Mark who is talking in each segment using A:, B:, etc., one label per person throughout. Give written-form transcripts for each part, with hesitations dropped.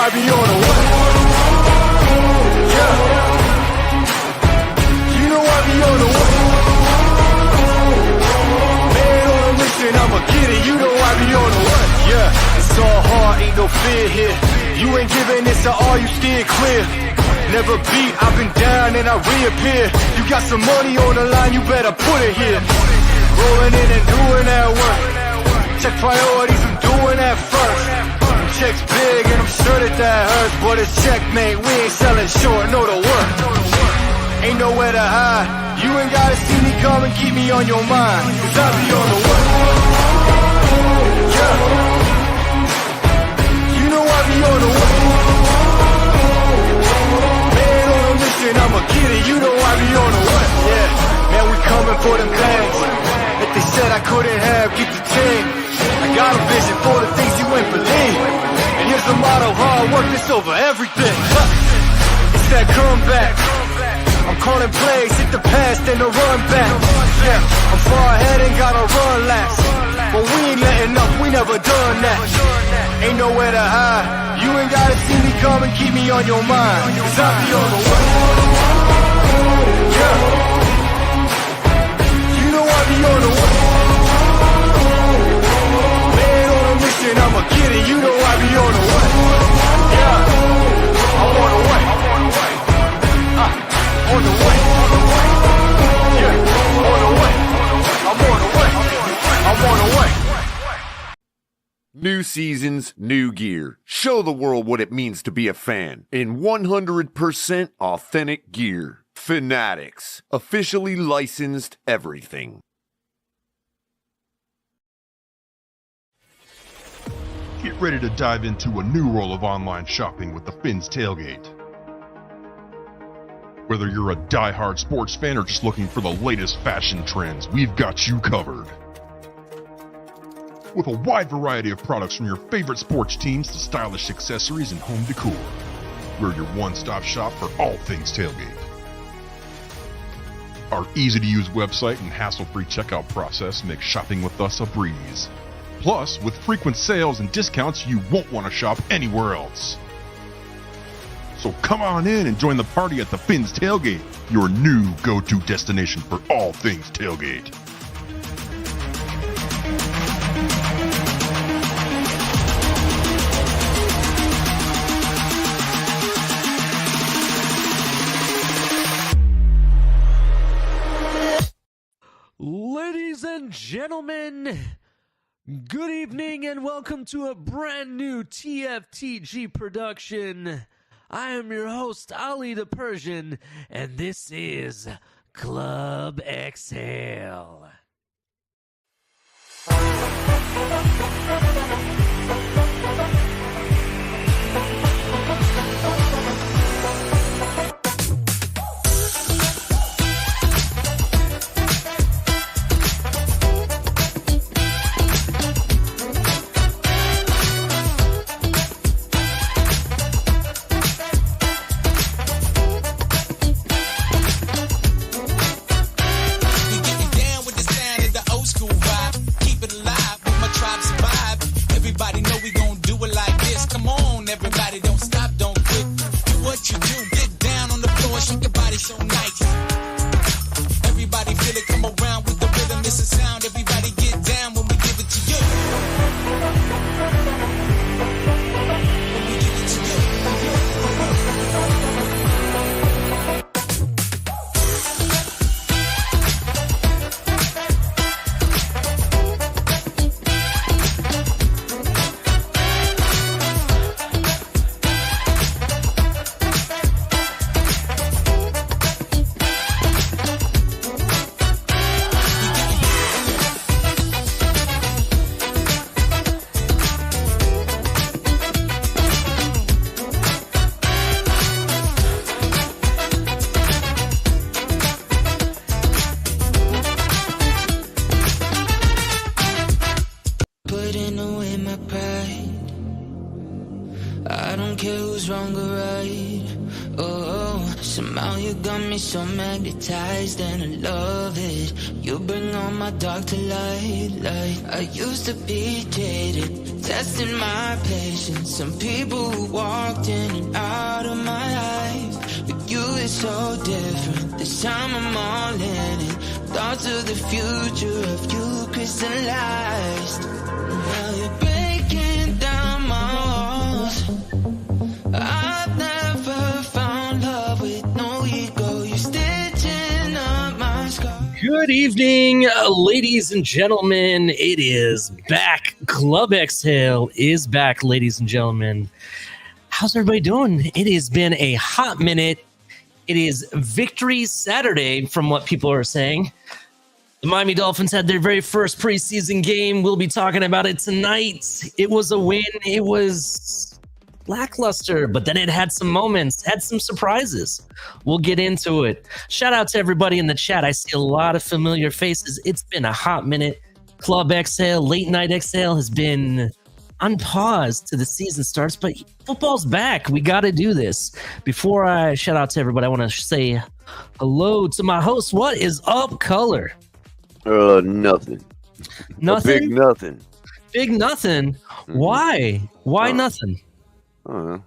A: I be on the what? Yeah. You know I be on the what? Man on a mission, I'ma get it. You know I be on the what? Yeah. It's all hard, ain't no fear here. You ain't giving this at all, you steer clear. Never beat, I've been down and I reappear. You got some money on the line, you better put it here. Rolling in and doing that work. Check priorities, I'm doing that first. Check's big and I'm sure that hurts, but it's checkmate, we ain't selling short, know the work. Ain't nowhere to hide, you ain't gotta see me come and keep me on your mind, cause I be on the work. Yeah. You know I be on the work. Man on a mission, I'ma get it, you know I be on the work. Yeah, man we coming for them bags. If they said I couldn't have, get the team. I got a vision for the things you ain't believe. And here's the motto, hard work is over everything. It's that comeback. I'm calling plays, hit the pass, then the run back. Yeah, I'm far ahead and gotta run laps. But we ain't letting up, we never done that. Ain't nowhere to hide. You ain't gotta see me come and keep me on your mind. Cause I be on the way. Yeah. You know I be on the way. I'ma get it, you know I be on the way. Yeah, I'm on the way. On the way. Yeah, on the way. I'm on the way. I'm on the way.
B: New seasons, new gear. Show the world what it means to be a fan in 100% authentic gear. Fanatics, officially licensed everything.
C: Get ready to dive into a new role of online shopping with the Fins Tailgate. Whether you're a die-hard sports fan or just looking for the latest fashion trends, we've got you covered. With a wide variety of products from your favorite sports teams to stylish accessories and home decor, we're your one-stop shop for all things tailgate. Our easy-to-use website and hassle-free checkout process make shopping with us a breeze. Plus, with frequent sales and discounts, you won't want to shop anywhere else. So come on in and join the party at the Fins Tailgate, your new go-to destination for all things tailgate.
D: Ladies and gentlemen, good evening and welcome to a brand new TFTG production. I am your host, Ali the Persian, and this is Club Exhale.
E: Everybody don't stop, don't quit. Do what you do, get down on the floor, shake your body so nice. Everybody feel it, come around with the rhythm, it's a sound. Everybody get down when we give it to you. When we give it to you.
F: So magnetized and I love it. You bring all my dark to light, I used to be jaded, testing my patience. Some people who walk walked in and out of my life. But you is so different. This time I'm all in it. Thoughts of the future of you crystallized. Now you're breaking down my walls. I've never found love with no ego. You're stitching up my scars.
D: Good evening, ladies and gentlemen. It is back. Club Exhale is back, ladies and gentlemen. How's everybody doing? It has been a hot minute. It is Victory Saturday, from what people are saying. The Miami Dolphins had their very first preseason game. We'll be talking about it tonight. It was a win. It was lackluster, but then it had some moments, had some surprises. We'll get into it. Shout out to everybody in the chat. I see a lot of familiar faces. It's been a hot minute. Club Exhale, Late Night Exhale has been on pause till the season starts, but football's back. We got to do this. Before I shout out to everybody, I want to say hello to my host. What is up, Color?
B: Nothing.
D: Nothing?
B: A big nothing.
D: Big nothing? Why? Why nothing?
B: I don't know.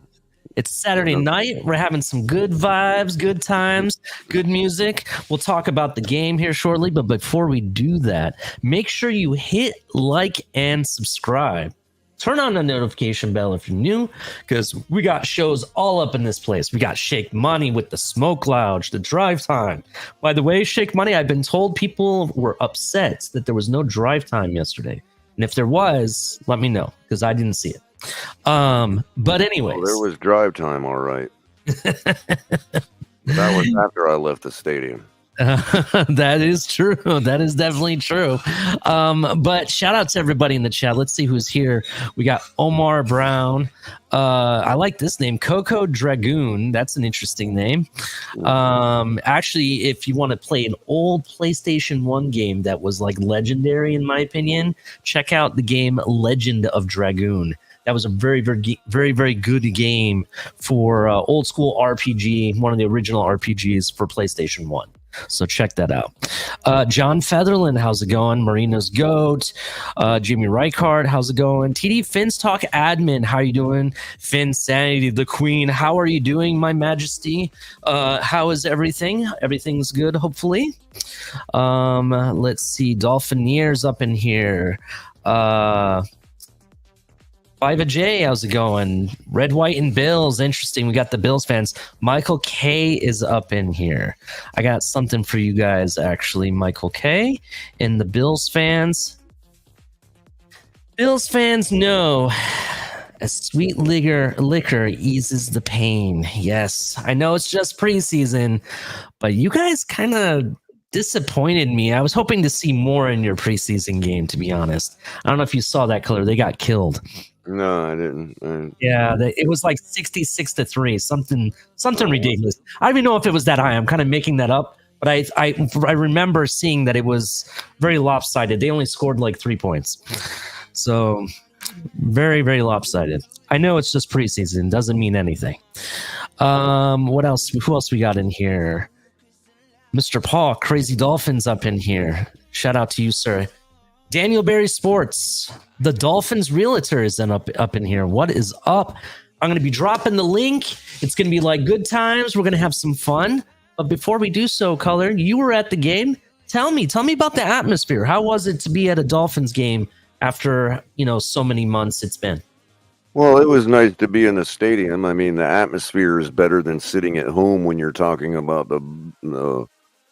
D: It's Saturday night. We're having some good vibes, good times, good music. We'll talk about the game here shortly, but before we do that, make sure you hit like and subscribe. Turn on the notification bell if you're new, because we got shows all up in this place. We got Shake Money with the Smoke Lounge, the Drive Time. By the way, Shake Money, I've been told people were upset that there was no Drive Time yesterday. And if there was, let me know, because I didn't see it. But anyways.
B: Well, there was drive time, all right. That was after I left the stadium.
D: That is true. That is definitely true. But shout out to everybody in the chat. Let's see who's here. We got Omar Brown. I like this name, Coco Dragoon. That's an interesting name. Actually, if you want to play an old PlayStation 1 game that was like legendary, in my opinion, check out the game Legend of Dragoon. That was a very, very, very, very good game for old school RPG, one of the original RPGs for PlayStation 1. So check that out. John Featherland, how's it going? Marina's Goat. Jimmy Reichard, how's it going? TD Finn's Talk Admin, how are you doing? Finn Sanity, the Queen, how are you doing, my majesty? How is everything? Everything's good, hopefully. Let's see. Dolphineers up in here. Fiva J, how's it going? Red, White, and Bills. Interesting. We got the Bills fans. Michael K is up in here. I got something for you guys, actually. Michael K and the Bills fans. Bills fans know a sweet liquor eases the pain. Yes, I know it's just preseason, but you guys kind of disappointed me. I was hoping to see more in your preseason game, to be honest. I don't know if you saw that, Color. They got killed.
B: No, I didn't.
D: Yeah, it was like 66-3, something ridiculous. I don't even know if it was that high. I'm kind of making that up, but I remember seeing that it was very lopsided. They only scored like 3 points, so very, very lopsided. I know it's just preseason, doesn't mean anything. What else? Who else we got in here? Mr. Paul, Crazy Dolphins up in here. Shout out to you, sir. Daniel Berry Sports, the Dolphins Realtor is up in here. What is up? I'm going to be dropping the link. It's going to be like good times. We're going to have some fun. But before we do so, Color, you were at the game. Tell me about the atmosphere. How was it to be at a Dolphins game after, so many months it's been?
B: Well, it was nice to be in the stadium. I mean, the atmosphere is better than sitting at home when you're talking about the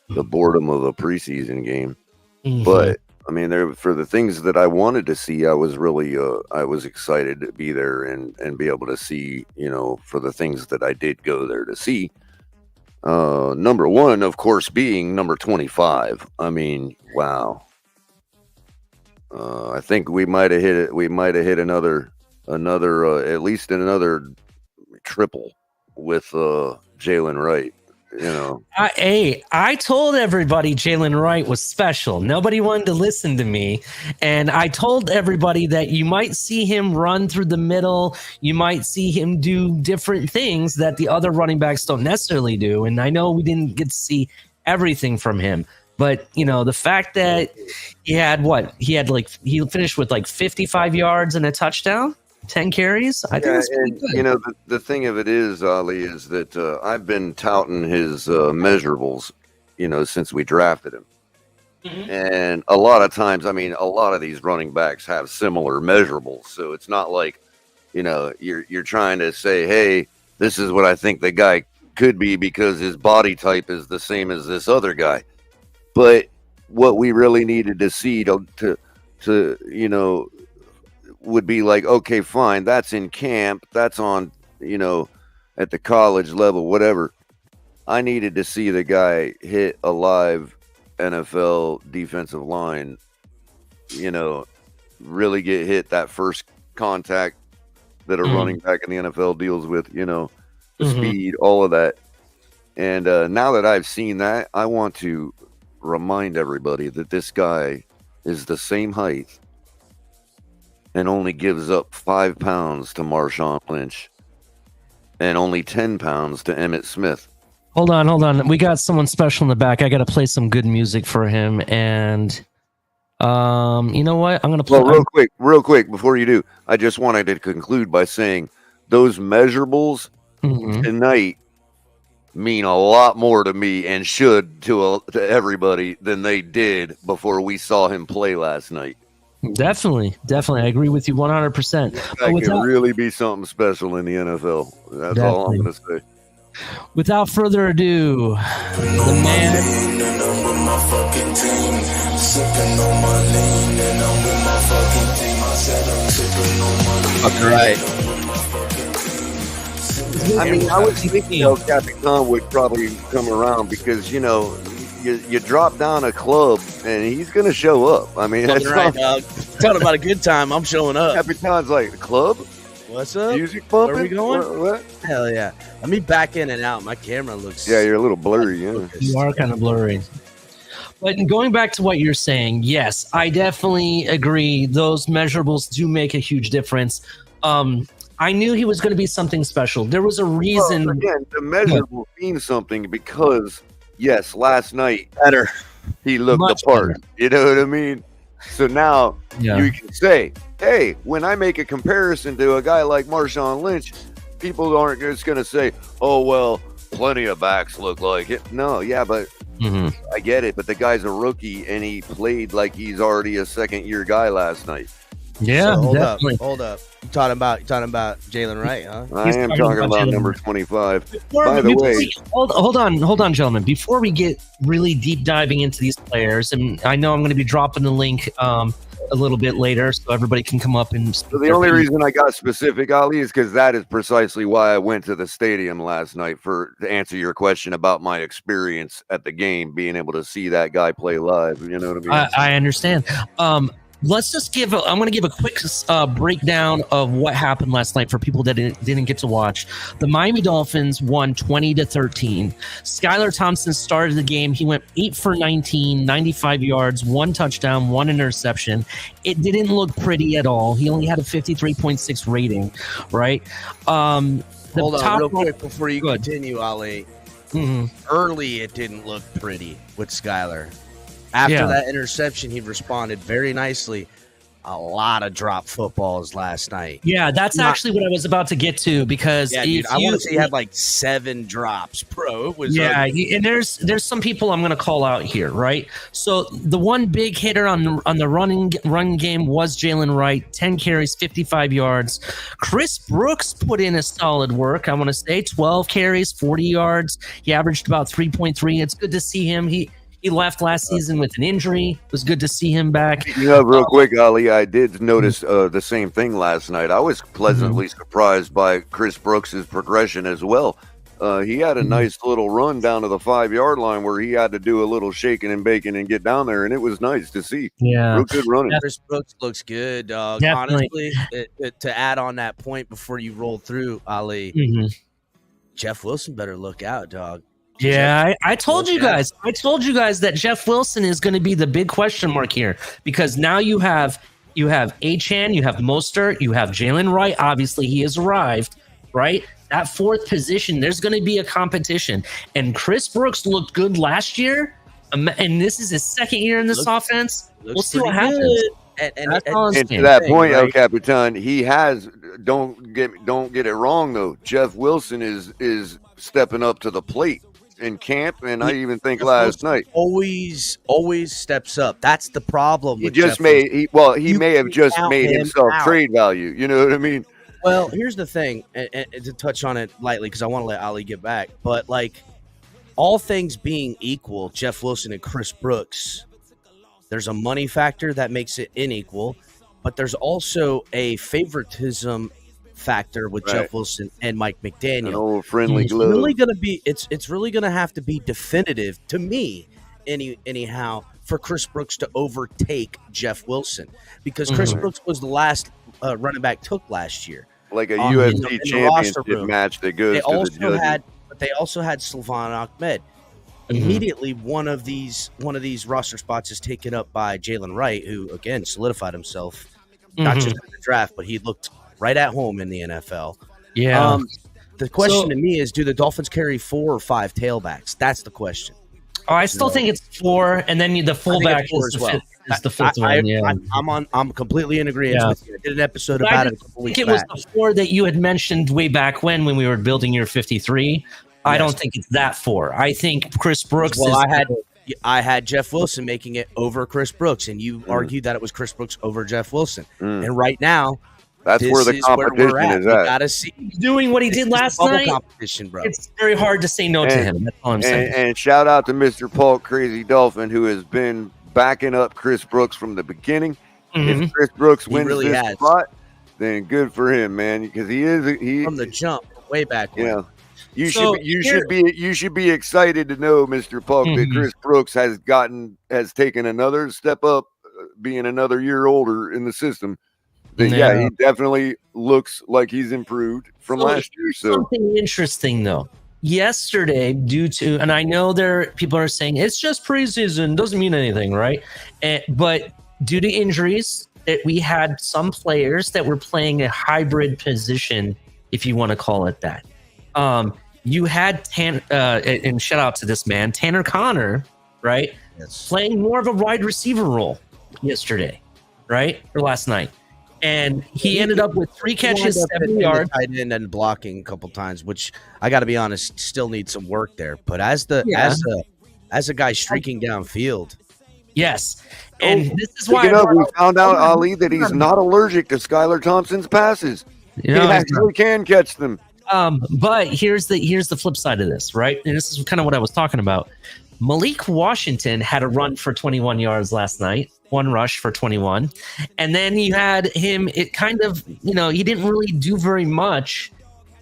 B: boredom of a preseason game. Mm-hmm. But I mean, for the things that I wanted to see, I was really I was excited to be there and be able to see, for the things that I did go there to see. Number one, of course, being number 25. I mean, wow. I think we might have hit it. We might have hit another at least another triple with Jaylen Wright.
D: I told everybody Jaylen Wright was special. Nobody wanted to listen to me. And I told everybody that you might see him run through the middle. You might see him do different things that the other running backs don't necessarily do. And I know we didn't get to see everything from him. But, the fact that he finished with like 55 yards and a touchdown. 10 carries. I think that's pretty good.
B: You know, the thing of it is, Ali, is that I've been touting his measurables, you know, since we drafted him. Mm-hmm. And a lot of times, I mean, a lot of these running backs have similar measurables. So it's not like, you know, you're trying to say, hey, this is what I think the guy could be because his body type is the same as this other guy. But what we really needed to see to you know, would be like, okay, fine, that's in camp, that's on, you know, at the college level, whatever. I needed to see the guy hit a live NFL defensive line, you know, really get hit that first contact that a running back in the NFL deals with, you know, the speed, all of that. And now that I've seen that, I want to remind everybody that this guy is the same height and only gives up 5 pounds to Marshawn Lynch and only 10 pounds to Emmitt Smith.
D: Hold on. We got someone special in the back. I got to play some good music for him. And you know what? I'm going to play.
B: Well, real quick, before you do, I just wanted to conclude by saying those measurables tonight mean a lot more to me and should to everybody than they did before we saw him play last night.
D: Definitely. I agree with you 100%.
B: That can really be something special in the NFL. That's all I'm going to say.
D: Without further ado, the man.
G: That's right.
B: I mean, I was thinking Capitan would probably come around because, you know, you drop down a club and he's going to show up. I mean, that's
G: right, dog. Talking about a good time, I'm showing up.
B: Capitan's like, the club?
G: What's up?
B: Music pumping?
G: Where are we going?
B: What?
G: Hell yeah. Let me back in and out. My camera looks...
B: Yeah, you're a little blurry, yeah.
D: You are kind of blurry. But going back to what you're saying, yes, I definitely agree. Those measurables do make a huge difference. I knew he was going to be something special. There was a reason.
B: Well, again, the measurable means something because, yes, last night he looked the part. Better. You know what I mean? So now you can say, hey, when I make a comparison to a guy like Marshawn Lynch, people aren't just going to say, oh, well, plenty of backs look like it. No, yeah, but I get it. But the guy's a rookie, and he played like he's already a second-year guy last night.
D: Yeah,
G: so
D: definitely.
G: Hold up. You talking about Jaylen Wright, huh?
B: I am talking about number 25. By the way,
D: hold on, gentlemen. Before we get really deep diving into these players, and I know I'm going to be dropping the link a little bit later, so everybody can come up and.
B: So the only reason I got specific, Ali, is because that is precisely why I went to the stadium last night to answer your question about my experience at the game, being able to see that guy play live. You know what I mean?
D: I understand. Let's just I'm going to give a quick breakdown of what happened last night for people that didn't get to watch. The Miami Dolphins won 20-13. Skylar Thompson started the game. He went 8 for 19, 95 yards, 1 touchdown, 1 interception. It didn't look pretty at all. He only had a 53.6 rating, right?
G: Hold on real quick before you continue, Ali. Early, it didn't look pretty with Skylar. After that interception, he responded very nicely. A lot of drop footballs last night.
D: Yeah, that's actually what I was about to get to because
G: dude, I want to say he had like 7 drops, bro. It was
D: and there's some people I'm going to call out here, right? So the one big hitter on the run game was Jaylen Wright, 10 carries, 55 yards. Chris Brooks put in a solid work. I want to say 12 carries, 40 yards. He averaged about 3.3. It's good to see him. He left last season with an injury. It was good to see him back.
B: You know, real quick, Ali, I did notice the same thing last night. I was pleasantly surprised by Chris Brooks' progression as well. He had a nice little run down to the 5-yard line where he had to do a little shaking and baking and get down there, and it was nice to see.
D: Yeah.
B: Real good running.
G: Chris Brooks looks good, dog.
D: Definitely.
G: Honestly, to add on that point before you roll through, Ali, Jeff Wilson better look out, dog.
D: Yeah, I told you guys. I told you guys that Jeff Wilson is going to be the big question mark here because now you have Achane, you have Mostert, you have Jaylen Wright. Obviously, he has arrived, right? That 4th position, there's going to be a competition. And Chris Brooks looked good last year, and this is his 2nd year in this offense. We'll see what happens.
B: And to that point, El Capitan, he has. Don't get it wrong though. Jeff Wilson is stepping up to the plate in camp, and I even think last night
G: always steps up. That's the problem.
B: He just made. He may have just made himself trade value. You know what I mean?
G: Well, here's the thing, and to touch on it lightly because I want to let Ali get back, but like all things being equal, Jeff Wilson and Chris Brooks, there's a money factor that makes it unequal, but there's also a favoritism factor with Jeff Wilson and Mike McDaniel.
B: An old friendly glove.
G: Really going to be it's really going to have to be definitive to me anyhow for Chris Brooks to overtake Jeff Wilson, because Chris Brooks was the last running back took last year.
B: Like a UFC championship match that goes to the judges.
G: But they also had Sylvan Ahmed. Immediately, one of these roster spots is taken up by Jaylen Wright, who again solidified himself, not just in the draft, but he looked right at home in the NFL.
D: Yeah.
G: The question to me is, do the Dolphins carry 4 or 5 tailbacks? That's the question.
D: Oh, I still think it's 4, and then the fullback is the fifth one. Yeah,
G: I'm completely in agreement with you. I did an episode about it a couple weeks back.
D: I think it was the 4 that you had mentioned way back when we were building your 53. I don't think it's that 4. I think Chris Brooks.
G: Well, I had Jeff Wilson making it over Chris Brooks, and you argued that it was Chris Brooks over Jeff Wilson. And right now,
B: that's where the competition is at.
G: You gotta see
D: doing what he did last night.
G: Competition, bro.
D: It's very hard to say no to him. That's all I'm saying.
B: And shout out to Mr. Paul Crazy Dolphin, who has been backing up Chris Brooks from the beginning. If Chris Brooks wins this spot, then good for him, man, because he
G: from the jump way back when.
B: Yeah. You should be excited to know, Mr. Puck, that Chris Brooks has taken another step up, being another year older in the system. But yeah, he definitely looks like he's improved from last year. So
D: something interesting though. Yesterday, and I know people are saying it's just preseason, doesn't mean anything, right? But due to injuries, we had some players that were playing a hybrid position, if you want to call it that. You had and shout out to this man, Tanner Connor, right? Yes. Playing more of a wide receiver role yesterday, right? Or last night. And he ended up with 3 catches, 7 yards.
G: Tight end and blocking a couple times, which I got to be honest, still needs some work there. But as a guy streaking downfield.
D: Yes. And this is why
B: we found out, Ali, that he's not allergic to Skylar Thompson's passes. He actually can catch them.
D: But here's the flip side of this, right? And this is kind of what I was talking about. Malik Washington had a run for 21 yards last night, 1 rush for 21. And then you had him, it kind of, he didn't really do very much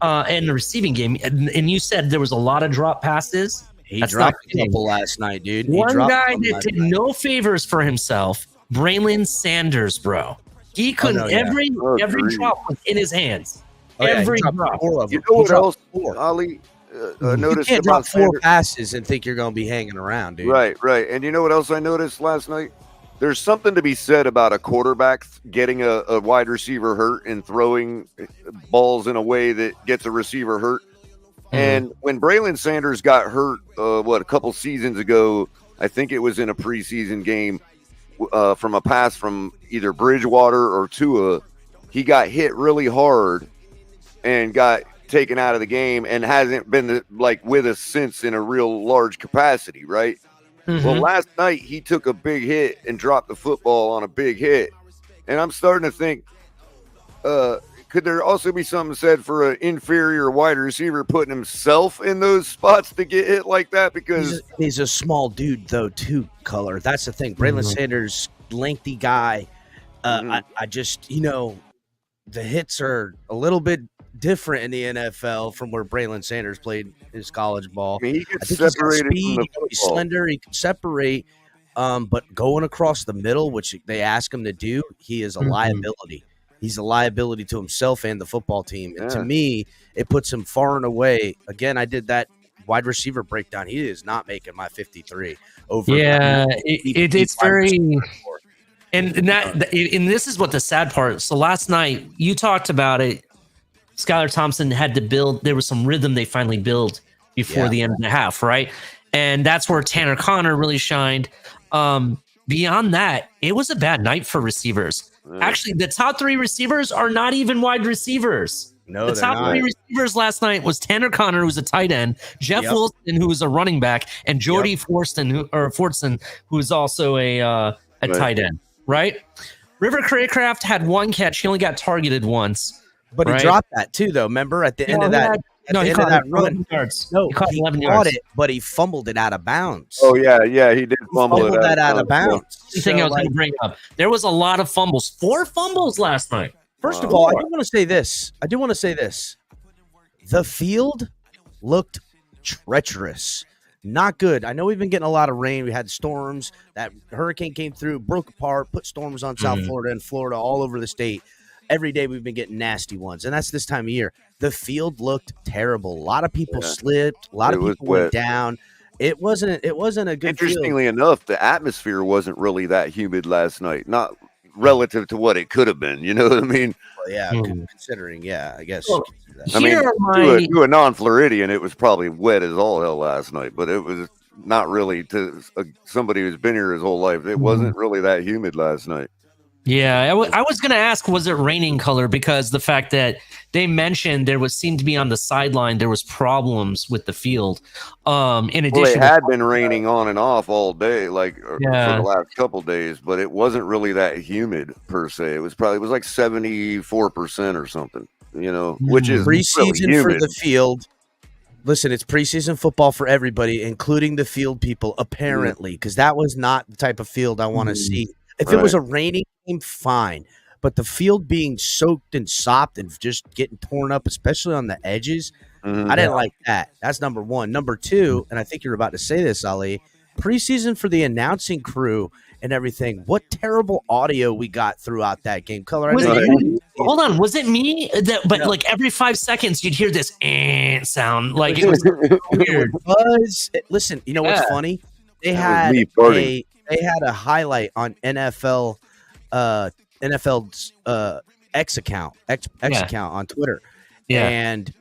D: in the receiving game. And you said there was a lot of drop passes.
G: He dropped a couple last night, dude.
D: One guy that did no favors for himself, Braylon Sanders, bro. He couldn't, every drop was in his hands. Every drop.
G: 4 of them.
B: You know what else, Ali? Noticed
G: you can't
B: about
G: drop 4 passes and think you're going to be hanging around, dude.
B: Right. And you know what else I noticed last night? There's something to be said about a quarterback getting a wide receiver hurt and throwing balls in a way that gets a receiver hurt. And when Braylon Sanders got hurt, a couple seasons ago, I think it was in a preseason game from a pass from either Bridgewater or Tua, he got hit really hard and got taken out of the game and hasn't been with us since in a real large capacity, right? Well, last night he took a big hit and dropped the football on a big hit. And I'm starting to think, could there also be something said for an inferior wide receiver putting himself in those spots to get hit like that? Because
G: he's a small dude, though, too, Color. That's the thing. Braylon Sanders, lengthy guy. I just, the hits are a little bit different in the NFL from where Braylon Sanders played his college ball.
B: I mean, he gets separated from the
G: he's slender, he can separate, but going across the middle, which they ask him to do, he is a liability. He's a liability to himself and the football team. And to me, it puts him far and away. Again, I did that wide receiver breakdown. He is not making my 53 over.
D: Yeah, it's very. And this is what the sad part. So last night you talked about it. Skylar Thompson had to build. There was some rhythm they finally built before the end of the half, right? And that's where Tanner Connor really shined. beyond that, it was a bad night for receivers. Actually, the top 3 receivers are not even wide receivers.
G: No,
D: the top 3 receivers last night was Tanner Connor, who's a tight end, Jeff Wilson, who was a running back, and Jordy Fortson, who is also a tight end, right? River Craycraft had 1 catch. He only got targeted once.
G: But he dropped that too, though. Remember at the end of that? He caught that run. No, he caught 11 yards. It, but he fumbled it out of bounds.
B: Oh yeah, he did fumble
G: that out of bounds.
D: The thing I was going to bring up, there was a lot of fumbles. 4 fumbles last night.
G: First of all, I do want to say this. The field looked treacherous. Not good. I know we've been getting a lot of rain. We had storms. That hurricane came through, broke apart, put storms on South Florida and Florida all over the state. Every day we've been getting nasty ones, and that's this time of year. The field looked terrible. A lot of people slipped. A lot of people went down. It wasn't a good
B: Interestingly enough, the atmosphere wasn't really that humid last night. Not relative to what it could have been. You know what I mean?
G: Well, yeah, considering, I guess.
D: Well,
B: I mean, to a non-Floridian, it was probably wet as all hell last night, but it was not really to somebody who's been here his whole life. It wasn't really that humid last night.
D: Yeah, I was going to ask, was it raining color? Because the fact that they mentioned seemed to be on the sideline, there was problems with the field. In addition,
B: it had been raining on and off all day, for the last couple days, but it wasn't really that humid per se. It was like 74% or something, which is
G: preseason
B: really
G: for the field. Listen, it's preseason football for everybody, including the field people, apparently, because that was not the type of field I want to see. If it was a raining game, fine. But the field being soaked and sopped and just getting torn up, especially on the edges, I didn't like that. That's number one. Number two, and I think you're about to say this, Ali, preseason for the announcing crew and everything. What terrible audio we got throughout that game. Color.
D: Hold on. Was it me? Like every 5 seconds, you'd hear this sound. Like it was weird.
G: Listen, you know what's funny? They had a highlight on NFL's X account on Twitter, and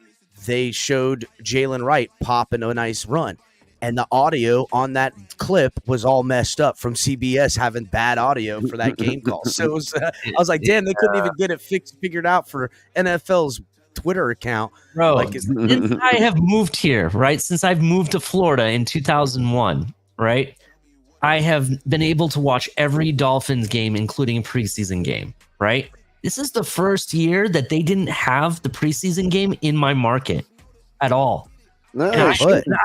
G: they showed Jaylen Wright popping a nice run, and the audio on that clip was all messed up from CBS having bad audio for that game call. So it was, I was like, damn, they couldn't even get it figured out for NFL's Twitter account.
D: Bro, since I have moved here, right? Since I've moved to Florida in 2001, right? I have been able to watch every Dolphins game, including a preseason game, right? This is the first year that they didn't have the preseason game in my market at all.
B: No,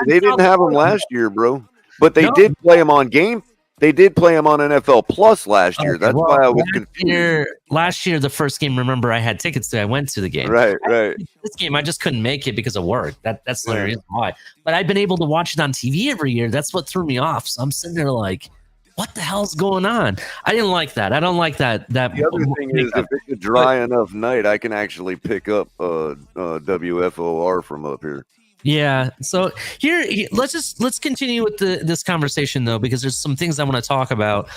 B: they didn't have them last year, bro. But they did play them on game. They did play them on NFL Plus last year. That's why I was confused.
D: Last year, the first game, remember, I had tickets to. I went to the game.
B: Right.
D: This game, I just couldn't make it because of work. That's the reason why. But I've been able to watch it on TV every year. That's what threw me off. So I'm sitting there like, what the hell's going on? I didn't like that. I don't like that. The
B: other thing is, if it's a dry enough night, I can actually pick up WFOR from up here.
D: Yeah. So here, let's continue with this conversation though, because there's some things I want to talk about.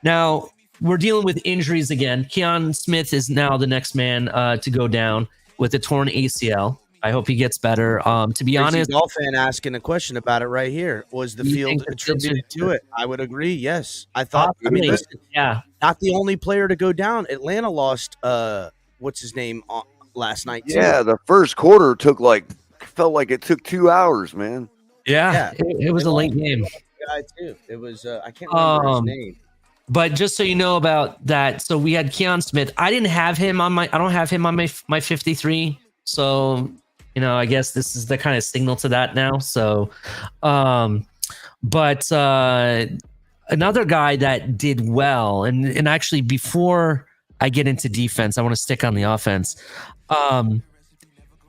D: Now we're dealing with injuries again. Keon Smith is now the next man to go down with a torn ACL. I hope he gets better. To be honest,
G: Dolphin asking a question about it right here. Was the field attributed to it? I would agree. Yes, I thought. I mean, listen, not the only player to go down. Atlanta lost. What's his name last night? Too.
B: Yeah, the first quarter felt like it took 2 hours, man.
D: Yeah. It was a late game.
G: Guy too. It was. I can't remember his name.
D: But just so you know about that, so we had Keon Smith. I don't have him on my 53. So, I guess this is the kind of signal to that now. So, but another guy that did well, and actually before I get into defense, I want to stick on the offense.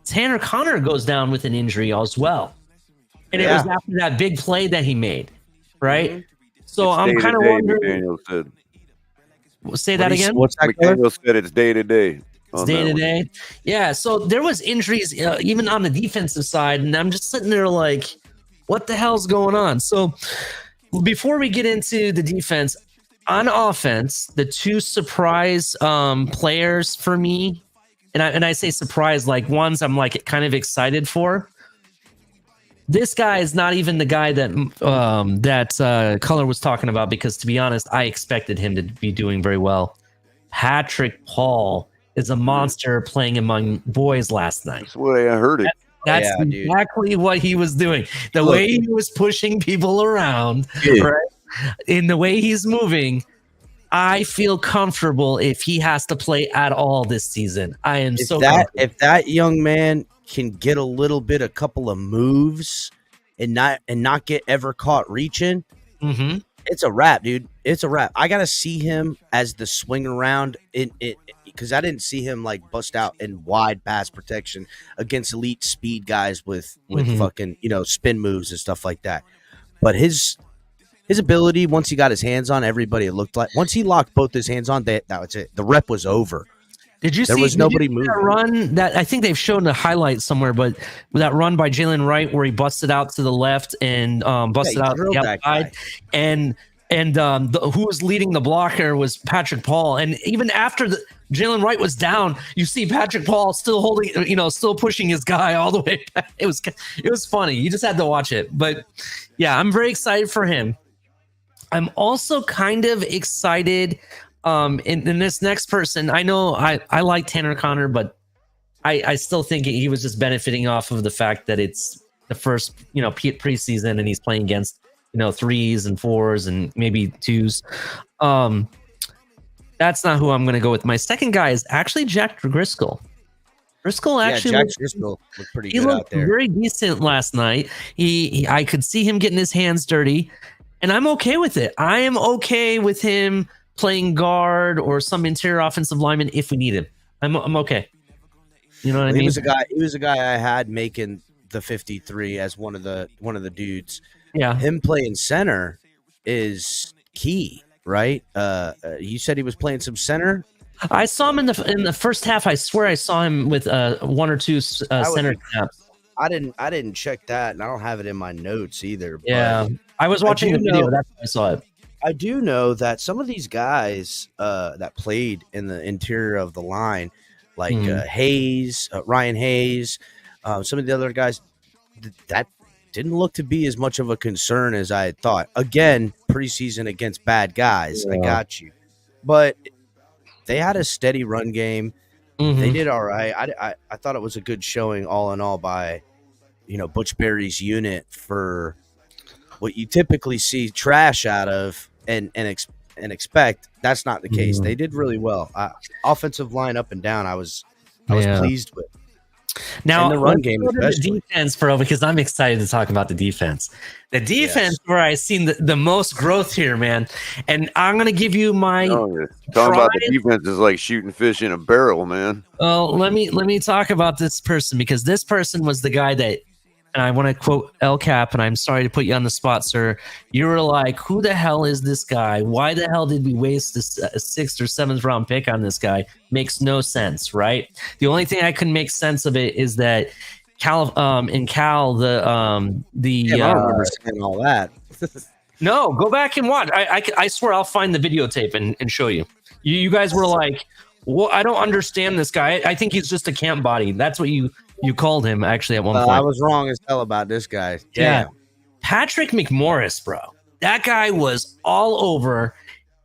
D: Tanner Connor goes down with an injury as well. And it was after that big play that he made, right? Mm-hmm. So I'm kind of wondering.
B: McDaniel said.
D: Say that again?
G: What's that?
B: McDaniel said it's day to day.
D: It's day to day. Yeah. So there was injuries even on the defensive side, and I'm just sitting there like, what the hell's going on? So before we get into the defense, on offense, the two surprise players for me, and I say surprise, like ones I'm like kind of excited for. this guy is not even the guy that Color was talking about, because to be honest, I expected him to be doing very well. Patrick Paul is a monster playing among boys last night.
B: That's what I heard it.
D: That's exactly what he was doing. The way he was pushing people around, right? In the way he's moving, I feel comfortable if he has to play at all this season. I am
G: if that young man can get a couple of moves and not get ever caught reaching, it's a wrap, dude. It's a wrap. I gotta see him as the swing around in it, because I didn't see him like bust out in wide pass protection against elite speed guys with fucking spin moves and stuff like that. But his ability, once he got his hands on everybody, it looked like once he locked both his hands on, that was it. The rep was over.
D: Did you
G: there
D: see?
G: Was nobody
D: that
G: moving.
D: Run that I think they've shown a hight somewhere, but that run by Jaylen Wright where he busted out to the left and busted out to the outside, and who was leading the blocker was Patrick Paul, and even after Jaylen Wright was down, you see Patrick Paul still holding, still pushing his guy all the way back. It was funny. You just had to watch it, but yeah, I'm very excited for him. I'm also kind of excited. In this next person, I know I like Tanner Connor, but I still think he was just benefiting off of the fact that it's the first, preseason, and he's playing against, 3s and 4s and maybe 2s. That's not who I'm going to go with. My second guy is actually Jack Driscoll. Driscoll
G: Driscoll looked pretty good out there.
D: Very decent last night. I could see him getting his hands dirty, and I'm okay with it. I am okay with him playing guard or some interior offensive lineman if we need him. I'm okay. You know what I mean?
G: He was a guy I had making the 53 as one of the dudes.
D: Yeah.
G: Him playing center is key, right? You said he was playing some center.
D: I saw him in the first half. I swear I saw him with one or two center snaps.
G: I didn't check that, and I don't have it in my notes either.
D: Yeah, I was watching the video. That's when I saw it.
G: I do know that some of these guys that played in the interior of the line, like Hayes, Ryan Hayes, some of the other guys, that didn't look to be as much of a concern as I had thought. Again, preseason against bad guys. Yeah. I got you. But they had a steady run game. They did all right. I thought it was a good showing all in all by, Butch Berry's unit for what you typically see trash out of and expect. That's not the case. They did really well. Offensive line up and down, I was pleased with.
D: Now,
G: and the run game,
D: especially. The defense, bro, because I'm excited to talk about the defense. The defense, where I've seen the most growth here, man. And I'm going to give you my.
B: Talking about the defense is like shooting fish in a barrel, man.
D: Well, let me talk about this person, because this person was the guy that. And I want to quote El Cap, and I'm sorry to put you on the spot, sir. You were like, who the hell is this guy? Why the hell did we waste this 6th or 7th round pick on this guy? Makes no sense, right? The only thing I can make sense of it is that I don't
G: remember saying all that.
D: No, go back and watch. I swear I'll find the videotape and show you. You guys were like, well, I don't understand this guy. I think he's just a camp body. That's what you called him, actually, at one point.
G: I was wrong as hell about this guy. Damn.
D: Yeah. Patrick McMorris, bro. That guy was all over.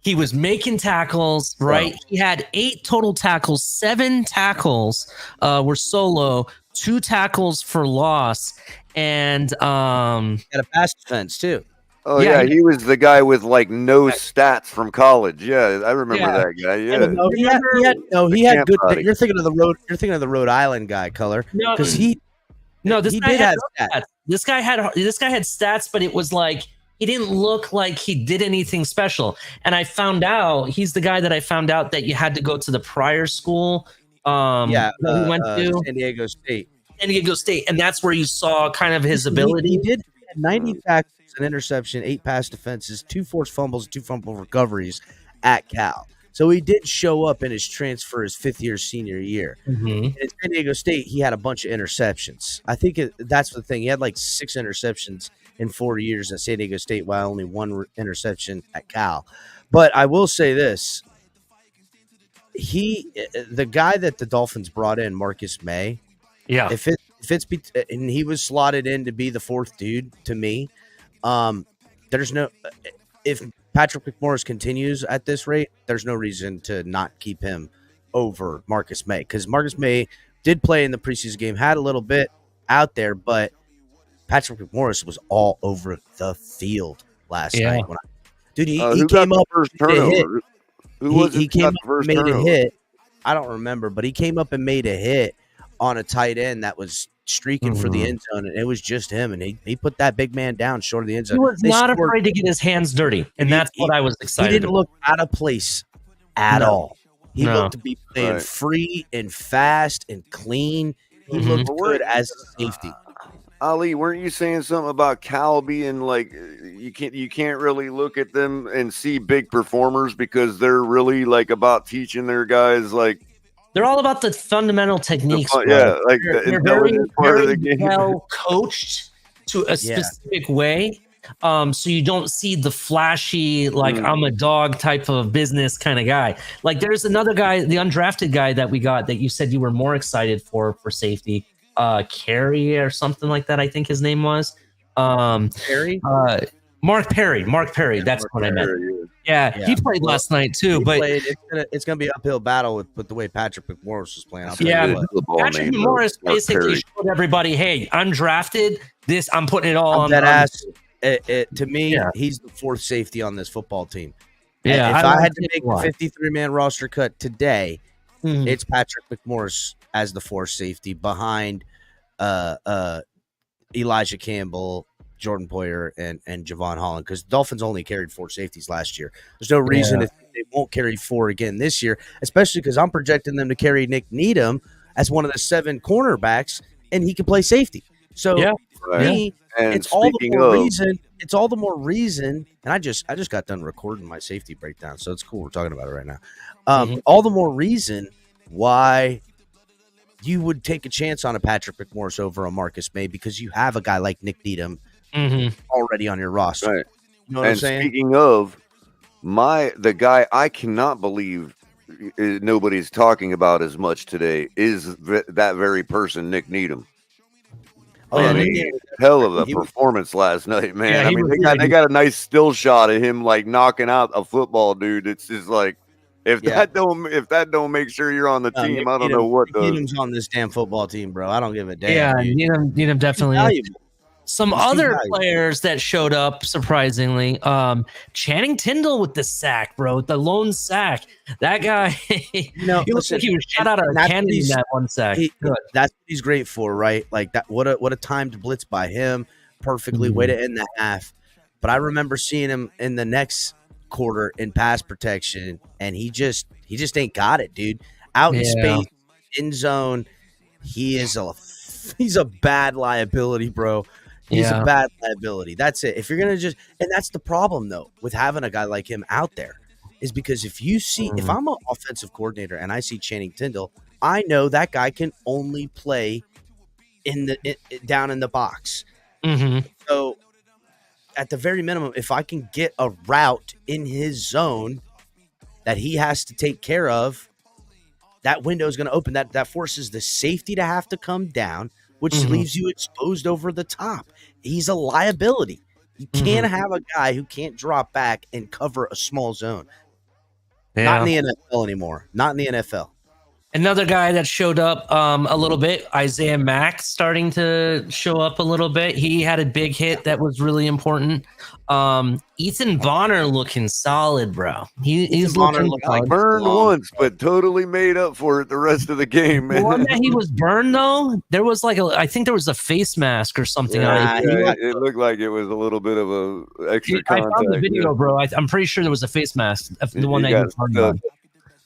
D: He was making tackles, right? Wow. He had 8 total tackles. 7 tackles were solo. 2 tackles for loss. And
G: he had a pass defense, too.
B: Oh, yeah, he was the guy with, like, no stats from college. Yeah, I remember that guy. Yeah.
G: He had good. You're thinking of the Rhode Island guy, Color. Because he
D: did have stats. This guy had stats, but it was like he didn't look like he did anything special. And I found out he's the guy that I found out that you had to go to the prior school. He went to
G: San Diego State.
D: And that's where you saw kind of his ability.
G: He did 90 tackles, an interception, 8 pass defenses, 2 forced fumbles, 2 fumble recoveries at Cal. So he did show up in his transfer his 5th year senior year. And at San Diego State, he had a bunch of interceptions. I think that's the thing. He had like 6 interceptions in 4 years at San Diego State, while only 1 interception at Cal. But I will say this. The guy that the Dolphins brought in, Marcus May, if and he was slotted in to be the fourth dude to me. There's no if Patrick McMorris continues at this rate, there's no reason to not keep him over Marcus May, because Marcus May did play in the preseason game, had a little bit out there, but Patrick McMorris was all over the field last night. Dude, he came up first turnover. He came up and made a hit. I don't remember, but he came up and made a hit on a tight end that was streaking for the end zone, and it was just him, and he put that big man down short of the end zone.
H: He was not afraid to get his hands dirty, and that's what I was excited about.
G: He didn't look out of place at all. He looked to be playing free and fast and clean. He looked good as a safety.
B: Ali, weren't you saying something about Cal being like you can't really look at them and see big performers because they're really like about teaching their guys like
H: they're all about the fundamental techniques.
B: They're
H: very well coached to a specific way. So you don't see the flashy, like I'm a dog type of business kind of guy. Like there's another guy, the undrafted guy that we got that you said you were more excited for safety. Carey or something like that, I think his name was.
G: Perry?
H: Mark Perry. That's what I meant. Yeah, he played last night too. But
G: it's gonna be an uphill battle with the way Patrick McMorris was playing.
H: Patrick McMorris basically showed everybody, hey, undrafted. I'm putting it all on
G: that ass. To me, he's the fourth safety on this football team. Yeah, if I had to make a 53-man roster cut today, it's Patrick McMorris as the fourth safety behind Elijah Campbell, Jordan Poyer, and Javon Holland, because the Dolphins only carried 4 safeties last year. There's no reason if they won't carry 4 again this year, especially because I'm projecting them to carry Nick Needham as one of the 7 cornerbacks, and he can play safety. So for me, it's all the more reason. And I just got done recording my safety breakdown, so it's cool. We're talking about it right now. All the more reason why you would take a chance on a Patrick McMorris over a Marcus May, because you have a guy like Nick Needham already on your roster.
B: Right.
G: You know what I'm saying?
B: Speaking of the guy I cannot believe nobody's talking about as much today is that very person, Nick Needham. Hell of a performance last night, man. They got a nice still shot of him like knocking out a football dude. It's just like if that don't make sure you're on the team, I don't know what does.
G: Needham's on this damn football team, bro. I don't give a damn.
H: Yeah, Needham definitely. Some other players that showed up surprisingly, Channing Tindall with the sack, bro, the lone sack. That guy, he looks like he was shot out of a cannon in that one sack.
G: That's what he's great for, right? Like that. What a timed blitz by him, perfectly way to end the half. But I remember seeing him in the next quarter in pass protection, and he just ain't got it, dude. Out in space, in zone, he's a bad liability, bro. He's a bad liability. That's it. If you're going to and that's the problem, though, with having a guy like him out there, is because if you see, if I'm an offensive coordinator and I see Channing Tindall, I know that guy can only play down in the box. So at the very minimum, if I can get a route in his zone that he has to take care of, that window is going to open. That forces the safety to have to come down, which leaves you exposed over the top. He's a liability. You can't have a guy who can't drop back and cover a small zone. Not in the NFL anymore. Not in the NFL.
H: Another guy that showed up a little bit, Isaiah Mack, starting to show up a little bit. He had a big hit that was really important. Ethan Bonner looking solid, bro. He's looking
B: like burned once, but totally made up for it the rest of the game, man.
H: The one that he was burned, though, there was I think there was a face mask or something.
B: It looked like it was a little bit of a extra contact.
H: I found the video, bro. I'm pretty sure there was a face mask. The one that he was burned on.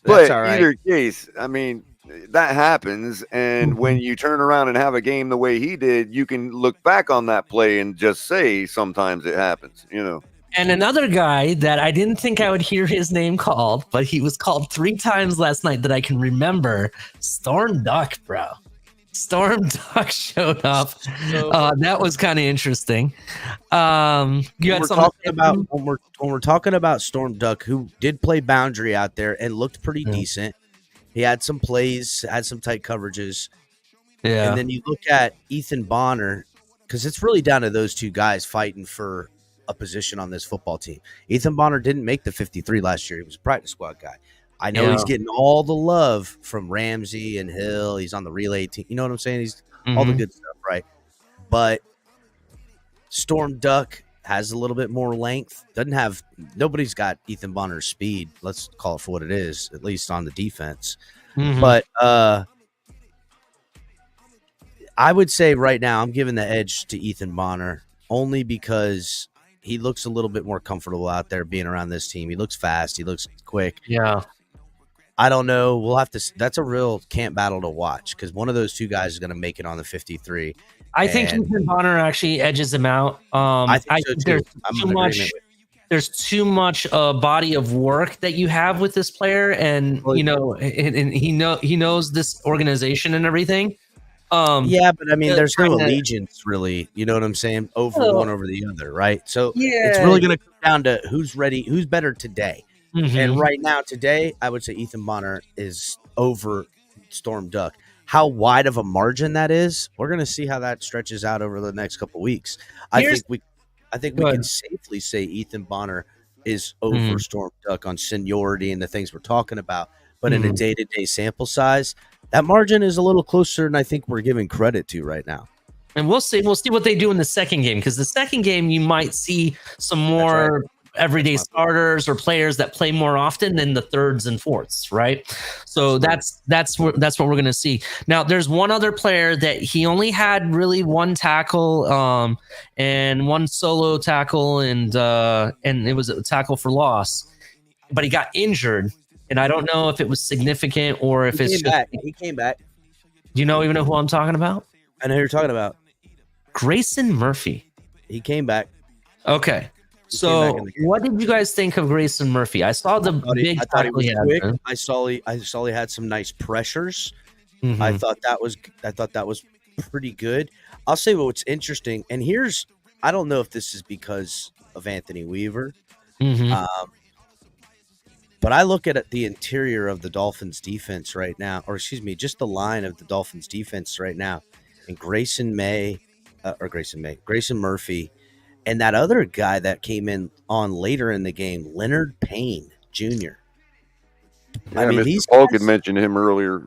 B: But either case, I mean, that happens. And when you turn around and have a game the way he did, you can look back on that play and just say sometimes it happens,
H: And another guy that I didn't think I would hear his name called, but he was called 3 times last night that I can remember. Storm Duck, bro. Storm Duck showed up. That was kind of interesting. When
G: we're talking about Storm Duck, who did play boundary out there and looked pretty decent. He had some plays, had some tight coverages.
H: Yeah.
G: And then you look at Ethan Bonner, because it's really down to those two guys fighting for a position on this football team. Ethan Bonner didn't make the 53 last year. He was a practice squad guy. I know he's getting all the love from Ramsey and Hill. He's on the relay team. You know what I'm saying? He's all the good stuff, right? But Storm Duck has a little bit more length. Nobody's got Ethan Bonner's speed. Let's call it for what it is, at least on the defense. But I would say right now I'm giving the edge to Ethan Bonner only because he looks a little bit more comfortable out there being around this team. He looks fast. He looks quick.
H: Yeah.
G: I don't know. We'll have to. That's a real camp battle to watch because one of those two guys is going to make it on the 53.
H: I think Ethan Bonner actually edges him out. I think there's too much body of work that you have with this player, and and he knows this organization and everything.
G: Yeah, but I mean, there's no allegiance really. You know what I'm saying? One over the other, right? So it's really going to come down to who's ready, who's better today. And right now, today, I would say Ethan Bonner is over Storm Duck. How wide of a margin that is, we're going to see how that stretches out over the next couple of weeks. I think we can safely say Ethan Bonner is over Storm Duck on seniority and the things we're talking about. But in a day-to-day sample size, that margin is a little closer than I think we're giving credit to right now.
H: And we'll see what they do in the second game, because the second game you might see some more everyday starters or players that play more often than the thirds and fourths, right? So that's what we're going to see. Now, there's one other player that he only had really one tackle and one solo tackle, and it was a tackle for loss, but he got injured, and I don't know if it was significant or if he
G: came back.
H: Do you even know who I'm talking about?
G: I know who you're talking about.
H: Grayson Murphy.
G: He came back.
H: Okay. So, what did you guys think of Grayson Murphy? I saw the big tackle he had.
G: Quick. I saw he had some nice pressures. I thought that was pretty good. I'll say what's interesting, and I don't know if this is because of Anthony Weaver, but I look at the interior of the Dolphins defense right now, or excuse me, just the line of the Dolphins defense right now, and Grayson Murphy. And that other guy that came in on later in the game, Leonard Payne Jr.
B: Yeah,
G: I mean,
B: Mr. Falcon mentioned him earlier.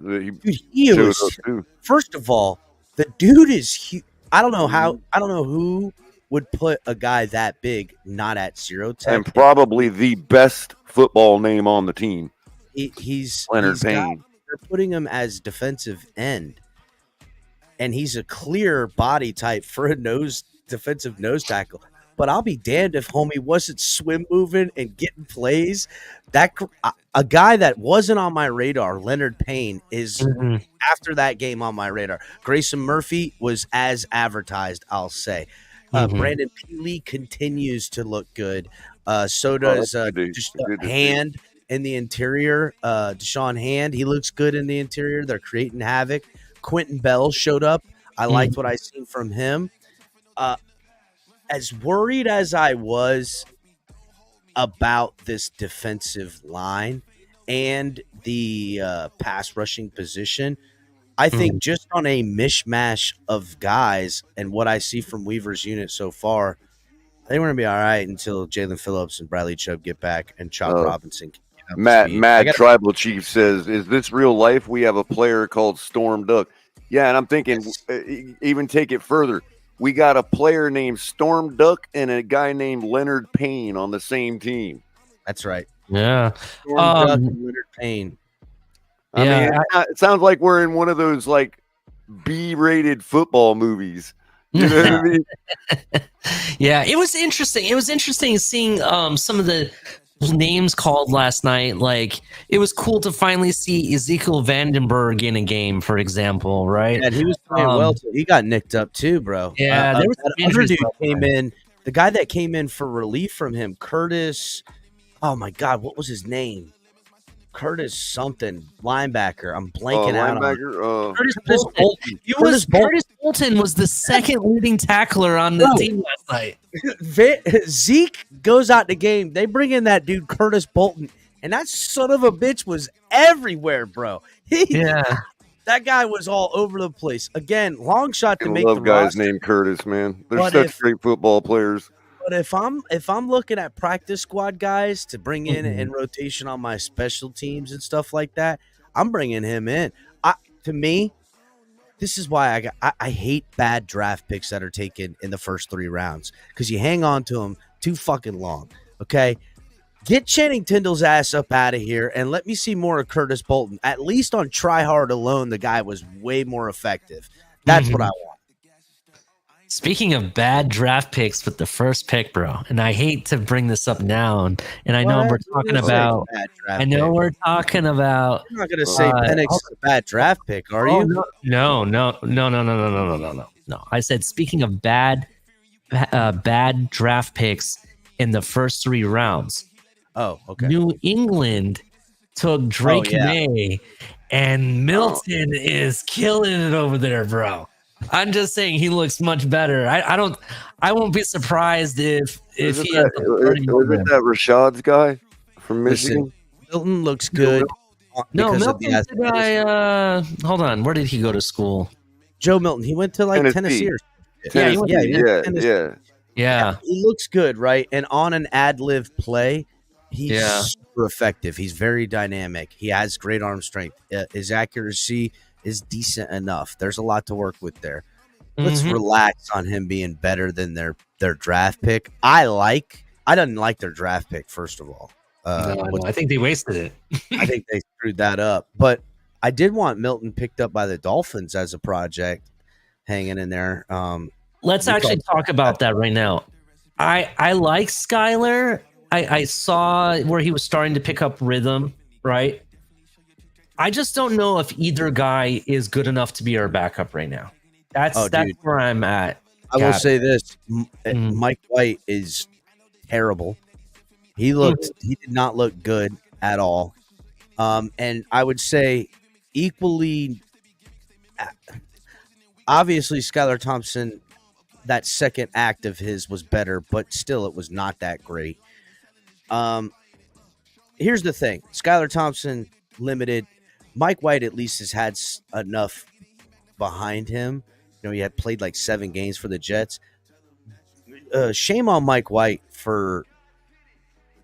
G: First of all, the dude is huge. I don't know who would put a guy that big not at zero tech.
B: And probably the best football name on the team.
G: He's
B: Leonard Payne.
G: They're putting him as defensive end. And he's a clear body type for a defensive nose tackle. But I'll be damned if homie wasn't swim moving and getting plays. That a guy that wasn't on my radar, Leonard Payne, is after that game on my radar. Grayson Murphy was as advertised, I'll say. Brandon Peely continues to look good. So does Hand in the interior. Deshaun Hand, he looks good in the interior. They're creating havoc. Quentin Bell showed up. I liked what I seen from him. As worried as I was about this defensive line and the pass rushing position, I think just on a mishmash of guys and what I see from Weaver's unit so far, I think we're going to be all right until Jalen Phillips and Bradley Chubb get back and Chop Robinson can get up to speed.
B: Mad Tribal Chief says, is this real life? We have a player called Storm Duck. Yeah, and I'm thinking, even take it further. We got a player named Storm Duck and a guy named Leonard Payne on the same team.
G: That's right.
H: Yeah.
G: Storm Duck and Leonard Payne.
B: I mean, it sounds like we're in one of those like B-rated football movies. You know what I mean?
H: Yeah, it was interesting. It was interesting seeing some of the names called last night. Like, it was cool to finally see Ezekiel Vandenberg in a game, for example, right?
G: Yeah, he was playing well too. He got nicked up too, bro.
H: Yeah, there was
G: that other dude came in. The guy that came in for relief from him, Curtis. Oh my God, what was his name? Curtis something, linebacker. I'm blanking out on
H: Curtis Bolton. Curtis Bolton was the second leading tackler on the team last night.
G: Zeke goes out the game. They bring in that dude Curtis Bolton, and that son of a bitch was everywhere, bro. That guy was all over the place. Again, long shot to
B: I
G: make
B: love
G: the
B: guys
G: roster.
B: named Curtis, man. They're
G: But
B: such great football players.
G: But if I'm looking at practice squad guys to bring in rotation on my special teams and stuff like that, I'm bringing him in. To me, this is why I hate bad draft picks that are taken in the first 3 rounds because you hang on to them too fucking long. Okay, get Channing Tindall's ass up out of here and let me see more of Curtis Bolton. At least on try hard alone, the guy was way more effective. That's what I want.
H: Speaking of bad draft picks with the first pick, bro, and I hate to bring this up now, and I know we're talking about. I know we're talking about.
G: You're not going to say Penix is a bad draft pick, are you?
H: No. I said speaking of bad draft picks in the first 3 rounds.
G: Oh, okay.
H: New England took Drake May, and Milton is killing it over there, bro. I'm just saying he looks much better. I won't be surprised if he
B: was it that Rashad's guy from Michigan?
G: Listen, Milton looks good.
H: No, Milton's the guy. Hold on, where did he go to school?
G: Joe Milton. He went to Tennessee.
B: Yeah.
G: He looks good, right? And on an ad lib play, he's super effective. He's very dynamic. He has great arm strength. His accuracy is decent enough. There's a lot to work with there. Let's relax on him being better than their draft pick. I didn't like their draft pick, first of all.
H: I think they wasted it.
G: I think they screwed that up. But I did want Milton picked up by the Dolphins as a project hanging in there.
H: Let's actually talk about that right now. I like Skyler. I saw where he was starting to pick up rhythm, right? I just don't know if either guy is good enough to be our backup right now. That's where I'm at.
G: I will say this. Mike White is terrible. He did not look good at all. And I would say equally, obviously Skylar Thompson, that second act of his was better, but still it was not that great. Here's the thing. Skylar Thompson limited. Mike White at least has had enough behind him. You know, he had played 7 games for the Jets. Shame on Mike White for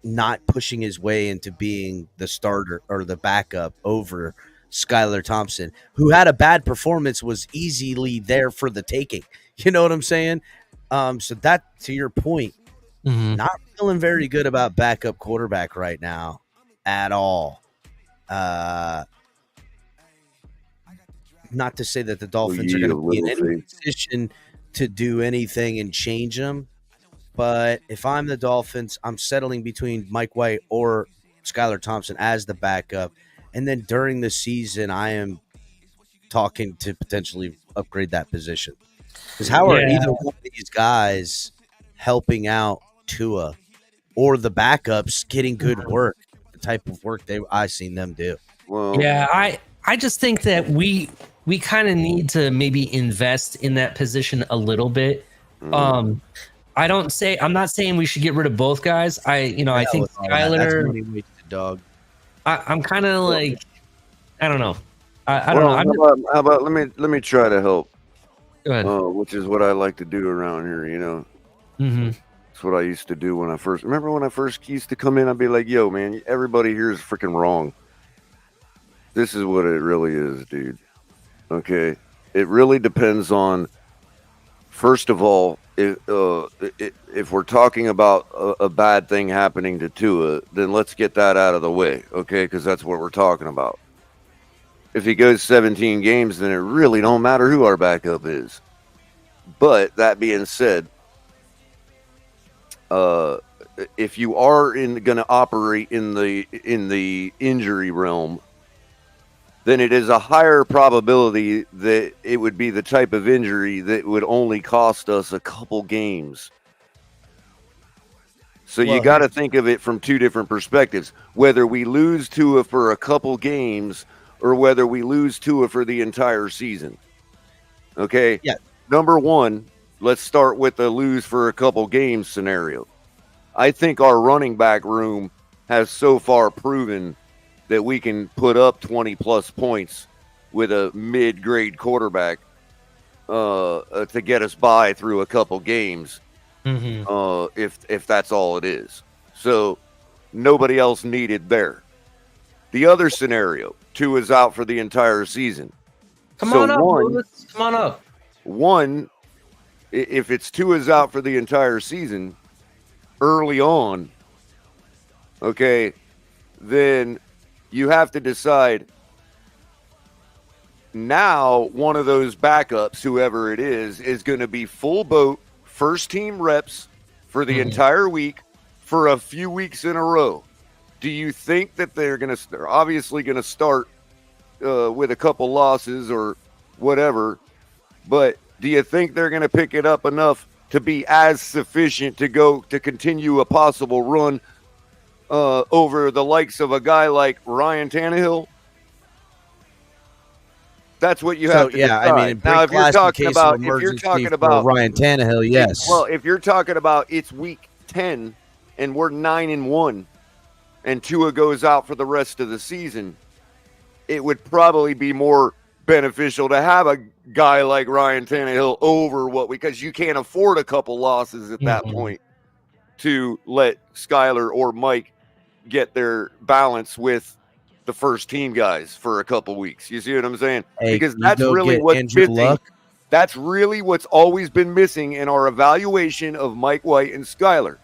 G: not pushing his way into being the starter or the backup over Skylar Thompson, who had a bad performance, was easily there for the taking. You know what I'm saying? So that, to your point, not feeling very good about backup quarterback right now at all. Not to say that the Dolphins are going to be in any position to do anything and change them, but if I'm the Dolphins, I'm settling between Mike White or Skylar Thompson as the backup, and then during the season, I am talking to potentially upgrade that position. Because how are either one of these guys helping out Tua or the backups getting good work, the type of work I've seen them do?
B: Well,
H: I just think that we kind of need to maybe invest in that position a little bit. I'm not saying we should get rid of both guys. I think Skyler.
G: Dog.
H: I'm kind of I don't know. I don't know.
B: How about let me try to help.
H: Go ahead.
B: Which is what I like to do around here. You know. That's what I used to do when I first used to come in. I'd be like, "Yo, man, everybody here is freaking wrong. This is what it really is, dude." Okay, it really depends on. First of all, if we're talking about a bad thing happening to Tua, then let's get that out of the way, okay? Because that's what we're talking about. If he goes 17 games, then it really don't matter who our backup is. But that being said, if you are going to operate in the injury realm, then it is a higher probability that it would be the type of injury that would only cost us a couple games. So you got to think of it from 2 different perspectives. Whether we lose Tua for a couple games or whether we lose Tua for the entire season. Okay?
G: Yeah.
B: Number 1, let's start with the lose for a couple games scenario. I think our running back room has so far proven that we can put up 20-plus points with a mid-grade quarterback to get us by through a couple games, if that's all it is. So nobody else needed there. The other scenario, Tua is out for the entire season.
H: Come on up, Lewis. Come on up.
B: One, if it's Tua's out for the entire season early on, okay, then you have to decide now one of those backups, whoever it is going to be full boat, first team reps for the entire week for a few weeks in a row. Do you think that they're obviously going to start with a couple losses or whatever, but do you think they're going to pick it up enough to be as sufficient to continue a possible run over the likes of a guy like Ryan Tannehill? That's what you have to decide.
G: I mean,
B: now, if you're talking about
G: Ryan Tannehill, yes.
B: Well, if you're talking about it's week 10 and we're 9-1 and Tua goes out for the rest of the season, it would probably be more beneficial to have a guy like Ryan Tannehill over because you can't afford a couple losses at that point to let Skyler or Mike get their balance with the first team guys for a couple weeks. You see what I'm saying?
G: Hey,
B: because that's really what's missing. That's really what's always been missing in our evaluation of Mike White and Skyler.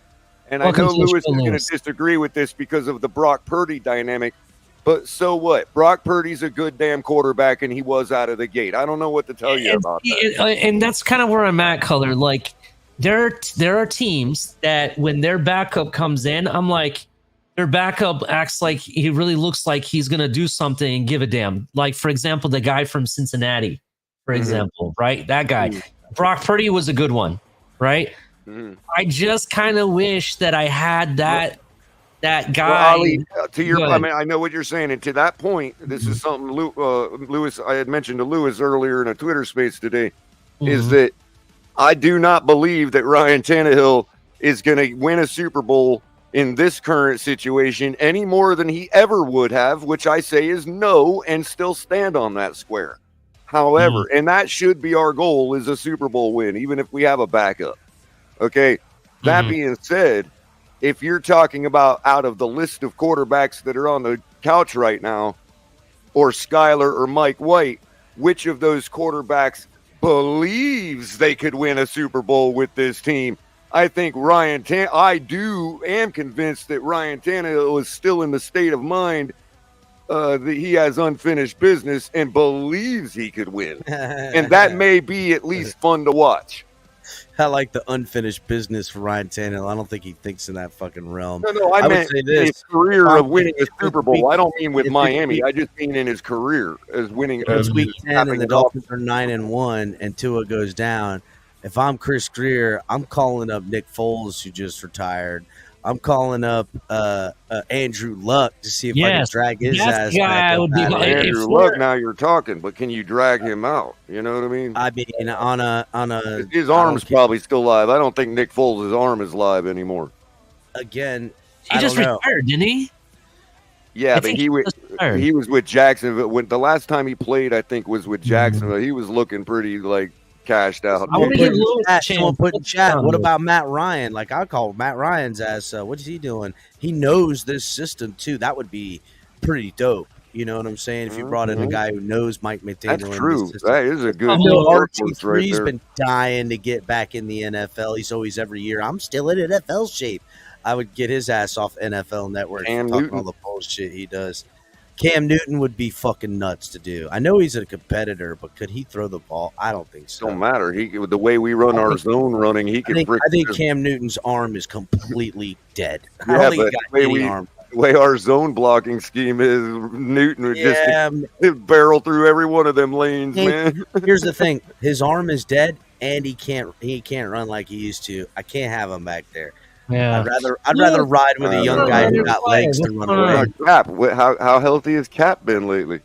B: And I know Lewis is going to disagree with this because of the Brock Purdy dynamic, but so what? Brock Purdy's a good damn quarterback, and he was out of the gate. I don't know what to tell you about that.
H: And that's kind of where I'm at, Color. Like, there are teams that when their backup comes in, I'm like, their backup acts like he really looks like he's going to do something and give a damn. Like, for example, the guy from Cincinnati, for example, right? That guy. Brock Purdy was a good one, right? I just kind of wish that I had that guy.
B: Well, Ali, I mean, I know what you're saying, and to that point, this is something Lewis. I had mentioned to Lewis earlier in a Twitter space today, is that I do not believe that Ryan Tannehill is going to win a Super Bowl in this current situation any more than he ever would have, which I say is no, and still stand on that square. However, and that should be our goal, is a Super Bowl win, even if we have a backup. Okay. That being said, if you're talking about out of the list of quarterbacks that are on the couch right now, or Skyler or Mike White, which of those quarterbacks believes they could win a Super Bowl with this team? I think am convinced that Ryan Tannehill is still in the state of mind that he has unfinished business and believes he could win. And that may be at least fun to watch.
G: I like the unfinished business for Ryan Tannehill. I don't think he thinks in that fucking realm.
B: No, I meant his career of winning a Super Bowl. I don't mean with Miami. I just mean in his career as winning.
G: It's week 10 and the Dolphins are 9-1 and Tua goes down. If I'm Chris Greer, I'm calling up Nick Foles, who just retired. I'm calling up Andrew Luck to see if I can drag his ass back up.
B: Andrew Luck, now you're talking, but can you drag him out? You know what I mean?
G: I mean, on a
B: his arm's probably still live. I don't think Nick Foles' arm is live anymore.
G: Again,
H: he just retired, didn't he?
B: Yeah, but he was with Jacksonville. When the last time he played, I think, was with Jacksonville. He was looking pretty cashed out.
H: I want to give Lewis a chance.
G: Someone put in chat. What about Matt Ryan? Like, I call Matt Ryan's ass. What's he doing? He knows this system too. That would be pretty dope. You know what I'm saying? If you brought in a guy who knows Mike McDaniel.
B: That's true. That is a good.
G: RG3's been dying to get back in the NFL. He's always every year. I'm still in NFL shape. I would get his ass off NFL Network and talking all the bullshit he does. Cam Newton would be fucking nuts to do. I know he's a competitor, but could he throw the ball? I don't think so.
B: Don't matter. The way we run our zone running, he can.
G: I think Cam Newton's arm is completely dead.
B: Yeah, but the way our zone blocking scheme is, Newton would just barrel through every one of them lanes, man.
G: Here's the thing: his arm is dead, and he can't run like he used to. I can't have him back there.
H: Yeah,
G: I'd rather ride with a young guy who got legs than run away.
B: Cap, how healthy has Cap been lately?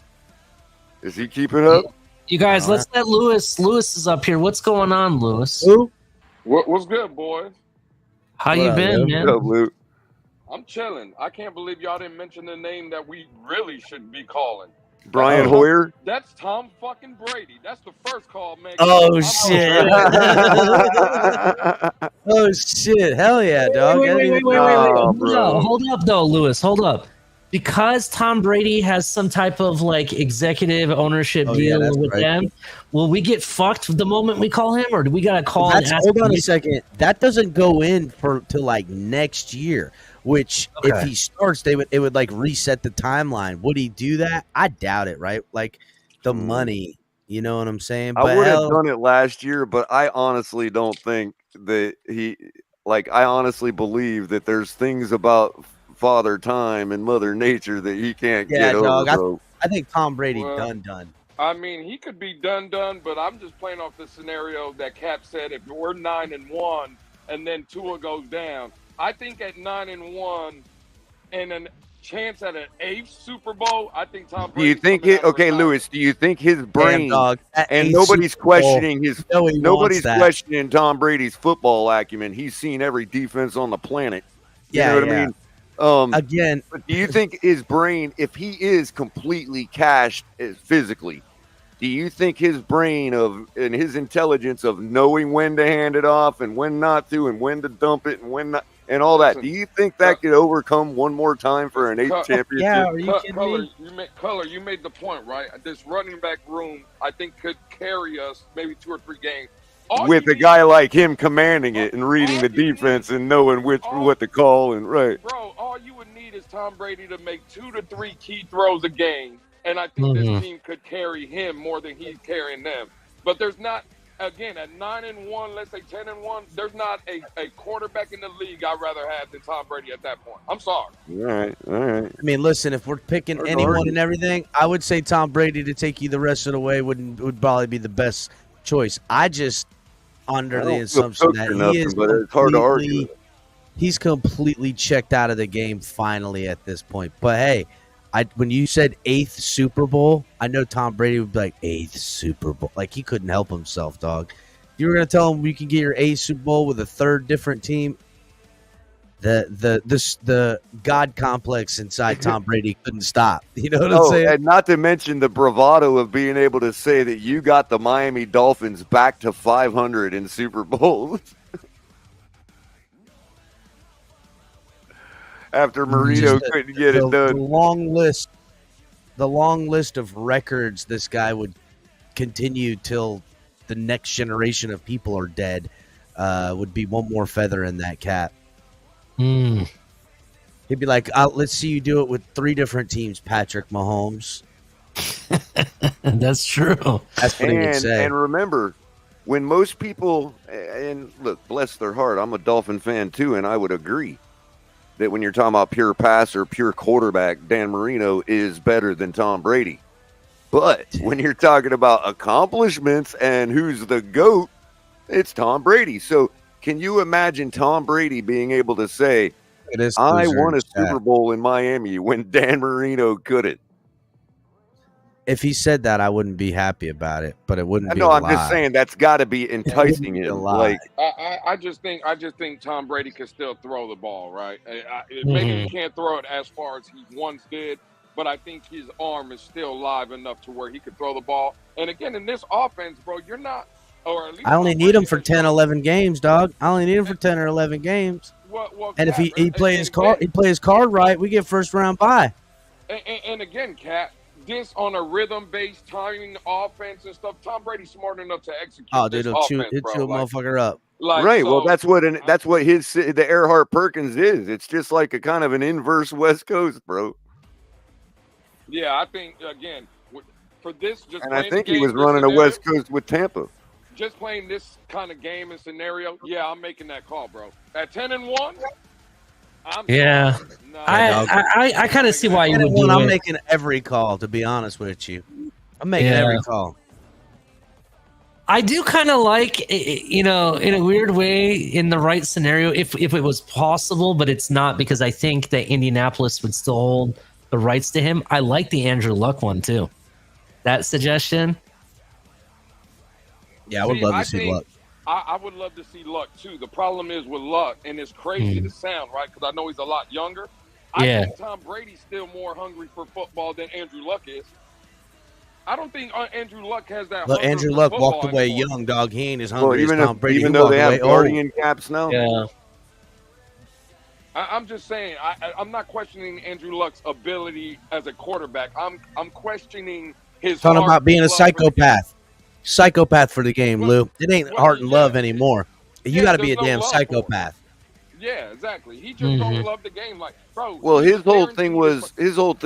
B: Is he keeping up?
H: You guys, let's let Lewis. Lewis is up here. What's going on, Lewis?
I: Who? What's good, boys?
H: How you been, man?
B: What's up, Luke?
I: I'm chilling. I can't believe y'all didn't mention the name that we really should be calling.
B: Brian Hoyer?
I: That's Tom fucking Brady. That's the first call, man.
G: Oh, shit. Oh, shit. Hell yeah, dog.
H: Wait.
B: Oh, bro.
H: Hold up, though, Lewis. Hold up. Because Tom Brady has some type of like executive ownership deal with them, will we get fucked the moment we call him, or do we gotta call and ask?
G: Hold on a second. That doesn't go in till like next year. Which, if he starts, it would like reset the timeline. Would he do that? I doubt it. Right? Like the money. You know what I'm saying?
B: I would have done it last year, but I honestly don't think that I honestly believe that there's things about Father Time and Mother Nature that he can't get over, bro.
G: I think Tom Brady done.
I: I mean, he could be done, but I'm just playing off the scenario that Cap said. If we're 9-1 and then Tua goes down, I think at 9-1 and a chance at an 8th Super Bowl, I think Tom Brady.
B: Do you think it? Okay, Lewis. Do you think his brain? And nobody's questioning nobody's questioning Tom Brady's football acumen. He's seen every defense on the planet. You know what I mean?
G: Again,
B: but do you think his brain, if he is completely cashed physically, do you think his brain and his intelligence of knowing when to hand it off and when not to and when to dump it and when not and all that, do you think that could overcome one more time for an 8th championship?
G: Yeah, are you kidding
I: me? You made the point, right? This running back room, I think, could carry us maybe 2 or 3 games.
B: With a guy like him commanding it and reading the defense and knowing what to call and right.
I: Bro, all you would need is Tom Brady to make 2 to 3 key throws a game, and I think this team could carry him more than he's carrying them. But there's not, again, at 9-1, let's say 10-1, there's not a quarterback in the league I'd rather have than Tom Brady at that point. I'm sorry.
B: All right.
G: I mean, listen, if we're picking anyone and everything, I would say Tom Brady to take you the rest of the way would probably be the best choice. I just under the assumption that
B: it's hard to argue.
G: He's completely checked out of the game finally at this point. But hey, when you said 8th Super Bowl, I know Tom Brady would be like 8th Super Bowl. Like he couldn't help himself, dog. You were gonna tell him you can get your 8th Super Bowl with a 3rd different team. The God complex inside Tom Brady couldn't stop. You know what I'm saying?
B: And not to mention the bravado of being able to say that you got the Miami Dolphins back to 500 in Super Bowls. After Marino couldn't get it done.
G: The long list of records this guy would continue till the next generation of people are dead would be one more feather in that cap. He'd be like, let's see you do it with 3 different teams, Patrick Mahomes.
H: That's true.
G: That's what he would say.
B: And remember, when most people, and look, bless their heart, I'm a Dolphin fan too, and I would agree that when you're talking about pure passer, pure quarterback, Dan Marino is better than Tom Brady. But when you're talking about accomplishments and who's the GOAT, it's Tom Brady. So can you imagine Tom Brady being able to say, I won a Super Bowl in Miami when Dan Marino couldn't?
G: If he said that, I wouldn't be happy about it, but it wouldn't be.
B: No, I'm just saying that's got to be enticing him. Like,
I: I just think Tom Brady can still throw the ball, right? Maybe he can't throw it as far as he once did, but I think his arm is still live enough to where he could throw the ball. And again, in this offense, bro, you're not. Or at least
G: I only need him for 10, 11 games, dog. I only need him for 10 or 11 games. And if he play his card right, we get first round bye.
I: And again, Cat, this on a rhythm-based timing offense and stuff, Tom Brady's smart enough to execute.
G: Oh, dude, it'll chew a motherfucker up.
B: Right. So, well, that's what the Earhart Perkins is. It's just like a kind of an inverse West Coast, bro.
I: Yeah, I think again for this,
B: I think he was running a West Coast with Tampa.
I: Just playing this kind of game and scenario, yeah, I'm making that call, bro. At 10-1,
H: I kind of see why you would do it.
G: I'm making every call, to be honest with you. I'm making every call.
H: I do kind of like, in a weird way, in the right scenario, if it was possible, but it's not, because I think that Indianapolis would still hold the rights to him. I like the Andrew Luck one too. That suggestion.
G: Yeah, I would love to see Luck.
I: I would love to see Luck too. The problem is with Luck, and it's crazy to sound, right? Because I know he's a lot younger. I think Tom Brady's still more hungry for football than Andrew Luck is. I don't think Andrew Luck has that.
G: Look,
I: hunger
G: Andrew
I: for
G: Luck
I: football
G: walked away
I: anymore.
G: young, dog. He ain't as
B: Well,
G: hungry as Tom Brady.
B: even
G: He
B: though
G: walked
B: they
G: away
B: have
G: old.
B: guardian caps now.
H: Yeah.
I: I'm just saying. I'm not questioning Andrew Luck's ability as a quarterback. I'm questioning his.
G: Talking
I: heart
G: about being
I: and
G: a
I: love for the game.
G: psychopath. Psychopath for the game,
I: Well,
G: Lou. It ain't
I: well,
G: heart and
I: yeah.
G: love anymore. You
I: Yeah,
G: got to be a
I: there's no
G: damn
I: love for it.
G: psychopath.
I: Yeah, exactly. He just don't love the game, like, bro.
B: Well,
I: he
B: his whole
I: guaranteed
B: thing
I: his-
B: was he
I: walked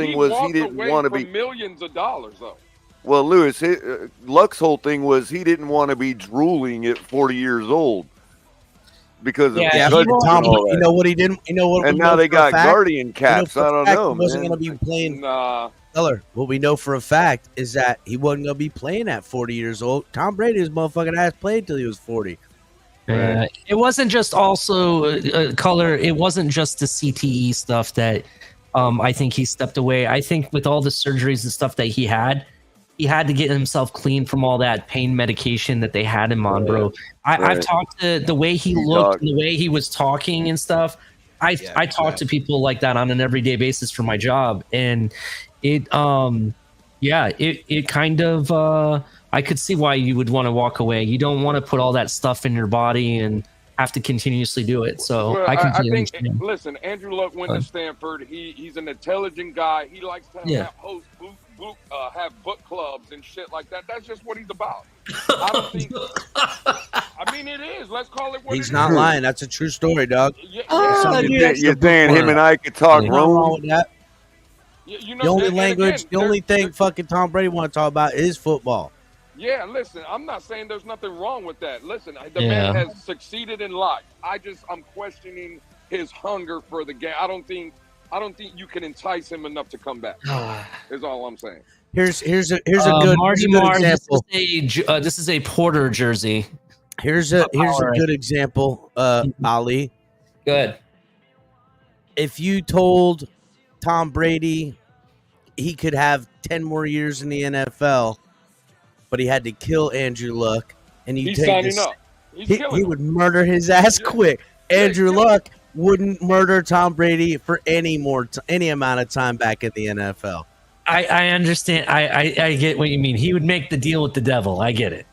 B: didn't
I: away
B: want to
I: from
B: be.
I: millions of dollars, though.
B: Well, Lewis, Luck's whole thing was he didn't want to be drooling at 40 years old because of
H: Yeah,
B: drugs
G: Tom,
B: and all
G: you
B: that.
G: know what he didn't. You know what?
B: And
G: we
B: now
G: know
B: they
G: for a
B: got
G: fact?
B: guardian caps.
G: For a
B: I don't
G: fact
B: know,
G: He wasn't
B: man.
G: going to be playing.
I: Nah.
G: Eller, what we know for a fact is that he wasn't going to be playing at 40 years old. Tom Brady's motherfucking ass played till he was 40.
H: It wasn't just also color. It wasn't just the CTE stuff that I think he stepped away. I think with all the surgeries and stuff that he had to get himself clean from all that pain medication that they had him on, bro. I've talked to the way he looked and the way he was talking and stuff. I talk to people like that on an everyday basis for my job, and it kind of I could see why you would want to walk away. You don't want to put all that stuff in your body and have to continuously do it. So
I: Well,
H: I
I: I
H: completely
I: think.
H: understand.
I: Listen, Andrew Luck went to Stanford. He's an intelligent guy. He likes to have book clubs and shit like that. That's just what he's about. I don't think. I mean, it is. Let's call it what
G: He's
I: it
G: not
I: is.
G: lying. That's a true story, dog.
B: You're saying him and I could talk
G: Nothing wrong
B: Rome?
G: with that.
I: You know,
G: The only
I: and
G: language,
I: again,
G: the only thing fucking Tom Brady want to talk about is football.
I: Yeah, listen, I'm not saying there's nothing wrong with that. Listen, the man has succeeded in life. I'm questioning his hunger for the game. I don't think you can entice him enough to come back. Is all I'm saying.
G: Here's a good,
H: Marty
G: good
H: Marr,
G: example.
H: This is a Porter jersey.
G: Here's a good example, Ali.
H: Good.
G: If you told Tom Brady he could have 10 more years in the NFL, but he had to kill Andrew Luck, and you
I: He's
G: take
I: signing
G: this,
I: up.
G: he would murder his ass quick. Andrew Luck wouldn't murder Tom Brady for any amount of time back in the NFL.
H: I understand. I get what you mean. He would make the deal with the devil. I get it.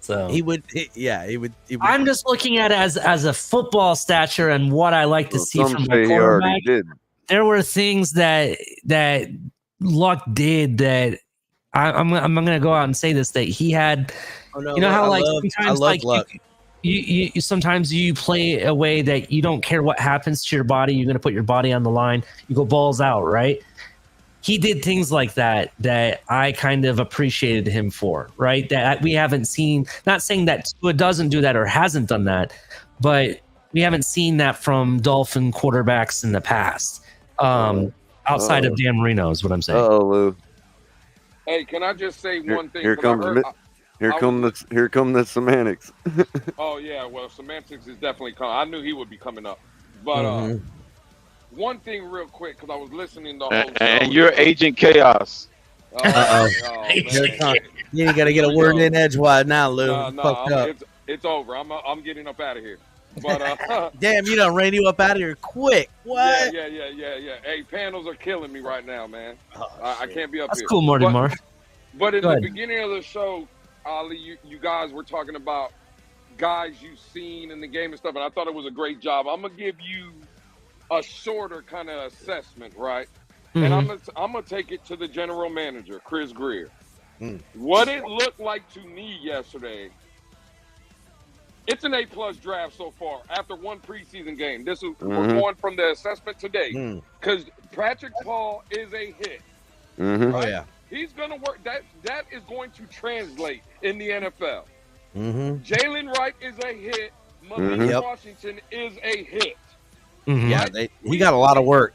H: So
G: he would.
H: I'm just looking at it as a football stature and what I like to see from a quarterback. There were things that Luck did that I'm going to go out and say this, that he had. You know how sometimes
G: Luck.
H: You sometimes you play a way that you don't care what happens to your body. You're going to put your body on the line. You go balls out, right? He did things like that I kind of appreciated him for, right? That we haven't seen. Not saying that Tua doesn't do that or hasn't done that, but we haven't seen that from Dolphin quarterbacks in the past. Outside of Dan Marino is what I'm saying.
B: Lou.
I: Hey, can I just say one thing?
B: Here come the semantics.
I: Oh yeah, well, semantics is definitely coming. I knew he would be coming up, but one thing real quick, because I was listening to the whole show.
J: And you're Agent Chaos.
G: You got to get a word in edgewise now, Lou.
I: It's over. I'm getting up out of here. But
G: damn, you done ran you up out of here quick. What?
I: Yeah. Hey, panels are killing me right now, man. I can't be up here.
H: That's cool, Marty Marr.
I: But in the beginning of the show, Ali, you guys were talking about guys you've seen in the game and stuff, and I thought it was a great job. I'm gonna give you a shorter kind of assessment, right? Mm-hmm. And I'm gonna take it to the general manager, Chris Greer. What it looked like to me yesterday, it's an A+ draft so far after one preseason game. We're going from the assessment today because Patrick Paul is a hit.
B: Right?
G: Oh yeah,
I: he's gonna work. That is going to translate in the NFL. Jaylen Wright is a hit. Malik Washington is a hit.
G: Yeah, he got a lot of work.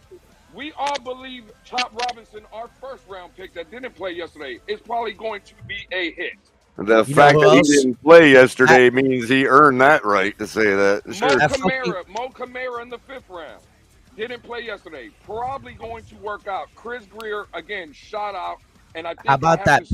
I: We all believe Chop Robinson, our first-round pick that didn't play yesterday, is probably going to be a hit.
B: The fact that he didn't play yesterday means he earned that right to say that. Sure.
I: Mo Kamara in the 5th round didn't play yesterday. Probably going to work out. Chris Greer again shot out, and I think
G: How about that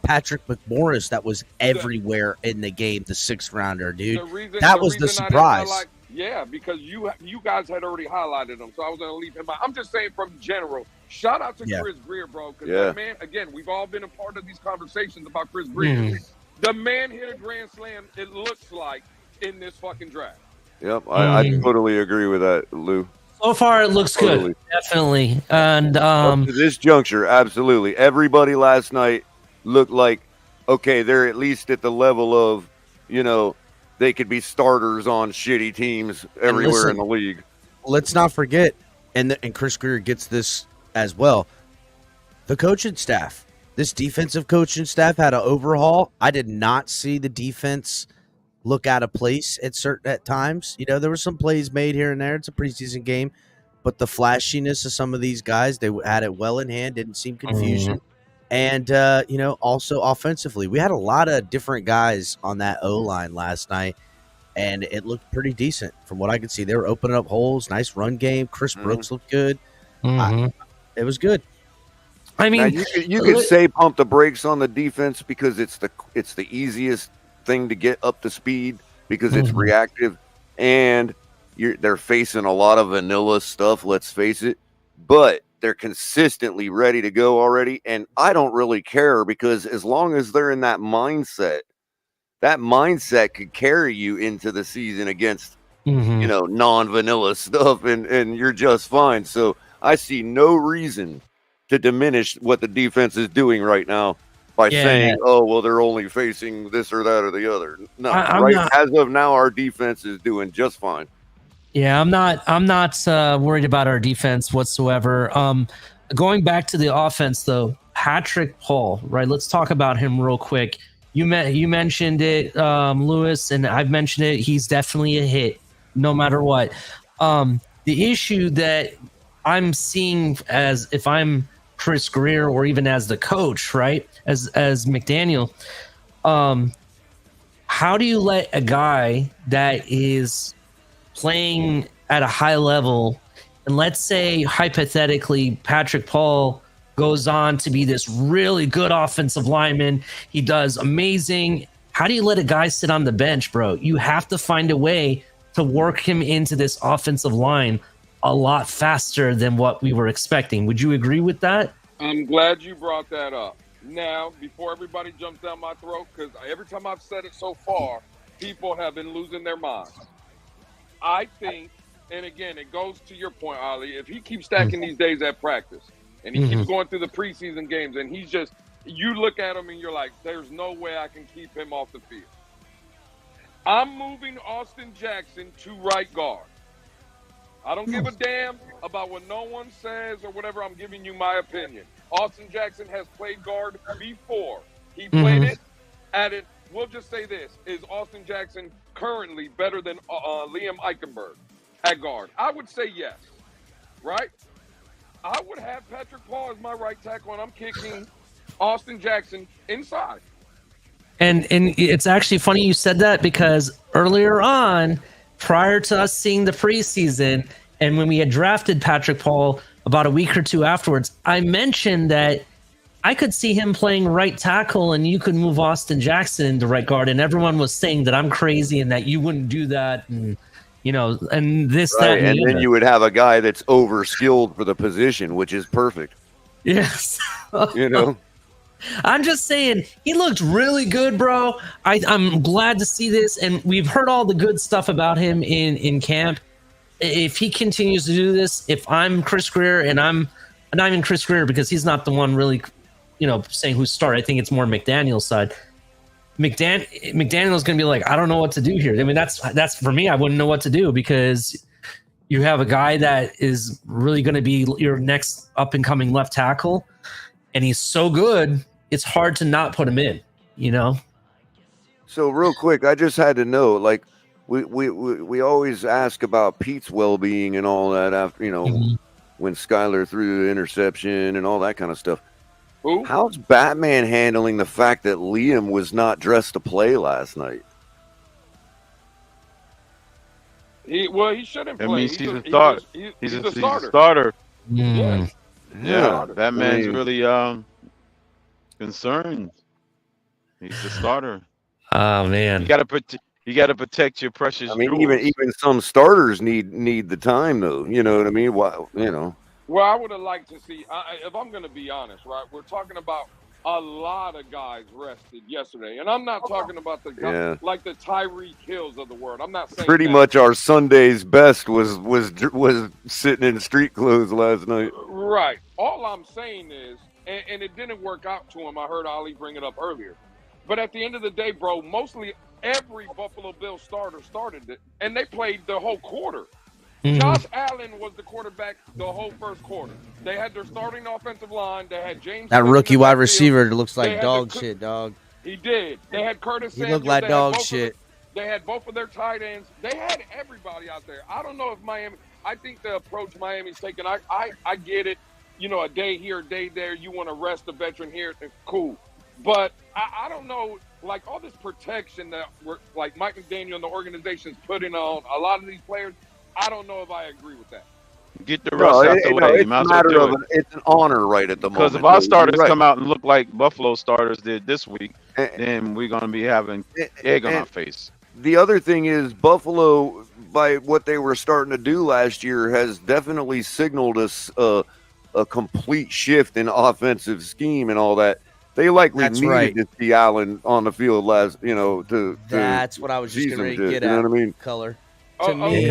G: Patrick McMorris that was everywhere in the game, the 6th rounder, dude? That was the surprise.
I: Yeah, because you guys had already highlighted him, so I was going to leave him out. I'm just saying from general, shout out to Chris Greer, bro, because that man, again, we've all been a part of these conversations about Chris Greer. The man hit a grand slam, it looks like, in this fucking draft.
B: Yep, I totally agree with that, Lou.
H: So far, it looks good, definitely. And
B: up to this juncture, absolutely. Everybody last night looked like, okay, they're at least at the level of, you know, they could be starters on shitty teams everywhere in the league.
G: Let's not forget, and Chris Greer gets this as well, the coaching staff. This defensive coaching staff had an overhaul. I did not see the defense look out of place at times. You know, there were some plays made here and there. It's a preseason game. But the flashiness of some of these guys, they had it well in hand, didn't seem confusion. And, you know, also offensively, we had a lot of different guys on that O-line last night, and it looked pretty decent from what I could see. They were opening up holes, nice run game. Chris Brooks looked good. It was good.
H: I mean,
B: now, you could say pump the brakes on the defense because it's the easiest thing to get up to speed because it's reactive, and they're facing a lot of vanilla stuff. Let's face it, but they're consistently ready to go already, and I don't really care because as long as they're in that mindset could carry you into the season against you know, non-vanilla stuff, and you're just fine. So I see no reason to diminish what the defense is doing right now by saying, oh, well, they're only facing this or that or the other. No, as of now, our defense is doing just fine.
H: Yeah, I'm not worried about our defense whatsoever. Going back to the offense, though, Patrick Paul, right? Let's talk about him real quick. You mentioned it, Lewis, and I've mentioned it. He's definitely a hit, no matter what. The issue that I'm seeing as if I'm Chris Greer or even as the coach, right? As McDaniel, how do you let a guy that is playing at a high level, and let's say hypothetically Patrick Paul goes on to be this really good offensive lineman, he does amazing. How do you let a guy sit on the bench, bro? You have to find a way to work him into this offensive line a lot faster than what we were expecting. Would you agree with that?
I: I'm glad you brought that up. Now, before everybody jumps down my throat, because every time I've said it so far, people have been losing their minds. I think, and again, it goes to your point, Ali, if he keeps stacking these days at practice and he keeps going through the preseason games and he's just, you look at him and you're like, there's no way I can keep him off the field. I'm moving Austin Jackson to right guard. I don't give a damn about what no one says or whatever. I'm giving you my opinion. Austin Jackson has played guard before. He played it at it. We'll just say this. Is Austin Jackson currently better than Liam Eichenberg at guard? I would say yes, right? I would have Patrick Paul as my right tackle, and I'm kicking Austin Jackson inside.
H: And it's actually funny you said that because earlier on, prior to us seeing the preseason, and when we had drafted Patrick Paul about a week or two afterwards, I mentioned that I could see him playing right tackle and you could move Austin Jackson into right guard. And everyone was saying that I'm crazy and that you wouldn't do that. And, you know, and this,
B: right, that, and then you would have a guy that's over-skilled for the position, which is perfect.
H: Yes.
B: You know?
H: I'm just saying, he looked really good, bro. I'm glad to see this. And we've heard all the good stuff about him in camp. If he continues to do this, if I'm Chris Greer, and I'm not even Chris Greer because he's not the one really, you know, saying who's start. I think it's more McDaniel's side. McDaniel's going to be like, I don't know what to do here. I mean, that's for me. I wouldn't know what to do because you have a guy that is really going to be your next up and coming left tackle, and he's so good, it's hard to not put him in, you know?
B: So real quick, I just had to know, like, we always ask about Pete's well-being and all that after, you know, when Skyler threw the interception and all that kind of stuff.
I: Who?
B: How's Batman handling the fact that Liam was not dressed to play last night?
I: He shouldn't play.
J: That means he's a starter. He's a starter.
H: Mm.
J: Yeah, Batman's really concerned. He's the starter.
H: Oh man,
J: you got to You got to protect your precious.
B: I mean,
J: jewels.
B: even some starters need the time though. You know what I mean? Well,
I: Well, I would have liked to see. If I'm going to be honest, right? We're talking about a lot of guys rested yesterday, and I'm not talking about the guys like the Tyreek Hills of the world. I'm not saying
B: pretty much our Sunday's best was sitting in street clothes last night.
I: Right. All I'm saying is, and it didn't work out to him. I heard Ali bring it up earlier, but at the end of the day, bro, mostly every Buffalo Bills starter started it, and they played the whole quarter. Josh Allen was the quarterback the whole first quarter. They had their starting offensive line. They had James.
G: That rookie wide receiver looks like dog shit, dog.
I: He did. They had Curtis Samuel.
G: He looked like dog shit.
I: They had both of their tight ends. They had everybody out there. I don't know if Miami. I think the approach Miami's taking. I get it. You know, a day here, a day there. You want to rest a veteran here. Cool. But I don't know. Like all this protection that we're like Mike McDaniel and the organization's putting on a lot of these players. I don't know if I agree with that.
J: Get the rust out the way.
B: It's a matter of it's an honor right at the moment.
J: Because if our starters come out and look like Buffalo starters did this week, then we're going to be having egg on our face.
B: The other thing is Buffalo, by what they were starting to do last year, has definitely signaled us a complete shift in offensive scheme and all that. They likely needed to see Allen on the field last,
G: That's what I was just going to get at.
B: You know what I mean?
G: Color. To me,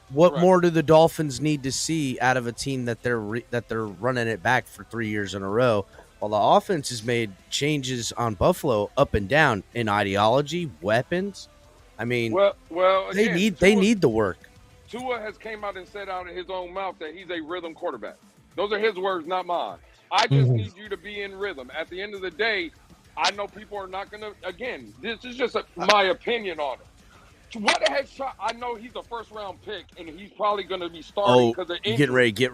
G: what more do the Dolphins need to see out of a team that they're running it back for 3 years in a row, while the offense has made changes on Buffalo up and down in ideology, weapons. I mean, they need the work.
I: Tua has came out and said out of his own mouth that he's a rhythm quarterback. Those are his words, not mine. I just need you to be in rhythm. At the end of the day, I know people are not going to. Again, this is just my opinion on it. What has I know he's a first-round pick, and he's probably going to be starting because of injury.
G: Getting ready to get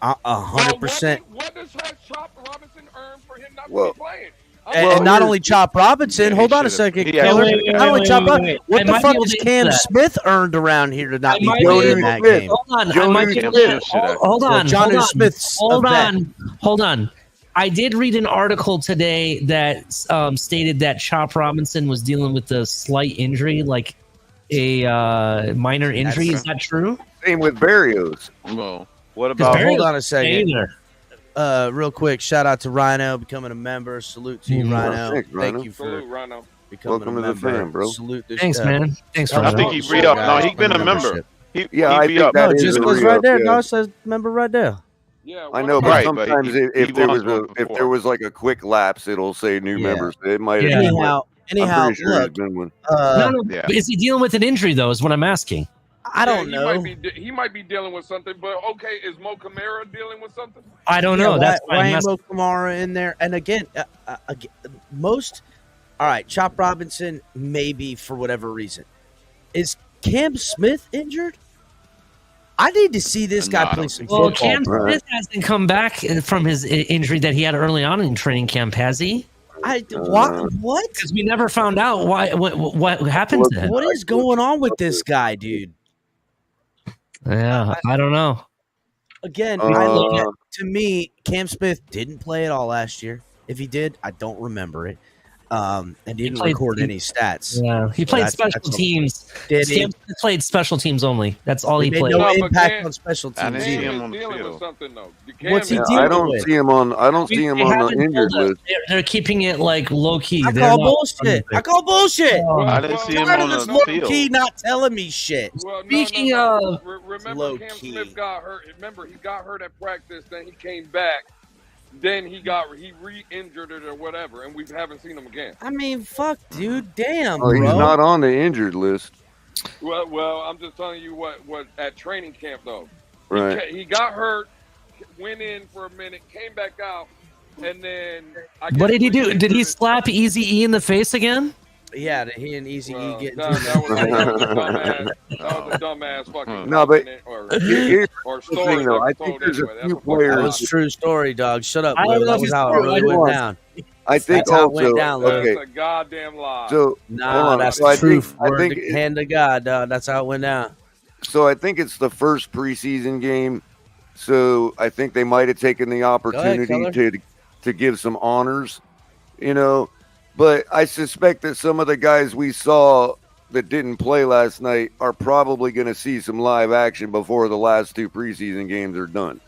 G: 100%.
I: What does Chop Robinson earn for him not to be playing?
G: And not only Chop Robinson, hold on a second, Keller. Not only Chop Robinson, what the fuck has Cam Smith earned around here to not be playing in that game?
H: Hold on. I did read an article today that stated that Chop Robinson was dealing with a slight injury, like a minor injury. Is that true?
B: Same with Barrios.
J: Well, what about?
G: Hold on a second. Real quick, shout out to Rhino becoming a member. Salute to you, Rhino.
B: Thanks,
G: Thank you for becoming
B: Welcome
G: a member.
B: to the fam, bro.
G: Salute this.
H: Thanks, man. Thanks for.
J: I think he re-up. No, he's been a member.
B: I think that is
G: just was right there. No, it says member right there.
I: Yeah,
B: I know, but sometimes if there was like a quick lapse, it'll say new members. It might have been.
G: Anyhow,
B: look.
H: Is he dealing with an injury though? Is what I'm asking.
G: I don't know.
I: He might be dealing with something, but okay, is Mo Kamara dealing with something?
H: I don't know. That's
G: why Mo Kamara in there. And again, most. All right, Chop Robinson maybe for whatever reason. Is Cam Smith injured? I need to see this guy play some football.
H: Well, Cam Smith hasn't come back from his injury that he had early on in training camp, has he?
G: What?
H: Because we never found out what happened to him.
G: What is going on with this guy, dude?
H: Yeah, I don't know.
G: Again, I look at, to me, Cam Smith didn't play at all last year. If he did, I don't remember it. And didn't record any stats.
H: Yeah, he played special teams. Cam played special teams only. That's all he played.
G: No impact on special teams.
J: I didn't see him on the
I: dealing
J: field.
I: with something though.
G: What's he dealing
B: I don't
G: with?
B: see him on. I don't see him on the injured list.
H: They're keeping it like low key.
G: I call bullshit. I
J: I didn't see him on the
G: low
J: field.
G: key not telling me shit.
I: Well,
H: Speaking of
I: remember Cam Smith got hurt. Remember he got hurt at practice. Then he came back. Then he re-injured it or whatever, and we haven't seen him again.
G: I mean, fuck, dude, damn,
B: He's
G: bro.
B: not on the injured list.
I: Well, I'm just telling you what at training camp though.
B: Right.
I: He got hurt, went in for a minute, came back out, and then.
H: What did he do? Did he slap Easy E in the face again?
G: Yeah, he and Easy E getting
I: that was a dumbass fucking.
B: No, but
I: here's
B: the thing, though. I think there's a few players.
G: That was a true story, dog. Shut up, bro. That was how it really went down.
B: I think
G: that's how it went down.
B: Okay.
I: That's a goddamn lie.
B: So
G: that's the truth. I think hand to God, dog. That's how it went down.
B: So I think it's the first preseason game. So I think they might have taken the opportunity to give some honors, But I suspect that some of the guys we saw that didn't play last night are probably going to see some live action before the last 2 preseason games are done.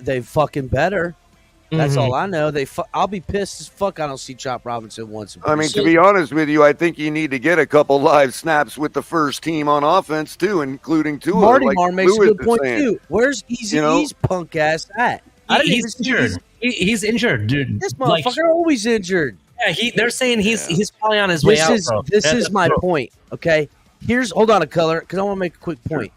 G: They fucking better. That's
H: Mhm.
G: all I know. I'll be pissed as fuck I don't see Chop Robinson once.
B: I mean, to be honest with you, I think you need to get a couple live snaps with the first team on offense, too, including Tua.
G: Marty
B: like
G: Mar makes
B: Lewis
G: a good point,
B: saying.
G: too. Where's Eazy-E's punk ass at?
H: He's injured. He's injured, dude.
G: This motherfucker always injured.
H: Yeah, they're saying he's probably on his way out. Bro.
G: This is my point, okay? Hold on a color, because I want to make a quick point.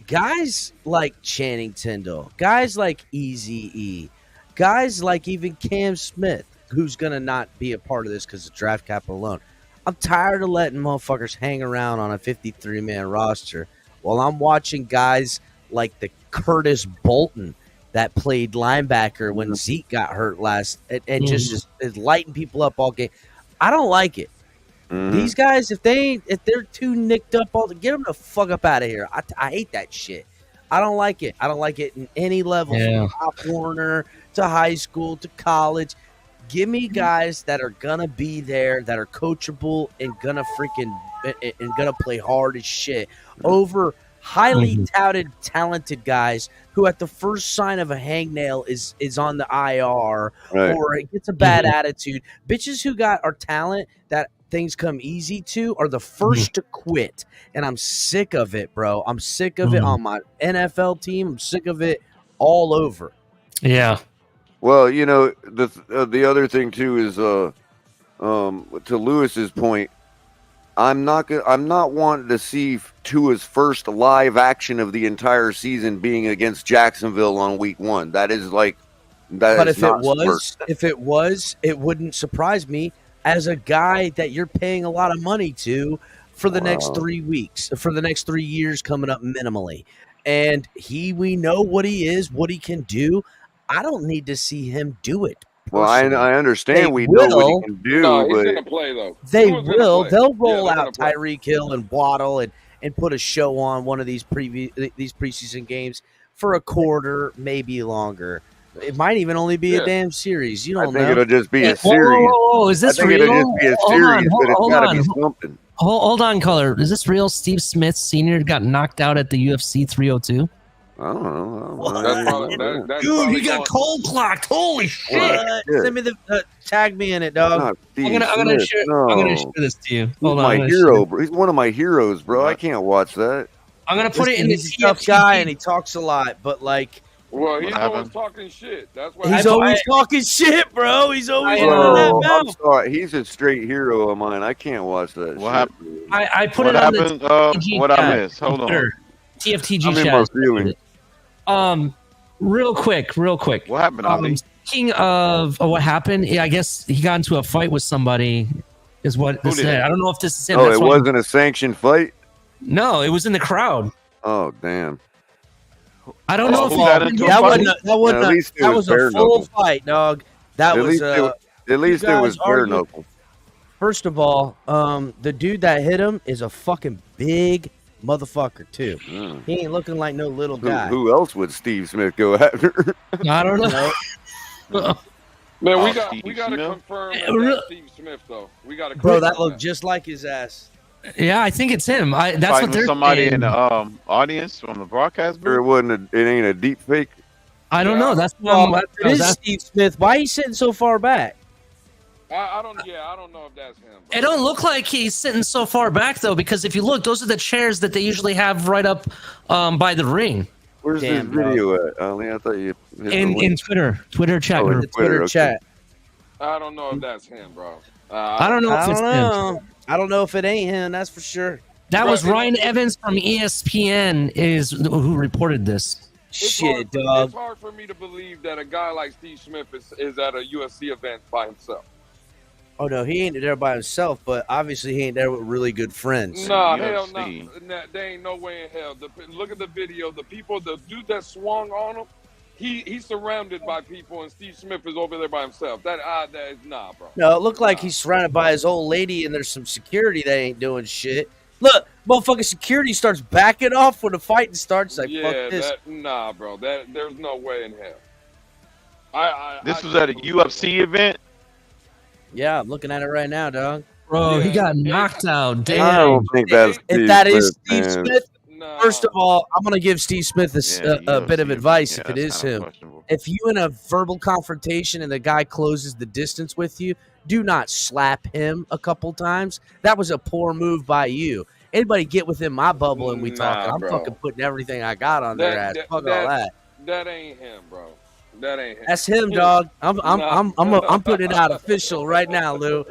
G: Guys like Channing Tindall, guys like Eazy-E, guys like even Cam Smith, who's going to not be a part of this because of draft capital alone. I'm tired of letting motherfuckers hang around on a 53-man roster while I'm watching guys like the Curtis Bolton that played linebacker when Zeke got hurt last and just is lighting people up all game. I don't like it. These guys, if they're too nicked up, get them the fuck up out of here. I hate that shit. I don't like it. I don't like it in any level, from Pop Warner to high school to college. Give me guys that are gonna be there, that are coachable and gonna play hard as shit over highly touted, talented guys who at the first sign of a hangnail is on the IR or it gets a bad attitude. Bitches who are talent that things come easy to are the first to quit. And I'm sick of it, bro. I'm sick of it on my NFL team. I'm sick of it all over.
H: Yeah.
B: Well, the other thing too is to Lewis's point, I'm not wanting to see Tua's first live action of the entire season being against Jacksonville on week 1. That is like that.
G: But
B: if
G: it was, it wouldn't surprise me as a guy that you're paying a lot of money to for the next 3 weeks, for the next 3 years coming up minimally. And we know what he is, what he can do. I don't need to see him do it.
B: Well, I understand we know what he can do.
I: No,
B: but
I: he's going to play, though.
G: They will. They'll roll out Tyreek Hill and Waddle and put a show on one of these preseason games for a quarter, maybe longer. It might even only be a damn series. You don't know.
B: I think it'll just be a series.
H: Whoa, is this real?
B: It'll just be a series, but it's got to be something.
H: Hold on, Color. Is this real? Steve Smith Sr. got knocked out at the UFC 302?
B: I don't know.
H: Dude, he got cold clocked. Holy shit!
G: Send me tag me in it, dog.
H: I'm gonna show this to you. Hold
B: on, my hero, bro. He's one of my heroes, bro. I can't watch that.
H: I'm gonna put it in the
G: TFTG. Tough guy, and he talks a lot, but like.
I: Well, he's always talking shit. That's why
G: he's always talking shit, bro. He's always running that mouth.
B: I'm sorry. He's a straight hero of mine. I can't watch that.
J: What happened?
H: I put
J: it
H: on
J: the
H: TFTG
J: what I missed? Hold on.
H: TFTG
B: I'm in my feelings.
H: Real quick.
J: What happened, Ali?
H: Speaking of what happened, I guess he got into a fight with somebody. Is what this said. I don't know if this is him.
B: Oh, it wasn't a sanctioned fight.
H: No, it was in the crowd.
B: Oh, damn.
H: I don't know if
G: that was a full fight, dog. That was
B: at least it was bare knuckle.
G: First of all, the dude that hit him is a fucking big motherfucker too. He ain't looking like no little guy.
B: Who else would Steve Smith go after?
H: I don't know.
I: Man, we got to confirm that's Steve Smith though. We got to.
G: Bro, that looked just like his ass.
H: Yeah, I think it's him. That's what they're
J: somebody
H: saying.
J: in the audience on the broadcast booth?
B: It ain't a deep fake.
H: I don't know. That's what
G: it is Steve Smith. Why are you sitting so far back?
I: I don't know if that's him.
H: It don't look like he's sitting so far back though, because if you look, those are the chairs that they usually have right up by the ring.
B: Where's this video at, Ali? I thought you
H: in Twitter chat group.
G: The Twitter chat.
I: I don't know if that's him, bro.
H: I don't know if it's him.
G: I don't know if it ain't him. That's for sure.
H: That was Ryan Evans from ESPN who reported this.
G: Shit, dog.
I: It's hard for me to believe that a guy like Steve Smith is at a UFC event by himself.
G: Oh, no, he ain't there by himself, but obviously he ain't there with really good friends.
I: Nah, hell no. There ain't no way in hell. Look at the video. The dude that swung on him, he's surrounded by people, and Steve Smith is over there by himself. That is nah, bro.
G: No, it looked like he's surrounded by his old lady, and there's some security that ain't doing shit. Look, motherfucking security starts backing off when the fighting starts. Like, fuck this.
I: Nah, bro. There's no way in hell.
J: This was at a UFC event?
G: Yeah, I'm looking at it right now, dog.
H: Bro, he
I: Yeah,
H: got knocked out.
B: I
H: Damn.
B: don't think that's
G: If that is Steve
B: man.
G: Smith,
I: Nah.
G: first of all, I'm going to give Steve Smith a bit of advice if it
J: that's
G: is
J: kinda
G: him.
J: questionable.
G: If you in a verbal confrontation and the guy closes the distance with you, do not slap him a couple times. That was a poor move by you. Anybody get within my bubble and we talking, I'm
I: bro.
G: fucking putting everything I got on their ass. Fuck all that.
I: That ain't him, bro. That ain't him.
G: That's him, dog. I'm putting it out official right now, Lou.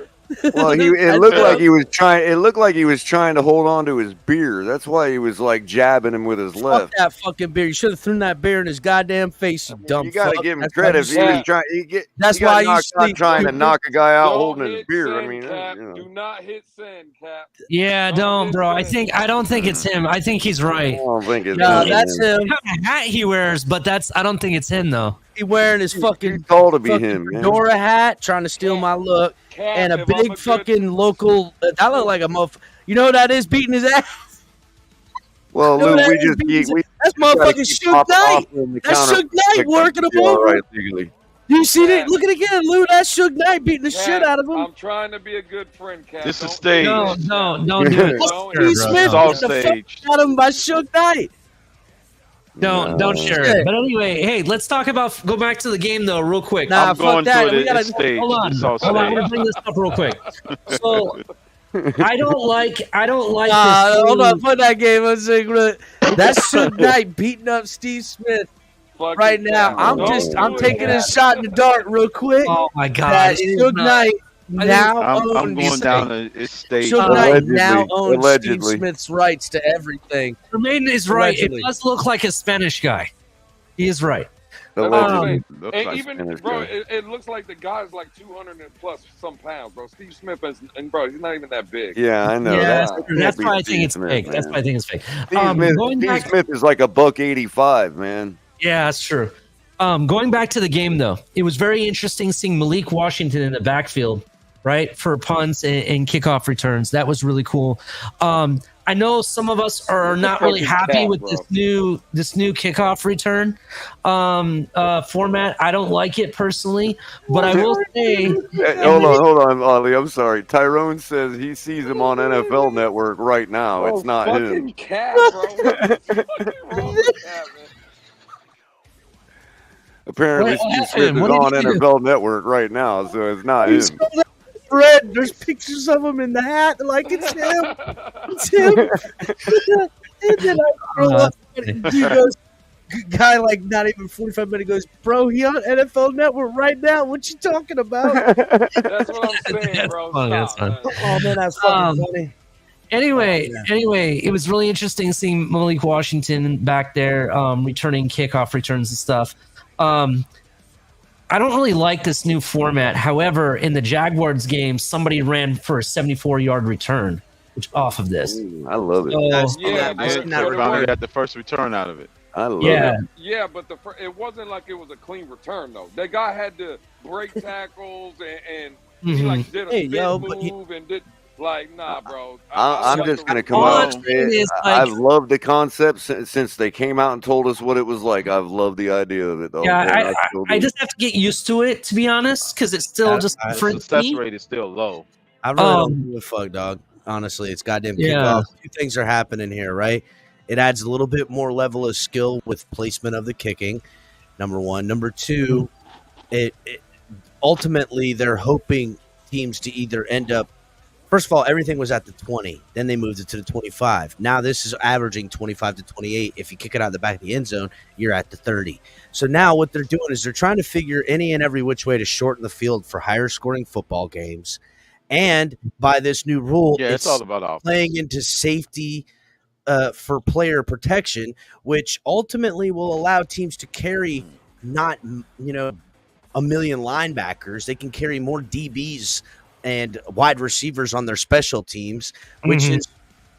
B: Well, it looked like he was trying. It looked like he was trying to hold on to his beer. That's why he was like jabbing him with his
G: Fuck
B: left.
G: that fucking beer. You should have thrown that beer in his goddamn face, you dumb
B: You got to
G: fuck.
B: give him
G: That's
B: credit.
G: why
B: If he
G: you
B: was
G: sleep.
B: trying,
G: That's
B: he got
G: why you
B: knocked out
G: sleep.
B: trying to knock a guy out
I: Don't
B: holding his
I: hit
B: beer. I
I: send,
B: mean,
I: Cap.
B: you know.
I: Do not hit send, Cap.
H: Yeah, don't, bro. I don't think it's him. I think he's right.
B: I don't think it's
G: No,
B: him.
G: that's him.
H: What kind of hat he wears, but I don't think it's him though.
G: He wearing his fucking
B: tall to be him, man.
G: fedora hat, trying to steal my look,
I: Cap,
G: and a
I: if I'm
G: big
I: good-
G: fucking local. That look like a muff. You know what that is? Beating his ass.
B: Well,
G: You know
B: Lou,
G: that
B: we
G: is
B: just
G: beating his
B: we
G: ass? That's
B: gotta
G: motherfucking
B: keep
G: Suge Knight.
B: offering the
G: That's
B: counter
G: Suge Knight
B: pick
G: working
B: to
G: him
B: be all
G: over.
B: right legally.
G: You see
I: Cap.
G: it? Look at it again, Lou. That's Suge Knight beating the
I: Cap,
G: shit out of him.
I: I'm trying to be a good friend, Cap.
J: This is
I: Don't
J: stage.
I: do this,
H: No,
I: Cap.
H: don't do it.
I: Don't
G: Steve
I: hit
G: Smith
J: It's all
G: beat the fuck
J: staged.
G: out of him by Suge Knight.
H: Don't share it. But anyway, hey, let's talk about. Go back to the game though, real quick.
G: Nah,
J: I'm
G: fuck
J: going
G: that.
J: to
G: We
J: it.
G: gotta
J: It's staged.
H: Hold on,
J: It's all
H: I'm gonna
J: staged.
H: bring this up real quick. So, I don't like
G: Nah,
H: this.
G: hold on. Put that game on secret. That's Suge Knight beating up Steve Smith
I: Fucking
G: right now.
I: Cap.
G: I'm
I: Don't do
G: taking
I: it,
G: a shot in the dark real quick.
H: Oh my God!
G: That
H: this is
G: Suge
H: not-
G: Knight now
J: I'm
G: owns
J: going down to it's staged.
G: Suge Knight
B: Allegedly.
G: now owns
B: Allegedly.
G: Steve Smith's rights to everything.
H: Jermaine is right.
G: Allegedly.
H: It does look like a Spanish guy. He is right.
B: Allegedly.
J: Looks
I: And
J: like
I: even,
B: Spanish
I: bro,
B: guy.
I: it looks like the guy's like 200 and plus some pounds, bro. Steve Smith is, and bro, he's not even that big.
B: Yeah, I know.
H: Yeah,
B: that.
H: that's
B: Can't
H: why I
B: be
H: think
B: Steve
H: it's
B: Smith,
H: fake.
B: man.
H: That's why I think it's fake.
B: Steve
H: Going
B: Smith is like a $185, man.
H: Yeah, that's true. Going back to the game, though, it was very interesting seeing Malik Washington in the backfield, right, for punts and kickoff returns. That was really cool. I know some of us are not really happy with this new kickoff return format. I don't like it personally, but I will say.
B: Hey, hold on, Ollie. I'm sorry. Tyrone says he sees him on NFL Network right now. It's not him.
I: Cap, bro. What's fucking wrong with Cap, man?
B: Apparently,
H: What
B: Steve
H: happened?
B: Smith is
H: What did
B: on
H: he do?
B: NFL Network right now, so it's not him.
G: Fred, there's pictures of him in the hat. Like it's him. It's him. And then I scroll up, and dude goes, guy like not even 45 minutes goes, bro, he on NFL Network right now. What you talking about?
I: That's what I'm saying,
H: That's
I: bro.
H: funny, that's
I: Stop,
H: funny.
I: man.
G: Oh man, that's fucking funny.
H: Anyway, it was really interesting seeing Malik Washington back there returning kickoff returns and stuff. I don't really like this new format. However, in the Jaguars game, somebody ran for a 74-yard return, which off of this.
B: I love it.
H: So,
I: Yeah,
J: They
I: but it
J: finally
I: was-
J: got the first return out of it.
B: I love
H: yeah,
B: it.
I: Yeah, but it wasn't like it was a clean return though. That guy had to break tackles and he like did a
G: Hey,
I: spin
G: yo, but
I: move and did like nah, bro.
B: I'm
I: like
B: just
I: the-
B: going to come
H: All
B: out
H: I'm
B: and
H: saying
B: say it.
H: is, like-
B: I've loved the concept since they came out and told us what it was like. I've loved the idea of it, though.
H: yeah.
B: And still
H: I
B: do.
H: just have to get used to it, to be honest, because it's still just
J: The
H: different. to
J: success
H: me.
J: rate is still low.
G: I really don't give a fuck, dog. Honestly, it's goddamn
H: Yeah.
G: kickoff. Two things are happening here, right? It adds a little bit more level of skill with placement of the kicking. Number one. Number two, it ultimately they're hoping teams to either end up. First of all, everything was at the 20. Then they moved it to the 25. Now this is averaging 25 to 28. If you kick it out of the back of the end zone, you're at the 30. So now what they're doing is they're trying to figure any and every which way to shorten the field for higher scoring football games. And by this new rule,
J: Yeah, it's all about offense.
G: playing into safety for player protection, which ultimately will allow teams to carry not, a million linebackers. They can carry more DBs and wide receivers on their special teams, which is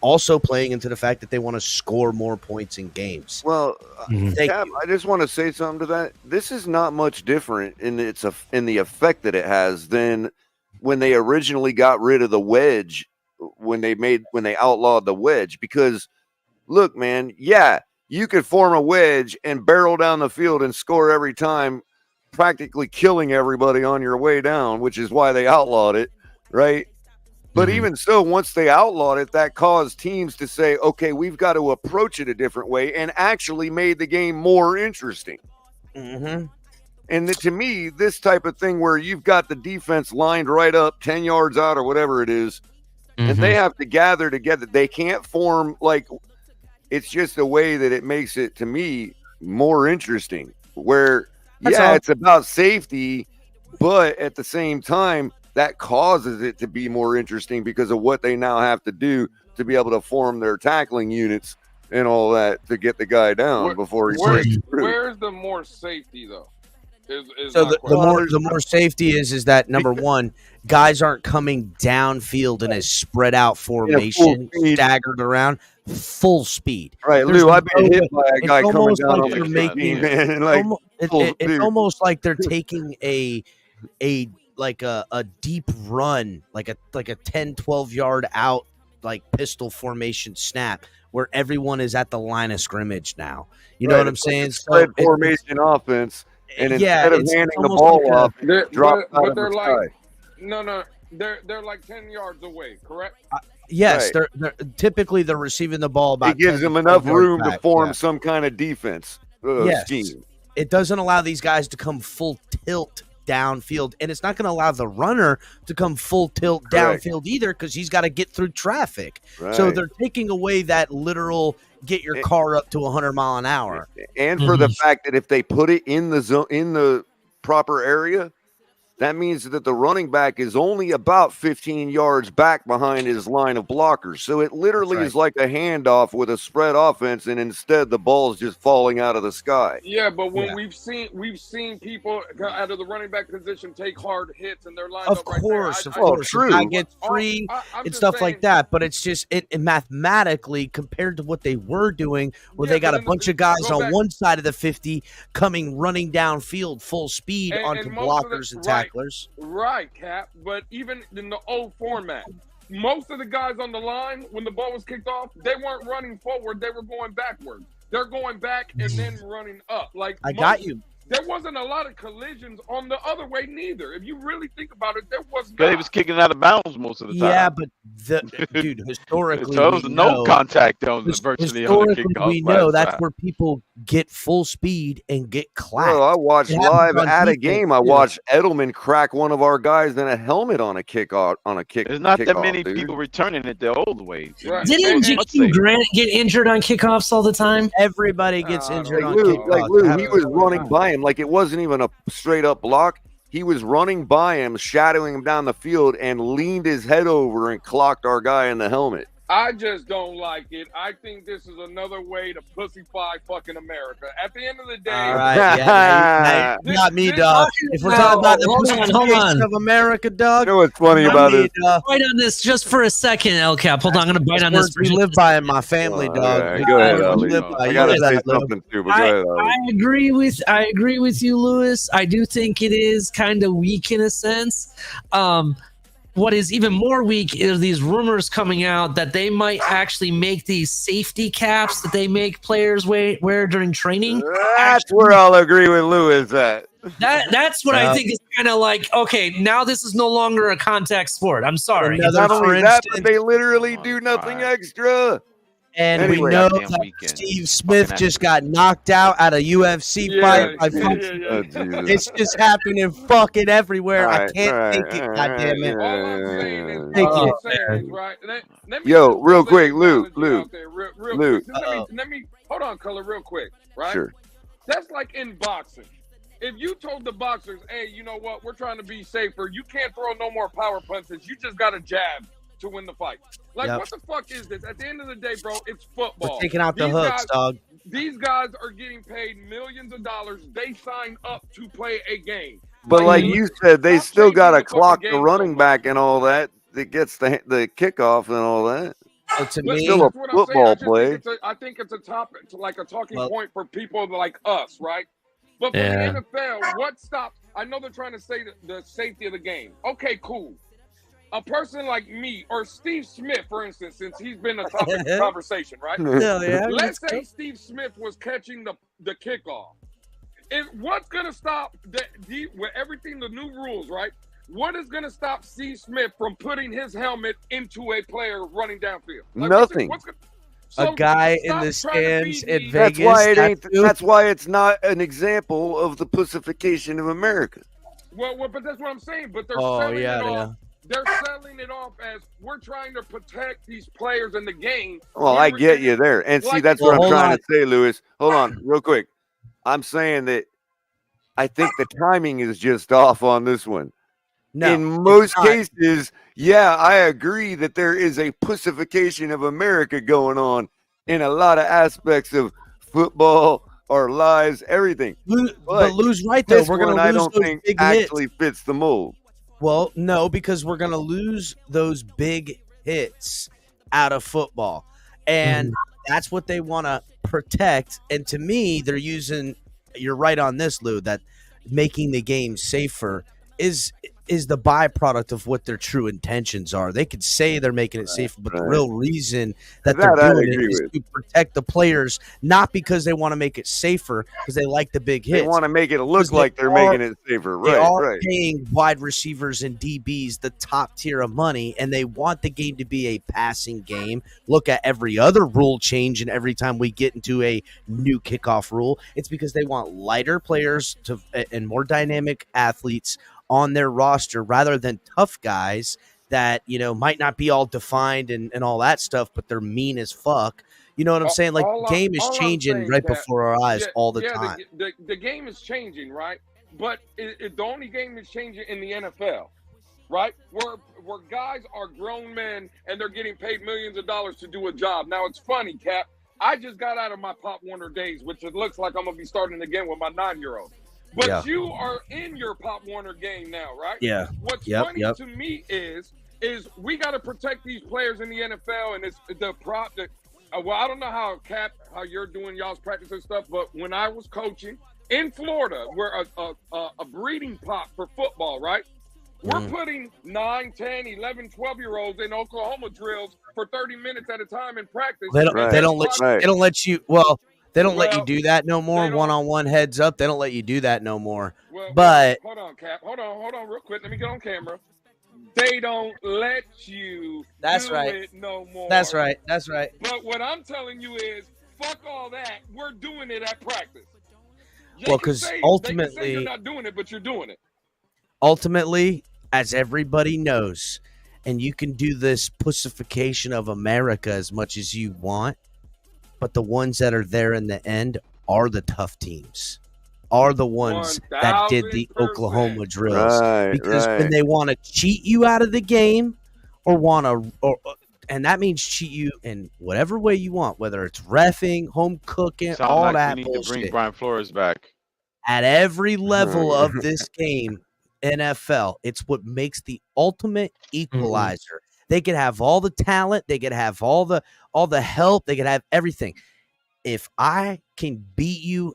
G: also playing into the fact that they want to score more points in games.
B: Well,
G: Thank
B: Cap,
G: you.
B: I just want to say something to that. This is not much different in the effect that it has than when they originally got rid of the wedge, when they outlawed the wedge. Because look, man, yeah, you could form a wedge and barrel down the field and score every time, practically killing everybody on your way down, which is why they outlawed it, right? But even so, once they outlawed it, that caused teams to say, okay, we've got to approach it a different way, and actually made the game more interesting.
G: Mm-hmm.
B: And to me, this type of thing where you've got the defense lined right up 10 yards out or whatever it is, and they have to gather together. They can't form like it's just a way that it makes it, to me, more interesting. Where, it's about safety, but at the same time, that causes it to be more interesting because of what they now have to do to be able to form their tackling units and all that to get the guy down before he breaks through.
I: Where's the more safety, though?
G: So the more safety is that, number one, guys aren't coming downfield in a spread out formation, staggered around, full speed.
B: Right, Lou, I've been hit by a guy coming down on the
G: making,
B: man. Like,
G: it's almost like they're taking a deep run, like a 10, 12 yard out, like pistol formation snap, where everyone is at the line of scrimmage now. You know what I'm saying?
B: Spread formation offense. And instead of handing the ball off, drop out of the sky.
I: No, they're like 10 yards away, correct?
G: Yes, they're typically they're receiving the ball about.
B: It gives them enough room to form some kind of defense scheme.
G: It doesn't allow these guys to come full tilt downfield, and it's not going to allow the runner to come full tilt downfield either, because he's got to get through traffic. So they're taking away that literal get your car up to 100 mile an hour.
B: And for the fact that if they put it in the zone, in the proper area, that means that the running back is only about 15 yards back behind his line of blockers. So it literally is like a handoff with a spread offense, and instead the ball is just falling out of the sky.
I: Yeah, but when we've seen people out of the running back position take hard hits, and they're lined up right there.
G: Of course,
B: true.
G: I get free and stuff like that, but it's just it mathematically compared to what they were doing, where they got a bunch of guys on one side of the 50 running downfield full speed onto blockers and tacklers.
I: Right, Cap. But even in the old format, most of the guys on the line, when the ball was kicked off, they weren't running forward. They were going backward. They're going back and then running up. Like
G: got you.
I: There wasn't a lot of collisions on the other way neither. If you really think about it, there was not.
J: But he was kicking out of bounds most of the time.
G: Yeah, but dude, historically,
J: so there was no contact on virtually on the kickoff.
G: We know that's where people get full speed and get clapped.
B: Bro, I watched live at a game. I watched Edelman crack one of our guys in a helmet on a kickoff.
J: There's not that many people returning it the old way.
H: Right. Didn't Jakeem Grant get injured on kickoffs all the time?
G: Everybody gets injured on kickoffs.
B: Like Lou, he was running by him. Like it wasn't even a straight up block. He was running by him, shadowing him down the field, and leaned his head over and clocked our guy in the helmet.
I: I just don't like it. I think this is another way to pussify fucking America. At the end of the day,
G: all right, not me, dog. If we're talking about the pussification of America, dog.
B: You know what's funny about it?
H: Bite on this just for a second, El Cap. Hold on, I'm gonna bite on this.
G: We live by in my family, dog.
B: Right, go ahead, Ali. I gotta say something too, but go ahead, Ali.
H: I agree with you, Lewis. I do think it is kind of weak in a sense. What is even more weak is these rumors coming out that they might actually make these safety caps that they make players wear during training.
B: That's where I'll agree with Lewis at.
H: That's what I think is kind of like, okay, now this is no longer a contact sport. I'm sorry.
B: Not only that, but they literally do nothing extra.
G: And anyway, we know that Steve Smith just got knocked out at a UFC fight. It's just happening fucking everywhere. I can't take it, goddammit.
I: All I'm saying is,
B: Yo, real quick, Lou.
I: Let me hold on, Color, real quick, right?
B: Sure.
I: That's like in boxing. If you told the boxers, hey, you know what? We're trying to be safer. You can't throw no more power punches. You just got to jab to win the fight. Like, what the fuck is this? At the end of the day, bro, it's football.
G: We're taking out the hooks, dog.
I: These guys are getting paid millions of dollars. They sign up to play a game.
B: But like you said, they still got to clock the running back and all that. That gets the kickoff and all that.
G: So to me,
B: still a football play.
I: I think it's a topic, like a talking point for people like us, right? But for the NFL, what stops? I know they're trying to say the safety of the game. Okay, cool. A person like me or Steve Smith, for instance, since he's been a topic of conversation, right? Let's say Steve Smith was catching the kickoff. What's going to stop with everything, the new rules, right? What is going to stop C. Smith from putting his helmet into a player running downfield? Like,
B: Nothing.
G: A guy in the stands at Vegas.
B: That's why it ain't. That's why it's not an example of the pussification of America.
I: Well, but that's what I'm saying. But they're selling it off.
G: Yeah.
I: They're selling it off as we're trying to protect these players in the game.
B: Well, I get you there. And see, that's what I'm trying to say, Lewis. Hold on, real quick. I'm saying that I think the timing is just off on this one.
G: No,
B: in most cases, yeah, I agree that there is a pussification of America going on in a lot of aspects of football, our lives, everything.
G: But Lou's right, though. We're going to lose
B: I don't
G: those
B: think
G: big
B: actually
G: hits.
B: fits the mold.
G: Well, no, because we're going to lose those big hits out of football. And that's what they want to protect. And to me, they're using – you're right on this, Lou, that making the game safer is the byproduct of what their true intentions are. They could say they're making it safer, but the real reason that they're doing it is to protect the players, not because they want to make it safer, because they like the big hits.
B: They want to make it look like they're making it safer.
G: They are
B: Right.
G: paying wide receivers and DBs the top tier of money, and they want the game to be a passing game. Look at every other rule change, and every time we get into a new kickoff rule, it's because they want lighter players and more dynamic athletes on their roster rather than tough guys that, you know, might not be all defined and all that stuff, but they're mean as fuck. You know what I'm saying? Like, the game is changing right before our eyes all the time.
I: The game is changing, right? But the only game is changing in the NFL, right? Where guys are grown men and they're getting paid millions of dollars to do a job. Now, it's funny, Cap. I just got out of my Pop Warner days, which it looks like I'm going to be starting again with my 9-year-old. But you are in your Pop Warner game now, right?
G: Yeah.
I: What's funny to me is we got to protect these players in the NFL, and it's the prop. Well, I don't know how you're doing y'all's practice and stuff, but when I was coaching in Florida, we're a breeding pot for football, right? We're putting 9, 10, 11, 12-year-olds in Oklahoma drills for 30 minutes at a time in practice. They don't
G: let you. Well, they don't let you do that no more. One-on-one heads up. They don't let you do that no more. But
I: hold on, Cap. Hold on, real quick. Let me get on camera. They don't let you do it no more.
G: That's right.
I: But what I'm telling you is, fuck all that. We're doing it at practice.
G: Well, because ultimately,
I: you're not doing it, but you're doing it.
G: Ultimately, as everybody knows, and you can do this pussification of America as much as you want, but the ones that are there in the end are the tough teams, are the ones that did the Oklahoma drills. Because when they want to cheat you out of the game and that means cheat you in whatever way you want, whether it's reffing, home cooking, all that bullshit.
J: We need to bring Brian Flores back.
G: At every level of this game, NFL, it's what makes the ultimate equalizer. They could have all the talent, they could have all the help, they could have everything. If I can beat you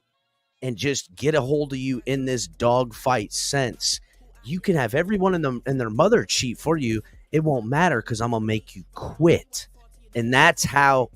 G: and just get a hold of you in this dogfight sense, you can have everyone in their mother cheat for you. It won't matter because I'm gonna make you quit. And that's how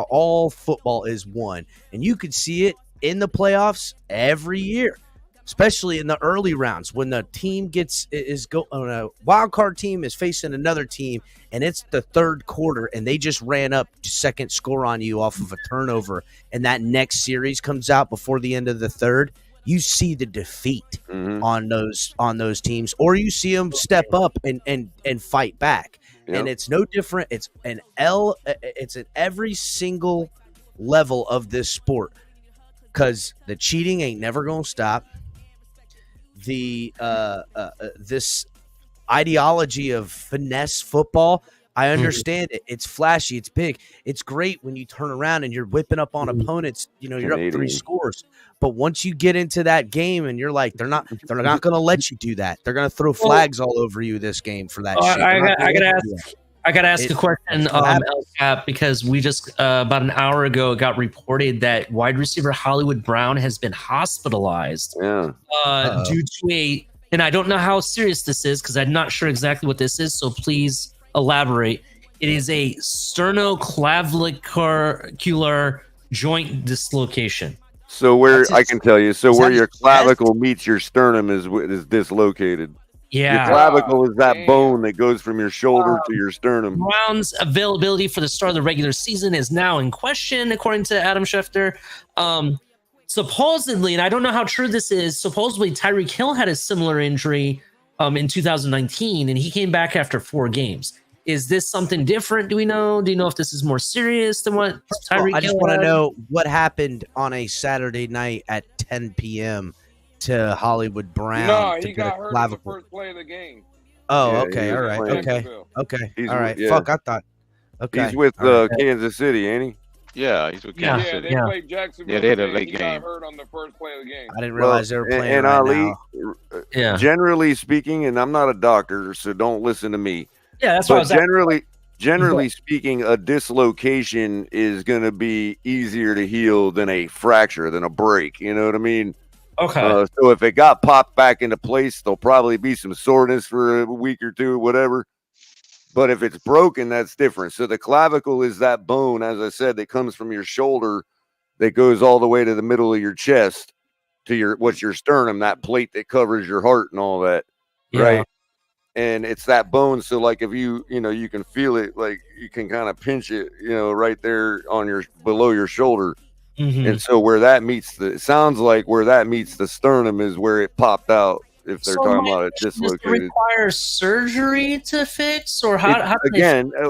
G: all football is won. And you could see it in the playoffs every year, especially in the early rounds when the team a wild card team is facing another team and it's the third quarter and they just ran up second score on you off of a turnover, and that next series comes out before the end of the third. You see the defeat on those teams, or you see them step up and fight back. Yep. And it's no different. It's it's at every single level of this sport, because the cheating ain't never gonna stop. The this ideology of finesse football, I understand it. It's flashy, it's big, it's great when you turn around and you're whipping up on opponents. You know, you're up 3 scores. But once you get into that game and you're like, they're not going to let you do that. They're going to throw flags all over you this game for that shit.
H: I got to ask a question, LCAP, because we just about an hour ago got reported that wide receiver Hollywood Brown has been hospitalized due to and I don't know how serious this is because I'm not sure exactly what this is. So please elaborate. It is a sternoclavicular joint dislocation.
B: So where I can tell you, where your clavicle meets your sternum is dislocated.
H: Yeah.
B: Your clavicle is that bone that goes from your shoulder to your sternum.
H: Brown's availability for the start of the regular season is now in question, according to Adam Schefter. Supposedly, and I don't know how true this is, supposedly Tyreek Hill had a similar injury in 2019, and he came back after 4 games. Is this something different? Do we know? Do you know if this is more serious than what Tyreek Hill
G: I just want to know what happened on a Saturday night at 10 p.m. to Hollywood Brown.
I: No, he got hurt in the first play of the game.
G: Oh,
B: Yeah,
G: okay. All right. Okay.
B: He's
G: All right.
B: yeah.
G: Fuck, I thought. Okay.
B: He's with
G: All right.
B: Kansas City, ain't he?
J: Yeah, he's with Kansas City.
I: They played Jacksonville.
J: Yeah, they had a
I: today.
J: late
I: He
J: game.
I: got hurt on the first play of the game.
G: I didn't realize they were playing
B: and
G: right
B: Ali,
G: now.
B: generally speaking, and I'm not a doctor, so don't listen to me.
H: Yeah, that's what I was
B: generally speaking, a dislocation is going to be easier to heal than a fracture, than a break. You know what I mean?
H: Okay.
B: So if it got popped back into place, there'll probably be some soreness for a week or two, whatever. But if it's broken, that's different. So the clavicle is that bone, as I said, that comes from your shoulder that goes all the way to the middle of your chest to your sternum, that plate that covers your heart and all that, right? And it's that bone. So like if you can feel it, like you can kind of pinch it, right there on below your shoulder.
H: Mm-hmm.
B: And so it sounds like where that meets the sternum is where it popped out. If they're talking about it dislocated,
H: does it require surgery to fix, or how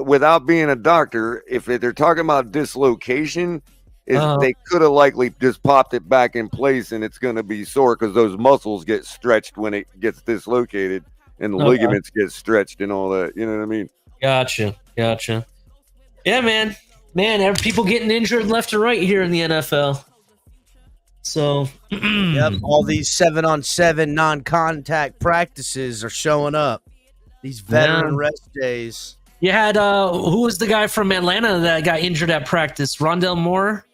B: without being a doctor, if they're talking about dislocation, they could have likely just popped it back in place, and it's going to be sore because those muscles get stretched when it gets dislocated, and the ligaments get stretched and all that. You know what I mean?
H: Gotcha. Yeah, man. People getting injured left and right here in the NFL. So,
G: yep, all these 7-on-7 non-contact practices are showing up. These veteran rest days.
H: You had who was the guy from Atlanta that got injured at practice? Rondell Moore,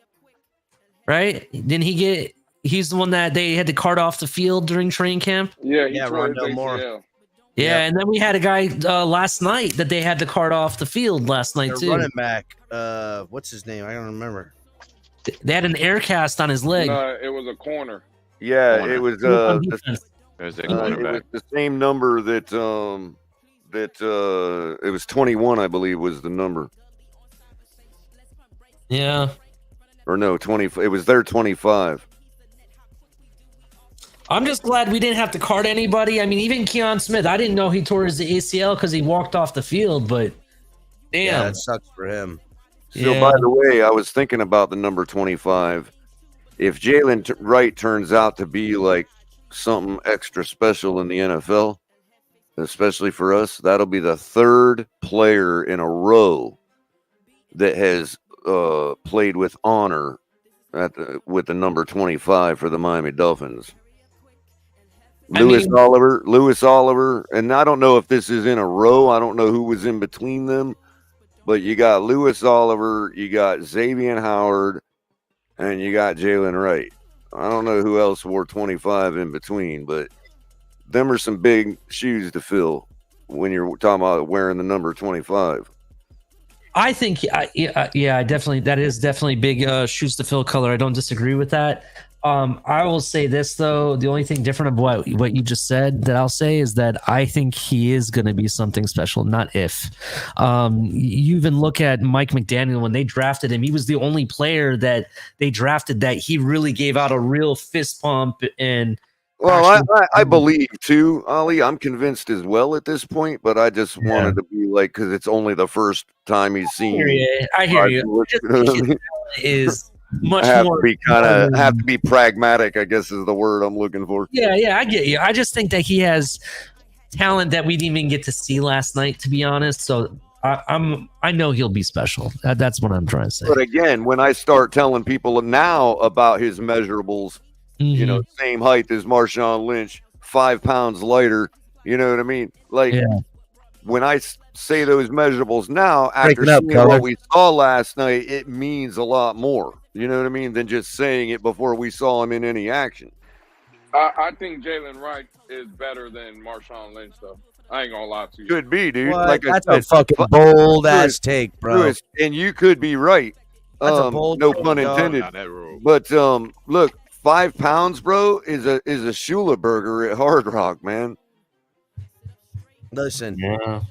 H: right? Didn't he get? He's the one that they had to cart off the field during training camp.
I: Yeah,
G: Rondell Moore.
H: Yeah, and then we had a guy last night that they had to cart off the field last night too.
G: Running back, what's his name? I don't remember.
H: They had an air cast on his leg.
I: No, it was a corner.
B: Yeah, it was
J: There's a cornerback.
B: it was the same number that it was 21, I believe, was the number.
H: Yeah.
B: Or no, 20. It was their 25.
H: I'm just glad we didn't have to cart anybody. I mean, even Keon Smith, I didn't know he tore his ACL because he walked off the field, but damn.
G: Yeah, that sucks for him.
B: So, by the way, I was thinking about the number 25. If Jaylen Wright turns out to be like something extra special in the NFL, especially for us, that'll be the 3rd player in a row that has played with honor with the number 25 for the Miami Dolphins. Lewis Oliver, and I don't know if this is in a row. I don't know who was in between them. But you got Lewis Oliver, you got Xavier Howard, and you got Jaylen Wright. I don't know who else wore 25 in between, but them are some big shoes to fill when you're talking about wearing the number 25.
H: I think, definitely. That is definitely big shoes to fill color. I don't disagree with that. I will say this, though. The only thing different about what you just said that I'll say is that I think he is going to be something special, not if. You even look at Mike McDaniel when they drafted him. He was the only player that they drafted that he really gave out a real fist pump. And
B: well, I believe, too, Ali. I'm convinced as well at this point, but I just wanted to be like, because it's only the first time he's seen.
H: I hear you. Is much more
B: have to be pragmatic, I guess is the word I'm looking for.
H: Yeah, I get you. I just think that he has talent that we didn't even get to see last night, to be honest. So I know he'll be special. That's what I'm trying to say.
B: But again, when I start telling people now about his measurables, same height as Marshawn Lynch, 5 pounds lighter, you know what I mean? Like when I say those measurables now, after seeing what we saw last night, it means a lot more. You know what I mean? Than just saying it before we saw him in any action.
I: I think Jaylen Wright is better than Marshawn Lynch, though. I ain't gonna lie to you.
B: Could be, dude.
G: What?
B: Like
G: that's a fucking bold ass take, bro.
B: Lewis, and you could be right.
G: That's a bold
B: no
G: take,
B: pun intended. But look, 5 pounds, bro, is a Shula burger at Hard Rock, man.
G: Listen,
H: Yeah.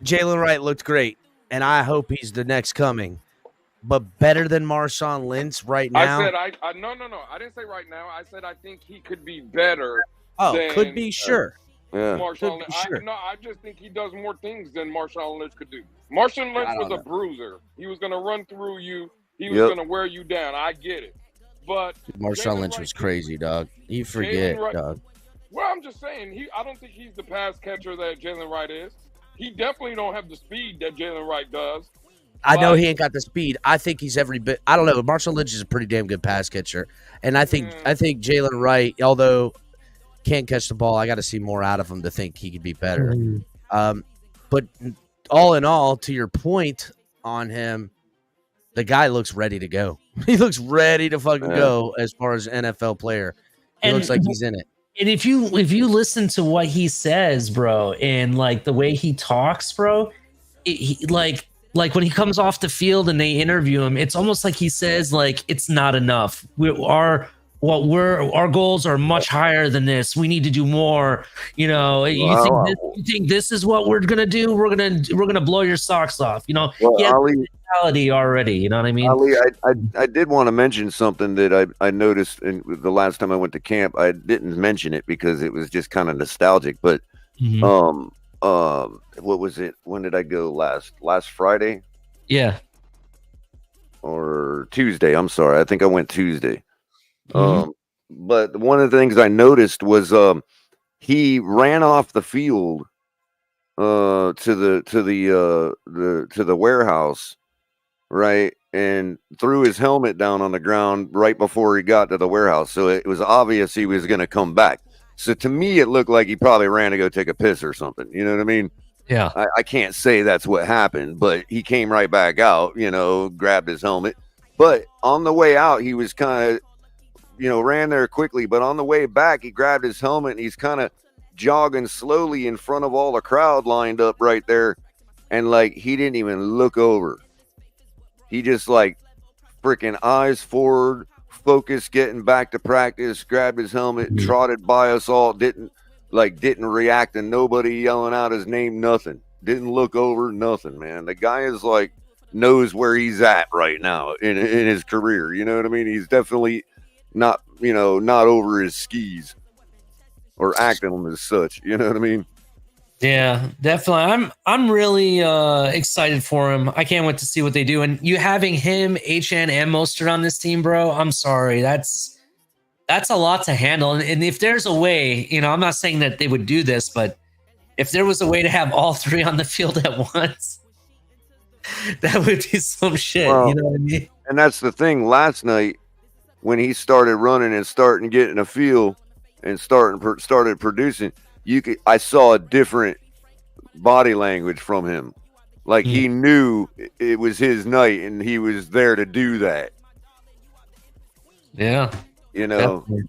G: Jaylen Wright looked great, and I hope he's the next coming. But better than Marshawn Lynch right now?
I: I said, no. I didn't say right now. I said I think he could be better.
G: Could be, sure.
B: Yeah.
I: Marshawn Lynch.
G: Sure.
I: I just think he does more things than Marshawn Lynch could do. Marshawn Lynch was a bruiser. He was going to run through you. He was going to wear you down. I get it. But
G: Marshawn Lynch was crazy, dog. You forget, dog.
I: Well, I'm just saying, I don't think he's the pass catcher that Jaylen Wright is. He definitely don't have the speed that Jaylen Wright does.
G: I know he ain't got the speed. I think he's every bit. I don't know. Marshawn Lynch is a pretty damn good pass catcher, and I think Jaylen Wright, although can't catch the ball, I got to see more out of him to think he could be better. But all in all, to your point on him, the guy looks ready to go. He looks ready to fucking go as far as NFL player. He looks like he's in it.
H: And if you listen to what he says, bro, and like the way he talks, bro, like when he comes off the field and they interview him, it's almost like he says like it's not enough. Our goals are much higher than this. We need to do more. You know, you think this is what we're gonna do? We're gonna blow your socks off. You know, he has mentality already. You know what I mean?
B: Ali, I did want to mention something that I noticed in the last time I went to camp. I didn't mention it because it was just kind of nostalgic. But what was it? When did I go last Friday?
H: Yeah.
B: Or Tuesday. I'm sorry. I think I went Tuesday. But one of the things I noticed was he ran off the field to the warehouse, right, and threw his helmet down on the ground right before he got to the warehouse. So it was obvious he was going to come back. So to me, it looked like he probably ran to go take a piss or something. You know what I mean?
H: Yeah.
B: I can't say that's what happened, but he came right back out, grabbed his helmet. But on the way out, he was kind of, ran there quickly. But on the way back, he grabbed his helmet and he's kind of jogging slowly in front of all the crowd lined up right there. And like, he didn't even look over. He just like freaking eyes forward, focused, getting back to practice, grabbed his helmet, trotted by us all, didn't react to nobody yelling out his name, nothing. Didn't look over, nothing, man. The guy is like, knows where he's at right now in his career. You know what I mean? He's definitely not over his skis or acting them as such. You know what I mean?
H: Yeah, definitely. I'm really excited for him. I can't wait to see what they do. And you having him, HN, and Mostert on this team, bro, I'm sorry. That's a lot to handle. And if there's a way, I'm not saying that they would do this, but if there was a way to have all three on the field at once, that would be some shit.
B: Well,
H: you know what I mean?
B: And that's the thing. Last night, when he started running and starting getting a feel and started producing, I saw a different body language from him. Like he knew it was his night and he was there to do that.
H: Yeah.
B: Definitely.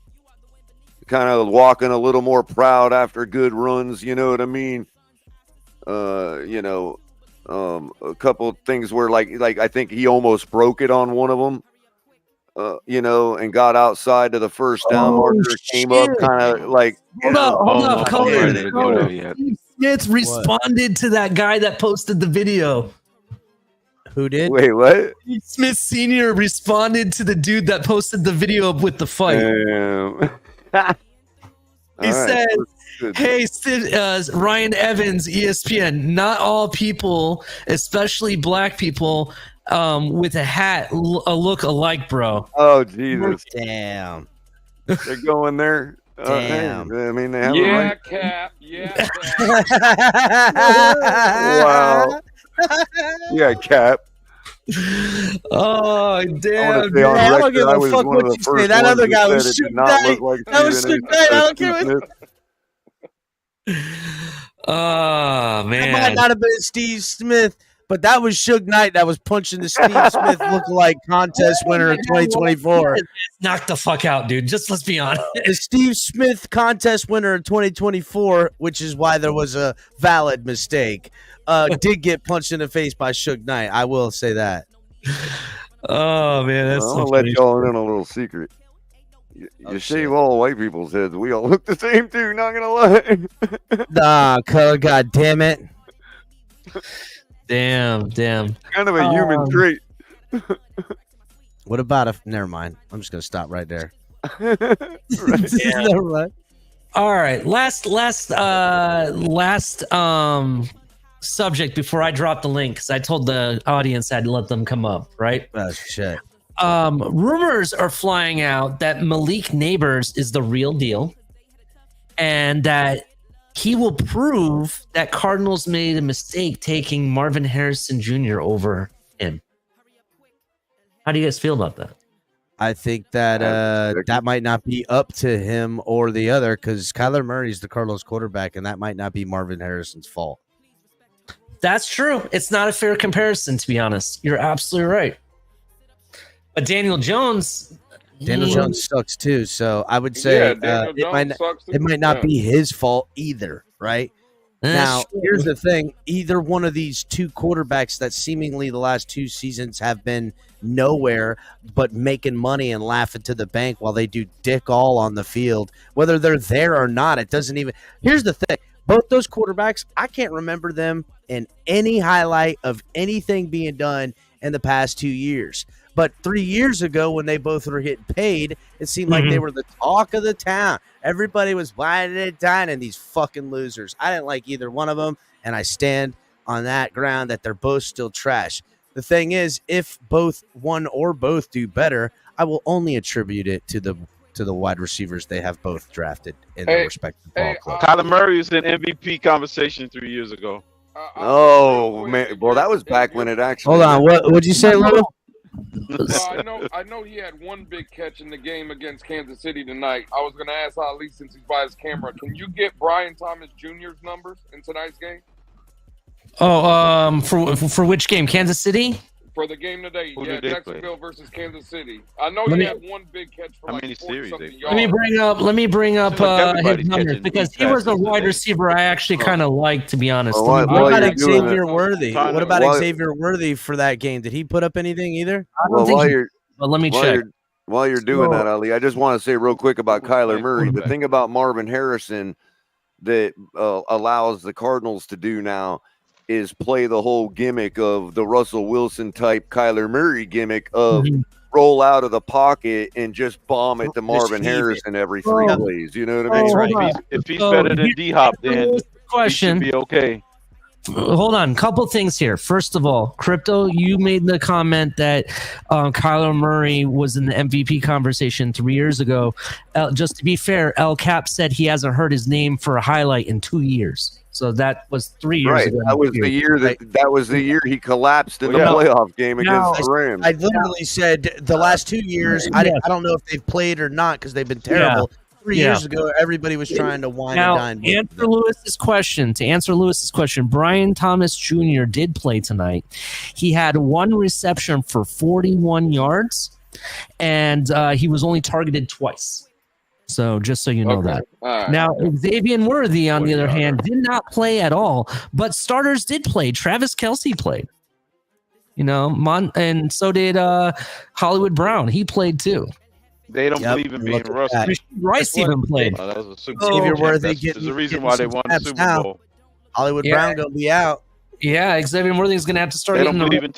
B: Kind of walking a little more proud after good runs. You know what I mean? A couple things where like I think he almost broke it on one of them. And got outside to the first down marker, came up kind of like.
H: Hold up, Steve Smith responded to that guy that posted the video.
G: Who did?
B: Wait, what?
H: Steve Smith Sr. responded to the dude that posted the video with the fight. He said, "Hey, Ryan Evans, ESPN. Not all people, especially black people, with a hat look alike, bro."
B: Oh Jesus!
G: Damn,
B: they're going there.
G: Damn.
B: I mean, they have
I: right. Cap. Yeah,
B: Wow. Yeah, Cap.
H: Oh damn!
G: I don't give a fuck what you say. That other guy was Suge Knight. That was Suge Knight. I don't care what.
H: Oh man!
G: That might not have been Steve Smith, but that was Suge Knight that was punching the Steve Smith lookalike contest winner of 2024.
H: Knock the fuck out, dude. Just let's be honest.
G: The Steve Smith contest winner of 2024, which is why there was a valid mistake, did get punched in the face by Suge Knight. I will say that.
H: Oh man, that's
B: I'll let y'all in on a little secret. You shave all white people's heads. We all look the same too. Not gonna lie.
G: Nah, color. God damn it.
H: Damn.
B: Kind of a human trait.
G: What about if? Never mind. I'm just gonna stop right there.
H: Never mind. All right, last subject before I drop the link, because I told the audience I'd let them come up. Right?
G: Oh shit.
H: Rumors are flying out that Malik Neighbors is the real deal, and that he will prove that Cardinals made a mistake taking Marvin Harrison Jr. over him. How do you guys feel about that?
G: I think that that might not be up to him or the other, because Kyler Murray's the Cardinals quarterback, and that might not be Marvin Harrison's fault.
H: That's true. It's not a fair comparison, to be honest. You're absolutely right. But Daniel Jones
G: sucks too. So I would say it might not be his fault either, right? Now, here's the thing. Either one of these two quarterbacks that seemingly the last 2 seasons have been nowhere but making money and laughing to the bank while they do dick all on the field, whether they're there or not, it doesn't even. Here's the thing. Both those quarterbacks, I can't remember them in any highlight of anything being done in the past 2 years. But 3 years ago, when they both were getting paid, it seemed like they were the talk of the town. Everybody was buying it, dining these fucking losers. I didn't like either one of them, and I stand on that ground that they're both still trash. The thing is, if both one or both do better, I will only attribute it to the wide receivers they have both drafted in their respective ball clubs.
J: Kyler Murray was in MVP conversation 3 years ago.
B: Oh man, well that was back when it actually.
G: Hold on, what'd you say, Lou?
I: I know he had one big catch in the game against Kansas City tonight. I was going to ask Ali, since he's by his camera, can you get Brian Thomas Jr.'s numbers in tonight's game?
H: Oh, for which game? Kansas City?
I: For the game today, Jacksonville versus Kansas City. I know
H: he
I: had one big catch for like 40-something yards.
H: Let me bring up his numbers, because he was a wide receiver I actually kind of liked, to be honest.
G: What about Xavier Worthy? What about Xavier Worthy for that game? Did he put up anything either?
H: But let me check.
B: While you're doing that, Ali, I just want to say real quick about Kyler Murray. The thing about Marvin Harrison that allows the Cardinals to do now is play the whole gimmick of the Russell Wilson type Kyler Murray gimmick of roll out of the pocket and just bomb it to Marvin Harrison every 3 plays. You know what I mean?
J: Right. If he's better than D-Hop, then he should be okay.
H: Hold on, couple things here. First of all, Crypto, you made the comment that Kyler Murray was in the MVP conversation 3 years ago. Just to be fair, El Cap said he hasn't heard his name for a highlight in 2 years. So that was 3 years ago.
B: That was the year that was the year he collapsed in the playoff game against the Rams.
G: I literally said the last 2 years. I don't know if they've played or not because they've been terrible. 3 years ago, everybody was trying to wine and dine.
H: To answer Lewis's question, Brian Thomas Jr. did play tonight. He had one reception for 41 yards, and he was only targeted twice. So just so you know that. Now, Xavier Worthy, on the other hand, did not play at all, but starters did play. Travis Kelce played. And so did Hollywood Brown. He played too.
J: They don't believe in being rusty.
H: Rice even played.
J: That was a Super Bowl. There's a reason why they won the Super Bowl.
G: Hollywood Brown gonna be out.
H: Yeah, Xavier Worthy is gonna have to start.
J: They don't believe in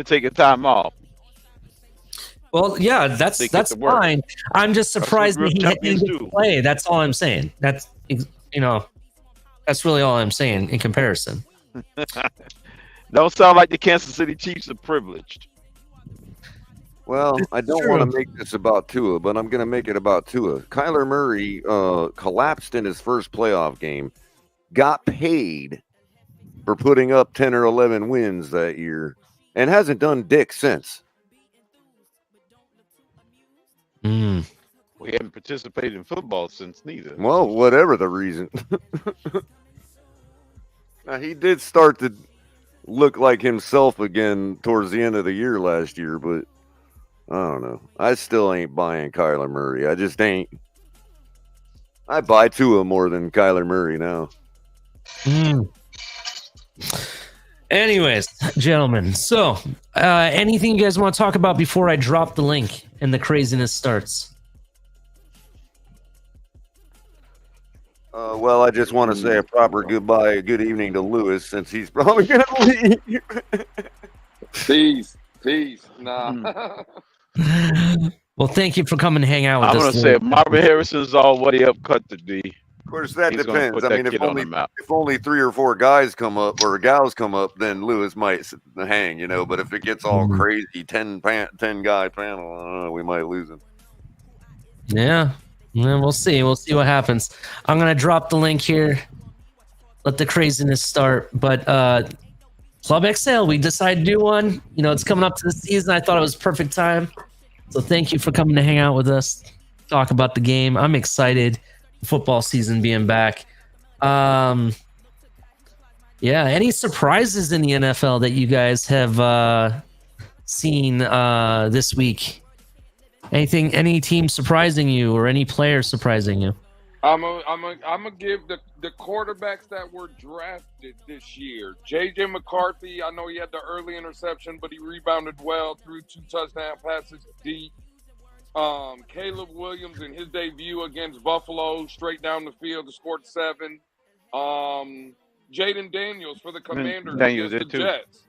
J: taking time off.
H: Well, yeah, that's fine. I'm just surprised that he didn't play. That's all I'm saying. That's really all I'm saying in comparison.
J: Don't sound like the Kansas City Chiefs are privileged.
B: Well, I don't want to make this about Tua, but I'm going to make it about Tua. Kyler Murray collapsed in his first playoff game, got paid for putting up 10 or 11 wins that year, and hasn't done dick since.
J: We haven't participated in football since neither.
B: Well, whatever the reason. Now, he did start to look like himself again towards the end of the year last year, but I don't know. I still ain't buying Kyler Murray. I just ain't. I buy Tua more than Kyler Murray now.
H: Anyways, gentlemen, so anything you guys want to talk about before I drop the link and the craziness starts?
B: Well, I just want to say a proper goodbye, good evening to Lewis, since he's probably going to leave.
I: Peace. Nah.
H: Well, thank you for coming to hang out with
J: I'm
H: us.
J: going to say if Marvin Harrison's all what he upcut to D.
B: Of course, that
J: He's gonna
B: depends.
J: put
B: I
J: that
B: mean,
J: kid on the map.
B: if only 3 or 4 guys come up or gals come up, then Lewis might hang, you know. But if it gets all crazy, 10 guy panel, we might lose him.
H: Yeah, we'll see. We'll see what happens. I'm gonna drop the link here. Let the craziness start. But Club XL, we decided to do one. You know, it's coming up to the season. I thought it was perfect time. So thank you for coming to hang out with us, talk about the game. I'm excited. Football season being back. Yeah, any surprises in the NFL that you guys have seen this week? Any team surprising you or any player surprising you?
I: I'm gonna give the quarterbacks that were drafted this year. JJ McCarthy, I know he had the early interception, but he rebounded well, threw 2 touchdown passes deep. Caleb Williams in his debut against Buffalo, straight down the field, scored 7. Jaden Daniels for the Commanders against the Jets,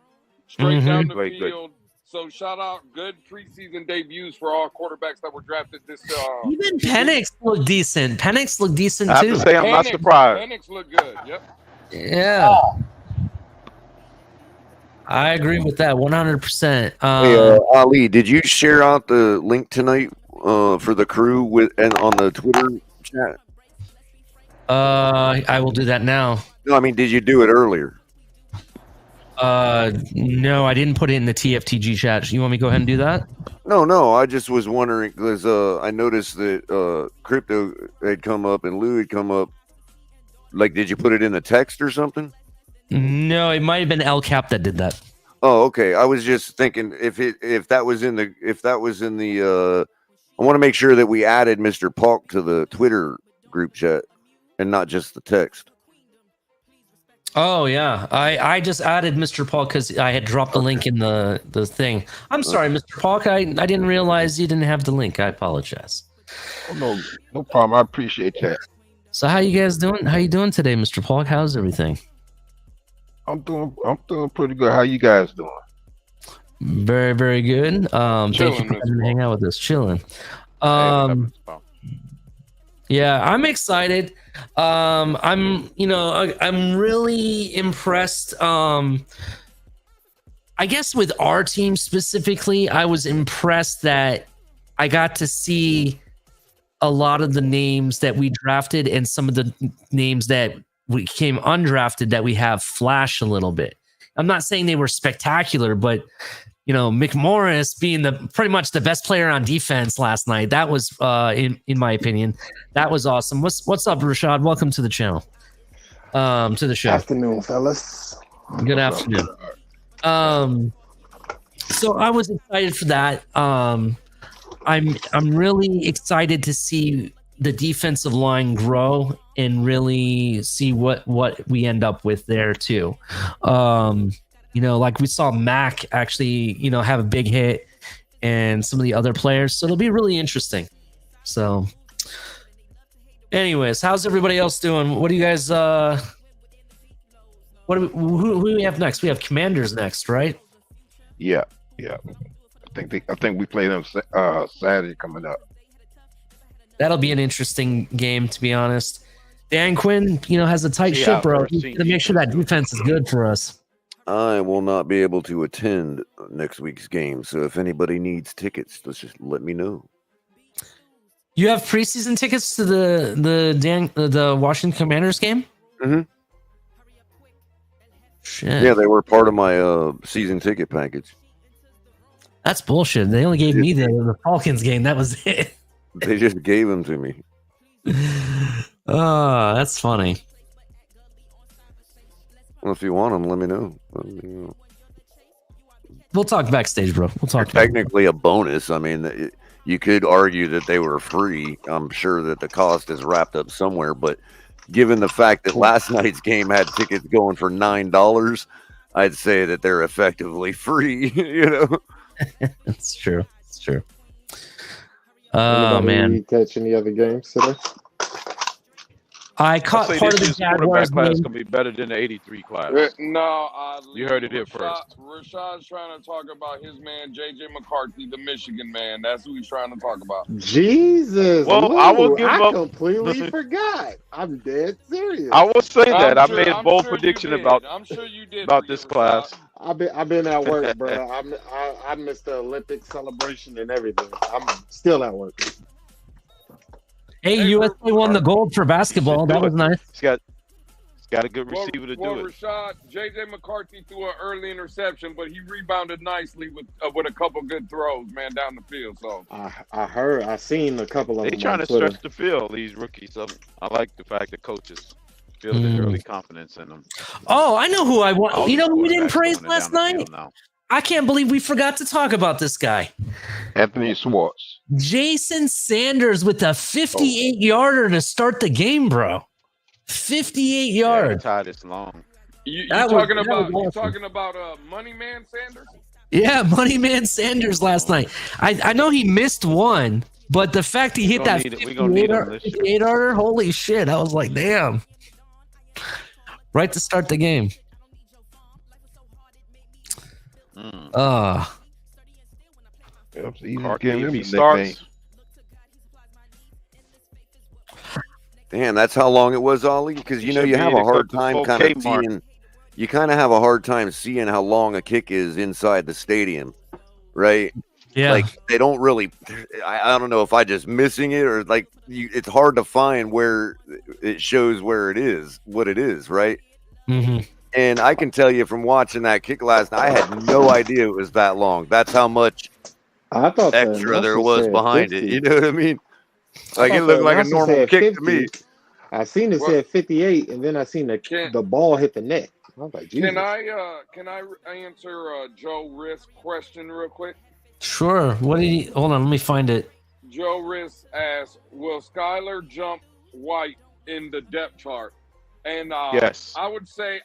I: straight down the field. So shout out, good preseason debuts for all quarterbacks that were drafted this.
H: Even Penix looked decent. Penix looked decent
J: I have
H: too.
J: to say I'm not surprised.
I: Penix looked good. Yep.
H: Yeah. I agree with that 100%.
B: Hey, Ali, did you share out the link tonight for the crew on the Twitter chat?
H: I will do that now.
B: No, I mean, did you do it earlier?
H: No, I didn't put it in the TFTG chat. You want me to go ahead and do that?
B: No. I just was wondering because I noticed that Crypto had come up and Lou had come up. Like, did you put it in the text or something?
H: No, it might have been El Cap that did that.
B: Oh, okay. I was just thinking if that was in the I want to make sure that we added Mr. Polk to the Twitter group chat and not just the text.
H: Oh yeah, I just added Mr. Polk because I had dropped the link in the thing. I'm sorry, Mr. Polk. I didn't realize you didn't have the link. I apologize.
K: Oh, no problem. I appreciate that.
H: So how you guys doing? How you doing today, Mr. Polk? How's everything?
K: I'm doing pretty good. How you guys doing?
H: Very, very good. Thank you for coming to hang out with us. Chilling. Yeah, I'm excited. I'm really impressed. I guess with our team specifically, I was impressed that I got to see a lot of the names that we drafted and some of the names that we came undrafted that we have flash a little bit. I'm not saying they were spectacular, but McMorris being pretty much the best player on defense last night, that was in my opinion, that was awesome. What's up, Rashad? Welcome to the channel. To the show.
L: Afternoon, fellas.
H: Good afternoon. So I was excited for that. I'm really excited to see the defensive line grow and really see what we end up with there too. Like we saw Mac actually, have a big hit and some of the other players. So it'll be really interesting. So anyways, how's everybody else doing? What do you guys, who do we have next? We have Commanders next, right?
K: Yeah. I think we play them Saturday coming up.
H: That'll be an interesting game, to be honest. Dan Quinn, has a tight ship, bro. He's gonna make sure that defense is good for us.
B: I will not be able to attend next week's game, so if anybody needs tickets, just let me know.
H: You have preseason tickets to the Washington Commanders game?
B: Mm-hmm.
H: Shit.
B: Yeah, they were part of my season ticket package.
H: That's bullshit. They only gave me the Falcons game. That was it.
B: They just gave them to me.
H: Oh, that's funny.
B: Well, if you want them, let me know.
H: We'll talk backstage, bro. We'll talk.
B: Technically a bonus. I mean, you could argue that they were free. I'm sure that the cost is wrapped up somewhere, but given the fact that last night's game had tickets going for $9, I'd say that they're effectively free.
H: It's true. It's true.
L: Anybody
H: Man,
L: catch any other games today?
H: I caught part of the Jaguars
J: class
H: game.
J: gonna be better than the '83 class.
I: No,
J: You heard it here first.
I: Rashad's trying to talk about his man, J.J. McCarthy, the Michigan man. That's who he's trying to talk about.
L: Jesus.
J: Well,
L: Lou,
J: I will give
L: I
J: up.
L: completely forgot. I'm dead serious.
J: I will say that
I: I'm
J: I made a bold prediction about this class.
L: I've been at work, bro. I missed the Olympic celebration and everything. I'm still at work.
H: Hey, USA won the gold for basketball. That was nice.
J: He's got a good receiver to do it.
I: Rashad, J.J. McCarthy threw an early interception, but he rebounded nicely with a couple good throws, man, down the field. So
L: I seen a couple of them.
J: They trying to stretch the field, these rookies. I like the fact that coaches feel the early confidence in them.
H: Oh, I know who I want. You know who we didn't praise last night? I can't believe we forgot to talk about this guy.
K: Anthony Schwartz.
H: Jason Sanders with a 58-yarder to start the game, bro. 58 yards.
J: Tied this long.
I: You talking about Money Man Sanders?
H: Yeah, Money Man Sanders last night. I know he missed one, but the fact he hit that 58-yarder, holy shit. I was like, damn. Right to start the game.
J: If he starts.
B: Damn, that's how long it was, Ollie. Because you have a hard time kind of seeing. You kind of have a hard time seeing how long a kick is inside the stadium, right?
H: Yeah.
B: Like they don't really. I don't know if I just missing it or like it's hard to find where it shows where it is, what it is, right?
H: Mm-hmm.
B: And I can tell you from watching that kick last night, I had no idea it was that long. That's how much
L: I thought
B: extra there was behind 50. It. You know what I mean? Like it looked like a normal kick 50. To me.
L: I seen it said 58, and then I seen the ball hit the net. I was like, Jesus.
I: Can I answer Joe Riss' question real quick?
H: Sure. What did he? Hold on, let me find it.
I: Joe Riss asked, "Will Skylar jump White in the depth chart?" And
J: yes,
I: I would say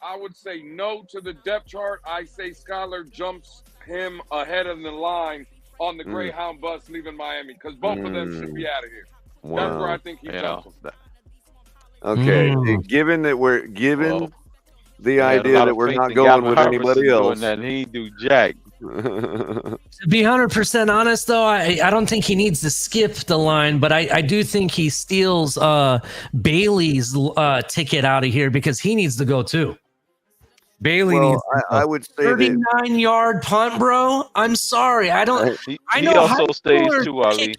I: no to the depth chart. I say Skylar jumps him ahead of the line on the Greyhound bus leaving Miami because both of them should be out of here. Wow. That's where I think he jumps him.
B: Okay, given the idea that we're not going with anybody else,
J: that he do jack.
H: To be 100% honest, though, I don't think he needs to skip the line, but I do think he steals Bailey's ticket out of here because he needs to go too. Bailey needs to go.
B: I would say
H: 39-yard punt, bro. I'm sorry, I don't. I know
J: he also stays too, Ali.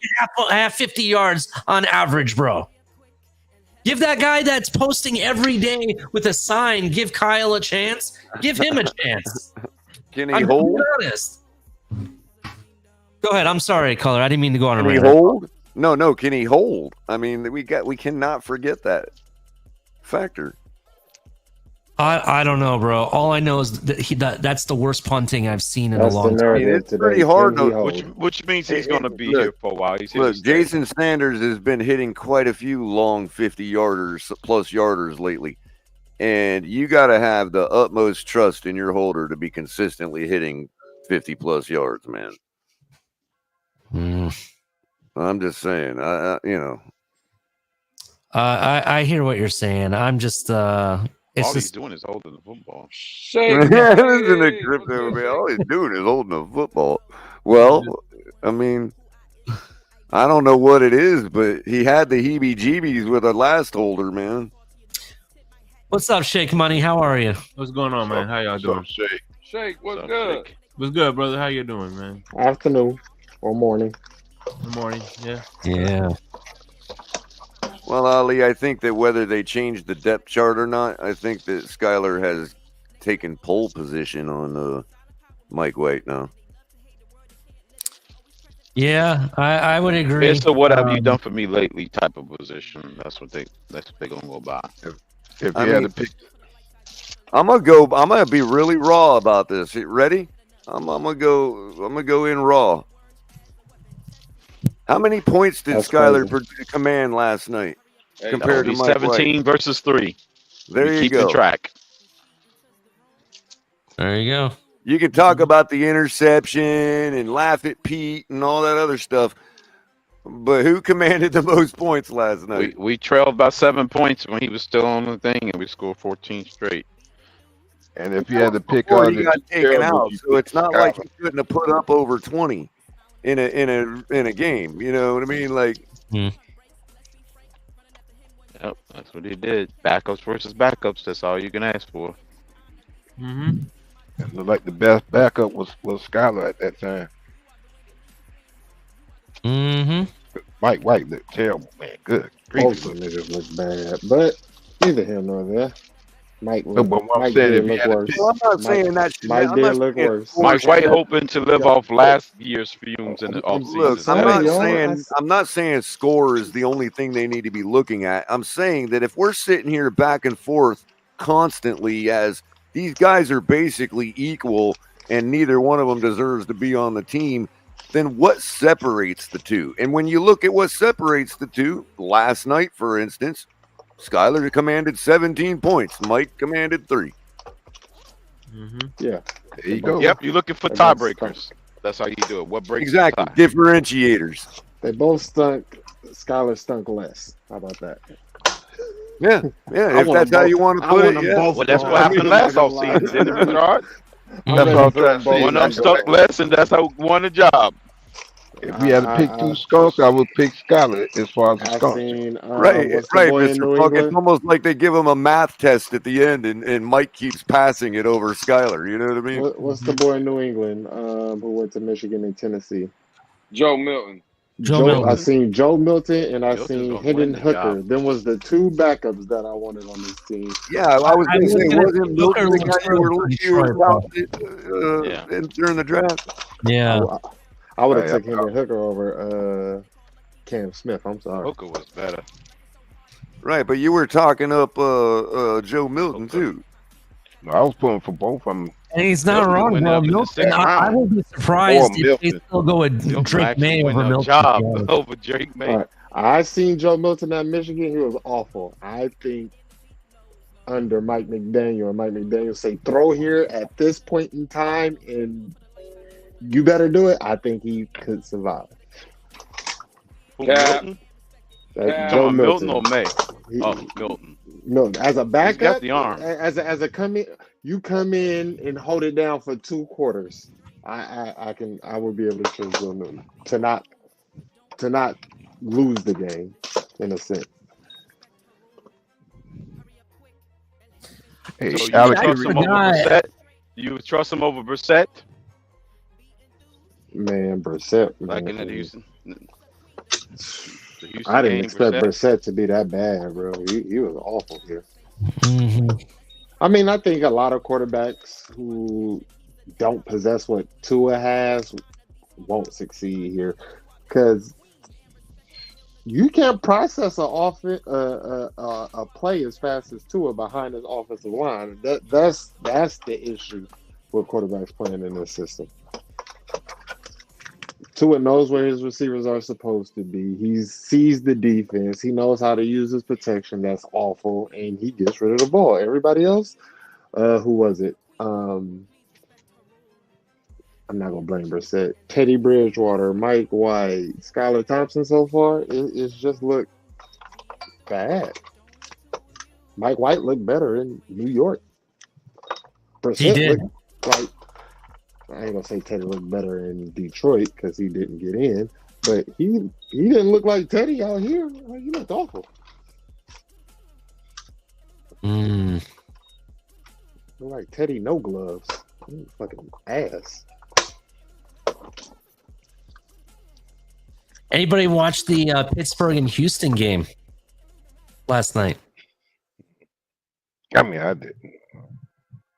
H: Have 50 yards on average, bro. Give that guy that's posting every day with a sign, give Kyle a chance. Give him a chance.
B: Can he hold?
H: Honest. Go ahead. I'm sorry, caller. I didn't mean to go on a rant.
B: Can he hold? No. Can he hold? I mean, we cannot forget that factor.
H: I don't know, bro. All I know is that that's the worst punting I've seen in a long time.
B: It's pretty hard,
J: which means he's going to be here for a while.
B: Look, Jason Sanders has been hitting quite a few long 50-yarders plus yarders lately, and you got to have the utmost trust in your holder to be consistently hitting 50-plus yards, man. I'm just saying, I
H: hear what you're saying. I'm just
J: all he's doing is holding the football.
B: Isn't it crypto, man? All he's doing is holding the football. Well, I mean, I don't know what it is, but he had the heebie-jeebies with the last holder, man.
H: What's up, Shake Money? How are you?
M: What's going on, man? How y'all doing?
I: Shake, what's good?
M: What's good, brother? How you doing, man?
L: Afternoon or morning.
M: Good morning, yeah.
H: Yeah.
B: Well, Ali, I think that whether they change the depth chart or not, I think that Skylar has taken pole position on Mike White now.
H: Yeah, I would agree.
J: It's a what have you done for me lately type of position. That's what they're gonna go by.
K: If you had to pick,
B: I'm gonna be really raw about this. Ready? I'm gonna go in raw. How many points did Skylar command last night compared to Mike
J: 17
B: White?
J: versus 3?
B: There you
J: keep
B: go.
J: the track.
H: There you go.
B: You can talk about the interception and laugh at Pete and all that other stuff, but who commanded the most points last night?
J: We trailed by 7 points when he was still on the thing, and we scored 14 straight.
K: And if you had to pick
B: Before
K: out,
B: he got taken out, so it's not like he couldn't have put up over 20 in a game. You know what I mean? Like,
J: Yep, that's what he did. Backups versus backups. That's all you can ask for.
M: Mm-hmm.
K: it looked like the best backup was Skyler at that time.
H: Mm-hmm.
K: Mike White looked terrible, man. Good.
L: Both of them niggas look bad, but neither here nor there. Mike,
K: No, but what I'm
L: Mike
K: saying,
L: did
K: if you
L: look
K: had to
L: worse.
K: pick-
B: well, I'm not saying that.
L: Mike
B: I'm
L: did
B: not
L: look
B: saying
L: worse.
J: Mike White
B: force-
J: hoping to live off last year's fumes in the
B: Look,
J: offseason.
B: I'm not
L: y'all,
B: saying I'm not saying score is the only thing they need to be looking at. I'm saying that if we're sitting here back and forth constantly, as these guys are basically equal and neither one of them deserves to be on the team, then what separates the two? And when you look at what separates the two, last night, for instance, Skyler commanded 17 points. Mike commanded 3.
M: Mm-hmm.
L: Yeah.
K: There you go.
J: Yep, you're looking for
L: They both
J: tiebreakers. That's how you do it. What breaks
B: Exactly.
J: the tie?
B: Differentiators.
L: They both stunk. Skyler stunk less. How about that?
B: Yeah. Yeah.
L: I
B: If
L: want
B: that's
L: them
B: how
L: both-
B: you want to
L: I
B: put
L: want
B: it,
L: them
B: yeah.
L: both
J: Well, that's
L: gone.
J: what happened
L: I'm
J: last
L: not gonna lie.
J: offseason, didn't it, Gerard?
K: That's what I'm trying to say.
J: One of them stuck less, and that's how won the job.
K: If we had to pick two skunks, I would pick Skyler as far as the
L: I
K: skunk.
L: seen
B: Right,
L: what's the
B: right,
L: boy in
B: Mr.
L: New
B: Punk. It's
L: England?
B: almost like they give him a math test at the end, and Mike keeps passing it over Skyler. You know what I mean?
L: What's the boy in New England who went to Michigan and Tennessee?
I: Joe Milton.
H: Joe Milton.
L: I seen Joe Milton and I
J: Milton's
L: seen
J: gonna
L: Hendon
J: win the
L: Hooker.
J: job.
L: Them was the two backups that I wanted on this team.
B: Yeah, I was
H: I
B: going to
H: was
B: say,
H: gonna
B: wasn't
H: say
B: Milton the
H: Hooker
B: guy you were
H: looks
B: you were
H: Detroit,
B: about during the draft?
H: Yeah.
L: I would have
K: Yeah.
L: taken Hendon Hooker over Cam Smith. I'm sorry.
J: Hooker was better.
B: Right, but you were talking up Joe Milton too.
K: I was pulling for both of them.
H: And he's not
J: Milton
H: wrong,
J: went
H: bro.
J: up in the
H: Milton,
J: second
H: I
J: round.
H: will be surprised
K: Or
H: if they
K: Milton.
H: still go with
J: Milton
H: Drake
J: actually
H: May
J: win
H: over
J: a
H: Milton.
J: job
H: Yeah.
J: over Drake May.
L: All right. I seen Joe Milton at Michigan. He was awful. I think under Mike McDaniel, and Mike McDaniel say throw here at this point in time, and you better do it. I think he could survive.
J: Who,
I: Cap.
J: Milton?
I: Yeah.
L: Joe
J: Come on, Milton or May?
L: He-
J: Oh, Milton.
L: No, as a backup,
J: the arm.
L: as a come in, you come in and hold it down for 2 quarters. I would be able to choose Joe Milton to not lose the game in a sense.
K: Hey,
J: So you
K: Alex,
J: trust him over Brissett? You would trust him over Brissett?
L: Man, Brissett.
J: Like in
L: man.
J: the Houston. The Houston
L: I didn't
J: game,
L: expect
J: Brissett.
L: Brissett to be that bad, bro. He was awful here.
H: Mhm.
L: I mean, I think a lot of quarterbacks who don't possess what Tua has won't succeed here because you can't process a play as fast as Tua behind his offensive line. That's the issue with quarterbacks playing in this system. Tua knows where his receivers are supposed to be. He sees the defense. He knows how to use his protection. That's awful, and he gets rid of the ball. Everybody else, who was it? I'm not gonna blame Brissett. Teddy Bridgewater, Mike White, Skylar Thompson. So far, it's just looked bad. Mike White looked better in New York. Brissett
H: He did.
L: looked like. I ain't gonna say Teddy looked better in Detroit because he didn't get in, but he didn't look like Teddy out here. Like, he looked awful.
H: Mm.
L: Looked like Teddy no gloves. He fucking ass.
H: Anybody watch the Pittsburgh and Houston game last night?
K: I mean, I did.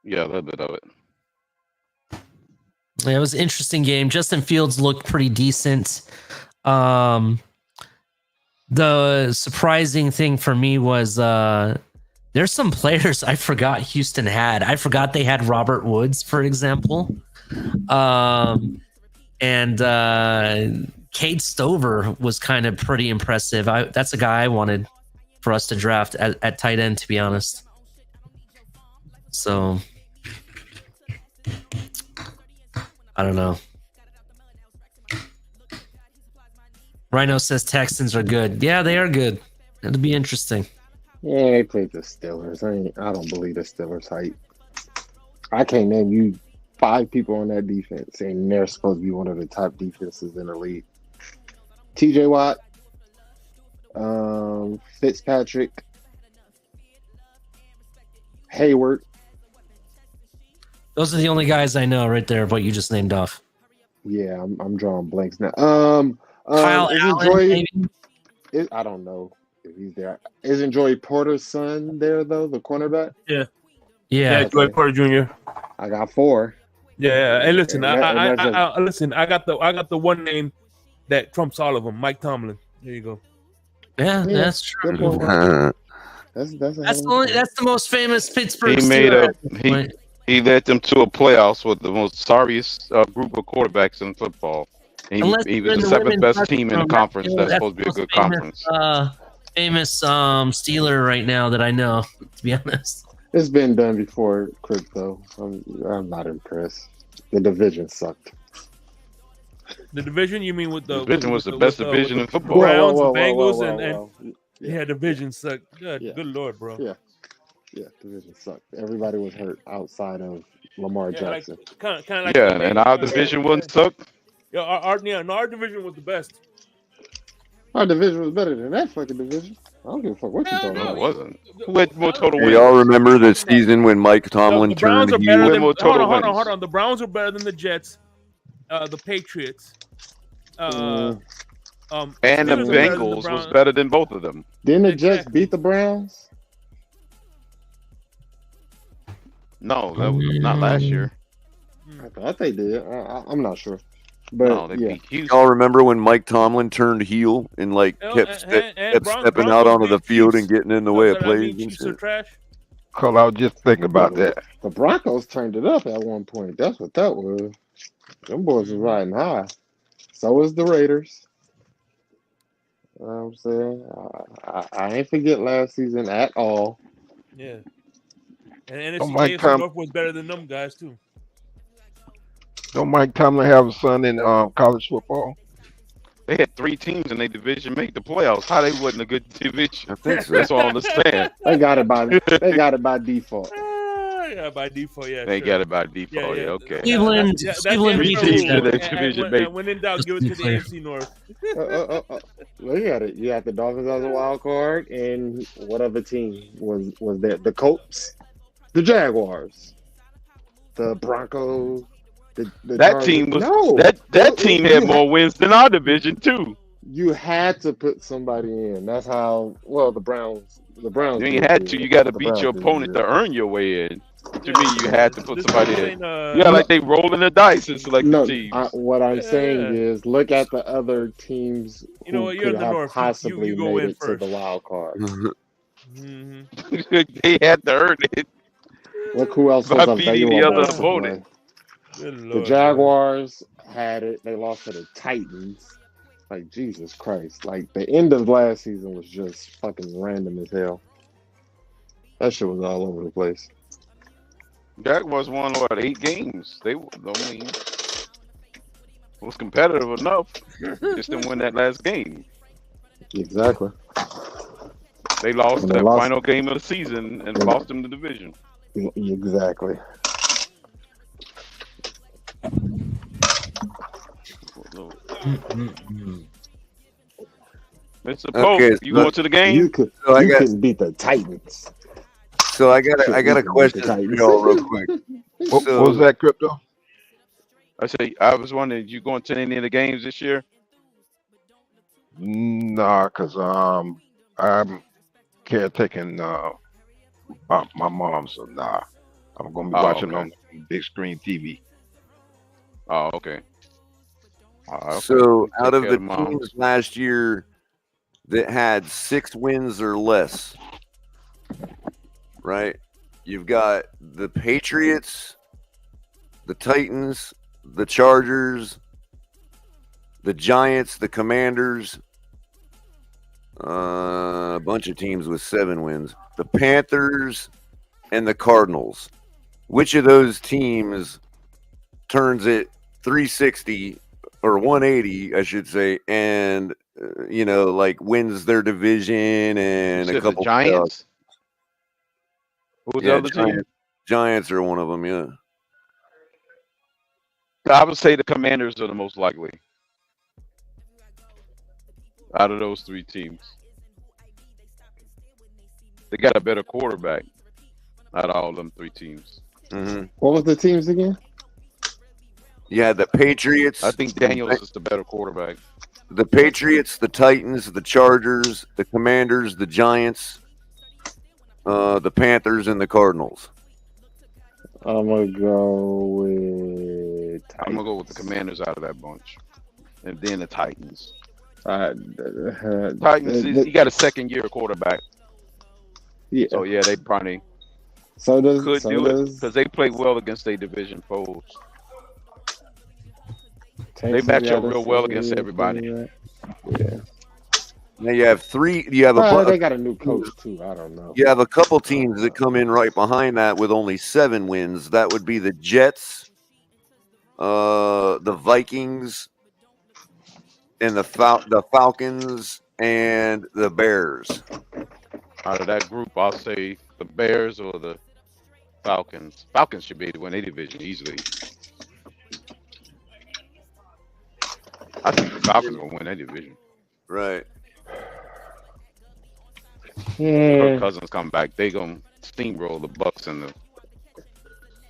J: Yeah, a little bit of it.
H: It was an interesting game. Justin Fields looked pretty decent. The surprising thing for me was there's some players I forgot Houston had. I forgot they had Robert Woods, for example. And Cade Stover was kind of pretty impressive. That's a guy I wanted for us to draft at tight end, to be honest. So I don't know. Rhino says Texans are good. Yeah, they are good. It'll be interesting.
L: Yeah, they played the Steelers. I don't believe the Steelers hype. I can't name you 5 people on that defense, and they're supposed to be one of the top defenses in the league. TJ Watt, Fitzpatrick, Hayward.
H: Those are the only guys I know right there of what you just named off.
L: Yeah, I'm drawing blanks now.
H: Kyle Allen,
L: I don't know if he's there. Isn't Joey Porter's son there though? The cornerback.
H: Yeah,
M: Joey Porter Jr.
L: I got 4.
M: Yeah. Hey, listen,
L: And
M: listen. I got the one name that trumps all of them. Mike Tomlin. There you go.
H: Yeah, that's true.
L: Good point. That's
H: the most famous Pittsburgh.
J: He led them to a playoffs with the most sorriest group of quarterbacks in football. And he was the 7th best team in the conference. That's supposed to be a good conference.
H: Famous Steeler right now that I know, to be honest.
L: It's been done before, crypto. I'm not impressed. The division sucked.
M: The division? You mean with the
J: division was the best division in football?
M: Browns, Bengals, and yeah, division sucked. Good lord, bro.
L: Yeah, division sucked. Everybody was hurt outside of Lamar Jackson.
M: Like, kind of like
J: and our division wouldn't suck.
M: Yeah, our division was the best.
L: Our division was better than that fucking division. I don't give a fuck what you talking about.
J: It wasn't. Who had more total wins?
B: We all remember the season when Mike Tomlin
M: The Browns
B: turned
M: are better
B: heel.
M: than, hold on. The Browns are better than the Jets, the Patriots,
J: and the Bengals was better than both of them.
L: Didn't the Jets beat the Browns?
J: No, that was not last year.
L: I thought they did. I'm not sure. But
J: no, they beat Houston.
B: Y'all remember when Mike Tomlin turned heel and kept stepping out onto the field and getting in the way of plays and shit?
K: Cole, I was just thinking about that.
L: The Broncos turned it up at one point. That's what that was. Them boys was riding high. So was the Raiders. You know what I'm saying? I ain't forget last season at all.
M: Yeah. And NFC North was better than them guys too.
K: Don't Mike Tomlin have a son in college football?
J: They had 3 teams in their division make the playoffs. How they wasn't a good division?
B: I think so.
J: That's all I understand.
L: They got it by default.
M: Yeah, by default, yeah.
J: They got it by default. Yeah, okay.
H: Cleveland
J: beat the
M: when in doubt, give it to the NFC North.
L: Look at it. You got the Dolphins as a wild card, and what other team was there? The Colts, the Jaguars, the Broncos.
J: That team had more wins than our division too.
L: You had to put somebody in. That's how. Well, the Browns. You
J: ain't had to. You got to beat your opponent to earn your way in. To me, you had to put somebody in. Like they rolling the dice and select the teams.
L: What I'm saying is, look at the other teams who could have possibly made it to the wild card.
J: They had to earn it.
L: Look who else was available.
J: The other opponent.
L: The Jaguars had it. They lost to the Titans. Like, Jesus Christ. Like, the end of last season was just fucking random as hell. That shit was all over the place.
J: Jaguars won, 8 games. They was competitive enough. Just didn't win that last game.
L: Exactly.
J: They lost that final game of the season and lost them the division.
L: Exactly.
J: Mr. Pope, you going to the game?
L: You couldn't beat the Titans.
B: So I got a question for y'all real quick.
K: What was that, Crypto?
J: I was wondering, you going to any of the games this year?
K: Nah, because I'm caretaking my mom, so nah. I'm gonna be watching on big screen TV.
J: Oh, okay.
B: So out of the teams last year that had 6 wins or less, right? You've got the Patriots, the Titans, the Chargers, the Giants, the Commanders, a bunch of teams with 7 wins, the Panthers, and the Cardinals. Which of those teams turns it 360 or 180, I should say, and like wins their division and a couple
J: the Giants. Who's the other team?
B: Giants are one of them. Yeah.
J: I would say the Commanders are the most likely out of those three teams. They got a better quarterback out of all them three teams.
B: Mm-hmm.
L: What was the teams again?
B: Yeah, the Patriots.
J: I think Daniels is the better quarterback.
B: The Patriots, the Titans, the Chargers, the Commanders, the Giants, the Panthers, and the Cardinals.
L: I'm gonna go with Titans.
J: I'm gonna go with the Commanders out of that bunch, and then the Titans. Titans, he got a second-year quarterback.
L: Yeah.
J: So yeah, they probably
L: could
J: do it because they play well against their division foes. They match up real well against everybody.
L: Yeah.
B: Now you have three. You have
L: they got a new coach too. I don't know.
B: You have a couple teams that come in right behind that with only 7 wins. That would be the Jets, the Vikings, and the Falcons and the Bears.
J: Out of that group, I'll say the Bears or the Falcons. Falcons should be able to win a division easily. I think the Falcons will win that division.
B: Right.
L: Yeah.
J: Kirk Cousins come back, they gonna steamroll the Bucks and the.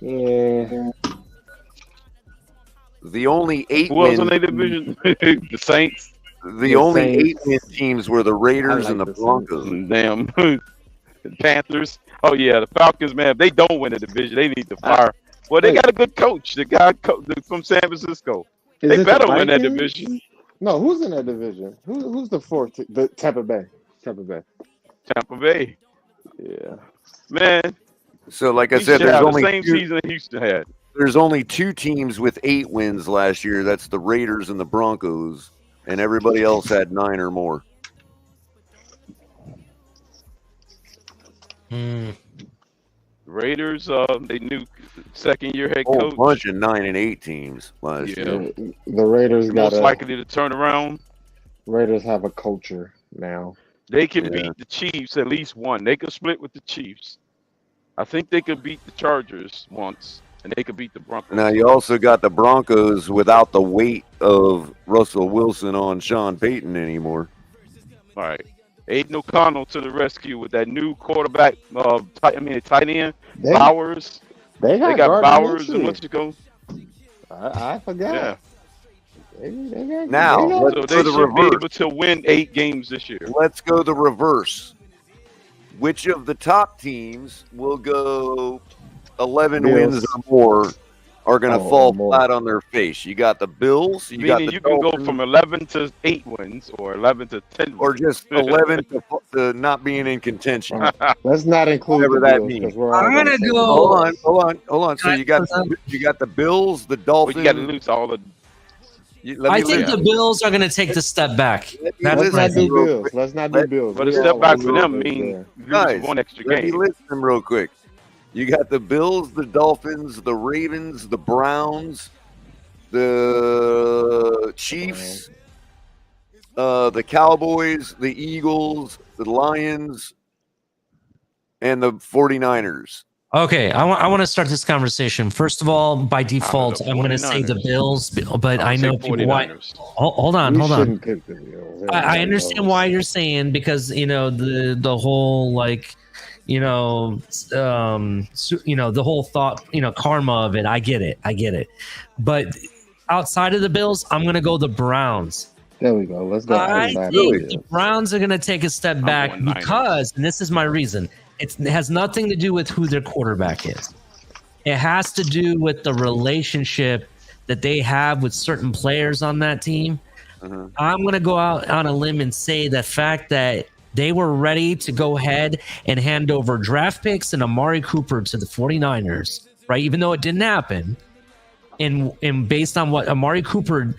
L: Yeah.
B: The only 8
J: Who else in their division? The Saints.
B: The only 8-win teams were the Raiders and the Broncos.
J: Damn. The Panthers. Oh yeah, the Falcons, man. If they don't win the division, they need to fire. Well, they got a good coach. The guy from San Francisco. They better win that division.
L: No, who's in that division? Who's the fourth? The Tampa Bay. Tampa Bay. Yeah.
J: Man.
B: So, like I said, there's only
J: the same season Houston had.
B: There's only 2 teams with 8 wins last year. That's the Raiders and the Broncos, and everybody else had 9 or more.
J: Raiders, they new second-year head
B: Oh,
J: coach.
B: a bunch of 9 and 8 teams last year.
L: The Raiders got
J: most likely to turn around.
L: Raiders have a culture now.
J: They can beat the Chiefs at least one. They could split with the Chiefs. I think they could beat the Chargers once, and they could beat the Broncos.
B: Now, you also got the Broncos without the weight of Russell Wilson on Sean Payton anymore.
J: All right. Aiden O'Connell to the rescue with that new quarterback, tight end, Bowers.
L: They
J: got Bowers and what's it go?
L: I forgot.
J: Yeah.
B: Now,
J: so they should be able to win 8 games this year.
B: Let's go the reverse. Which of the top teams will go 11 wins or more are going to fall flat on their face? You got the Bills. You got the
J: you can go from 11 to 8 wins or 11 to 10 wins.
B: Or just 11 to not being in contention.
L: Let's not include
B: whatever that means.
H: I'm going to go.
B: Hold on. So you got the Bills, the Dolphins.
J: Well, you got to lose all the.
H: I think the Bills are going to take the step back.
L: Let's not do Bills. Let's not do Bills.
J: But a step back for them means
B: guys,
J: one extra
B: let me
J: game.
B: list them real quick. You got the Bills, the Dolphins, the Ravens, the Browns, the Chiefs, the Cowboys, the Eagles, the Lions, and the 49ers.
H: Okay, I want to start this conversation. First of all, by default, I'm going to say the Bills, but I know people why. Hold on. I understand why you're saying, because the whole the whole thought, karma of it. I get it. But outside of the Bills, I'm going to go the Browns.
L: There we go. Let's go.
H: I think the Browns are going to take a step back because, and this is my reason. It has nothing to do with who their quarterback is. It has to do with the relationship that they have with certain players on that team. I'm going to go out on a limb and say the fact that they were ready to go ahead and hand over draft picks and Amari Cooper to the 49ers, right? Even though it didn't happen. And based on what Amari Cooper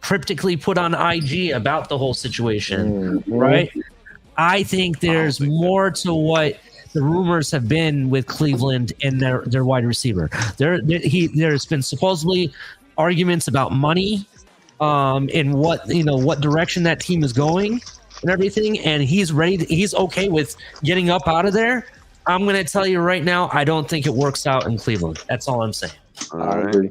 H: cryptically put on IG about the whole situation, right? I think there's more to what the rumors have been with Cleveland and their wide receiver. There's been supposedly arguments about money, and what direction that team is going and everything, and he's okay with getting up out of there. I'm going to tell you right now, I don't think it works out in Cleveland. That's all I'm saying.
K: I agree.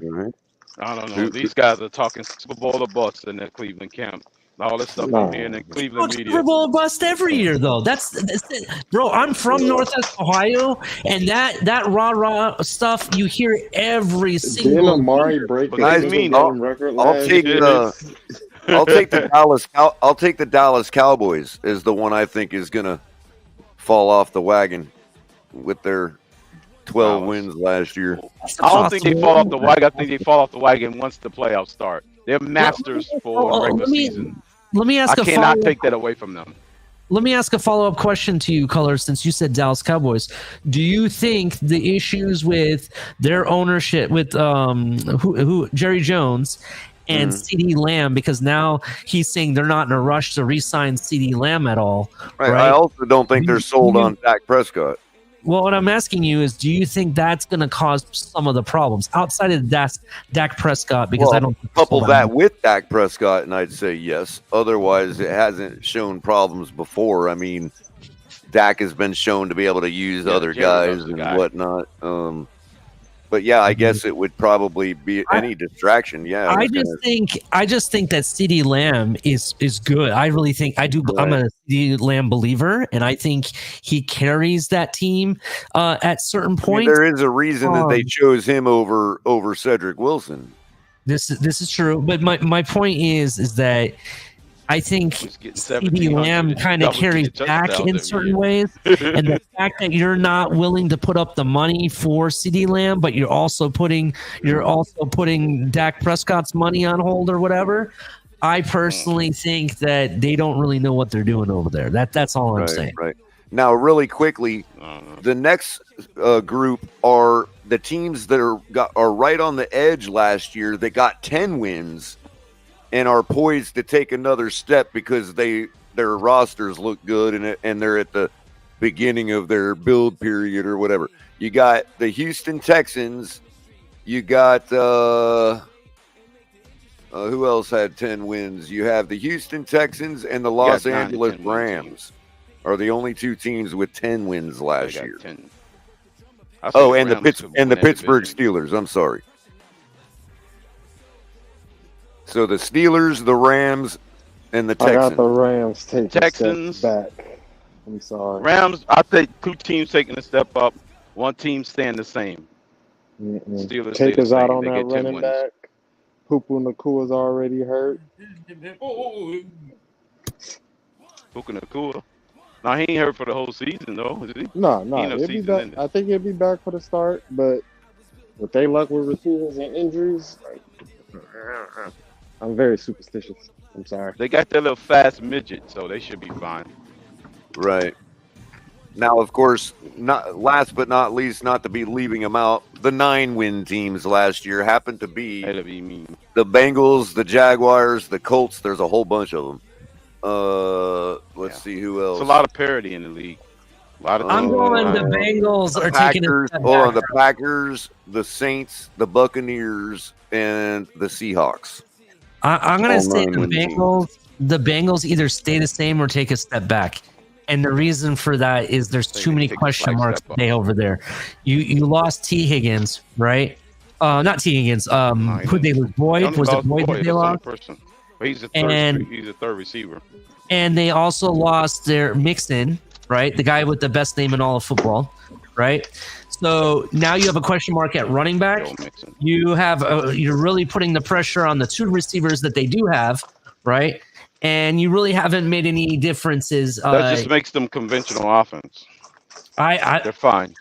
J: I don't know. These guys are talking Super Bowl or bust in that Cleveland camp. All this stuff I'm hearing in Cleveland media.
H: Super Bowl bust every year, though. That's it. Bro, I'm from Northwest Ohio, and that rah-rah stuff you hear every single
L: Amari
H: year.
L: break
B: I'll take the Dallas Cowboys is the one I think is gonna fall off the wagon with their 12 wins last year.
J: I don't think they fall off the wagon. I think they fall off the wagon once the playoffs start. They're masters for regular season.
H: Let me ask
J: I cannot take that away from them.
H: Let me ask a follow-up question to you, Color, since you said Dallas Cowboys. Do you think the issues with their ownership, with Jerry Jones and CeeDee Lamb, because now he's saying they're not in a rush to re-sign CeeDee Lamb at all.
B: Right? I also don't think they're sold on Dak Prescott.
H: Well, what I'm asking you is, do you think that's going to cause some of the problems outside of Dak Prescott? Because I don't
B: couple that with Dak Prescott, and I'd say yes. Otherwise, it hasn't shown problems before. I mean, Dak has been shown to be able to use other guys and whatnot. But yeah, I guess it would probably be any distraction. Yeah,
H: I just think that CeeDee Lamb is good. I really think I do. Right. I'm a CeeDee Lamb believer, and I think he carries that team at certain points.
B: There is a reason that they chose him over Cedric Wilson.
H: This is true, but my point is that I think CeeDee Lamb kind of carries back in certain ways, and the fact that you're not willing to put up the money for CeeDee Lamb, but you're also putting Dak Prescott's money on hold or whatever. I personally think that they don't really know what they're doing over there. That's all I'm saying.
B: Right now, really quickly, the next group are the teams that are right on the edge last year that got 10 wins. And are poised to take another step because their rosters look good and they're at the beginning of their build period or whatever. You got the Houston Texans. You got who else had 10 wins? You have the Houston Texans and the Los Angeles Rams are the only two teams with 10 wins last year. And the Pittsburgh Steelers. I'm sorry. So the Steelers, the Rams, and the Texans.
L: I got the Rams taking Texans back. I'm sorry.
J: Rams, I think 2 teams taking a step up, 1 team staying the same. Steelers
L: take us out on that running back. Puka Nakua's already hurt.
J: Puka Nakua. Now he ain't hurt for the whole season though, is he?
L: No. He'll be back. I think he'll be back for the start, but with their luck with receivers and injuries, I'm very superstitious. I'm sorry.
J: They got that little fast midget, so they should be fine.
B: Right. Now, of course, not last but not least, not to be leaving them out, the 9-win teams last year happened to be the Bengals, the Jaguars, the Colts. There's a whole bunch of them. Let's see who else.
J: It's a lot of parity in the league.
H: I'm going the Bengals are taking it.
B: The Packers, the Saints, the Buccaneers, and the Seahawks.
H: I'm going to say the Bengals either stay the same or take a step back. And the reason for that is there's too many question marks today over there. You lost T. Higgins, right? Not T. Higgins. Who they lose? Boyd? Was it Boyd that they lost?
J: He's a third receiver.
H: And they also lost their Mixon, right? The guy with the best name in all of football, right? So now you have a question mark at running back. You have you're really putting the pressure on the 2 receivers that they do have, right? And you really haven't made any differences.
J: That just makes them conventional offense. They're fine.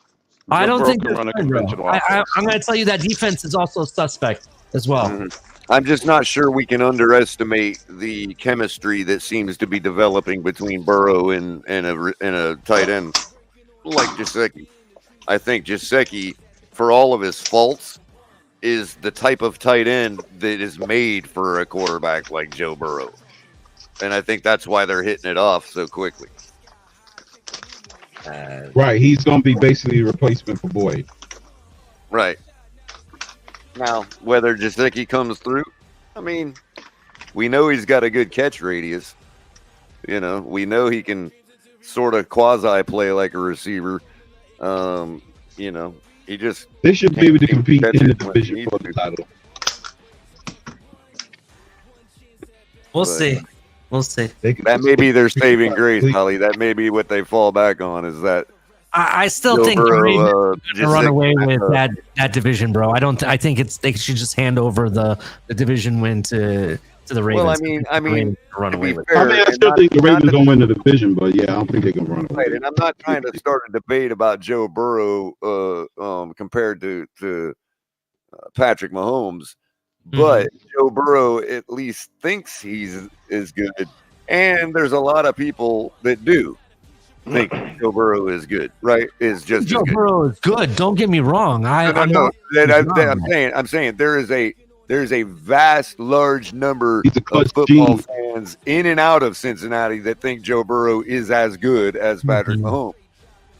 H: I don't think they're fine, bro. I'm going to tell you that defense is also suspect as well.
B: Mm-hmm. I'm just not sure we can underestimate the chemistry that seems to be developing between Burrow and a tight end like Gesicki. I think Gesicki, for all of his faults, is the type of tight end that is made for a quarterback like Joe Burrow. And I think that's why they're hitting it off so quickly.
N: Right. He's going to be basically a replacement for Boyd.
B: Right. Now, whether Gesicki comes through, I mean, we know he's got a good catch radius. You know, we know he can sort of quasi play like a receiver. You know, he just
N: they should be able to compete in the division for the title.
H: We'll see. We'll see.
B: That may be their saving grace, Holly. That may be what they fall back on. Is that
H: I still
B: Joe
H: think
B: Burrow,
H: to run away with that division, bro. I think they should just hand over the division win to the Ravens.
B: Well, I mean,
H: run away with.
N: I still think the Ravens gonna win the division, but yeah, I don't think they can run away.
B: Right, and I'm not trying to start a debate about Joe Burrow compared to Patrick Mahomes, but Joe Burrow at least thinks he's is good, and there's a lot of people that do think Joe Burrow is good. Right? Is just
H: Joe Burrow is good. Don't get me wrong. I'm
B: saying there is a vast, large number of football fans in and out of Cincinnati that think Joe Burrow is as good as Patrick Mahomes.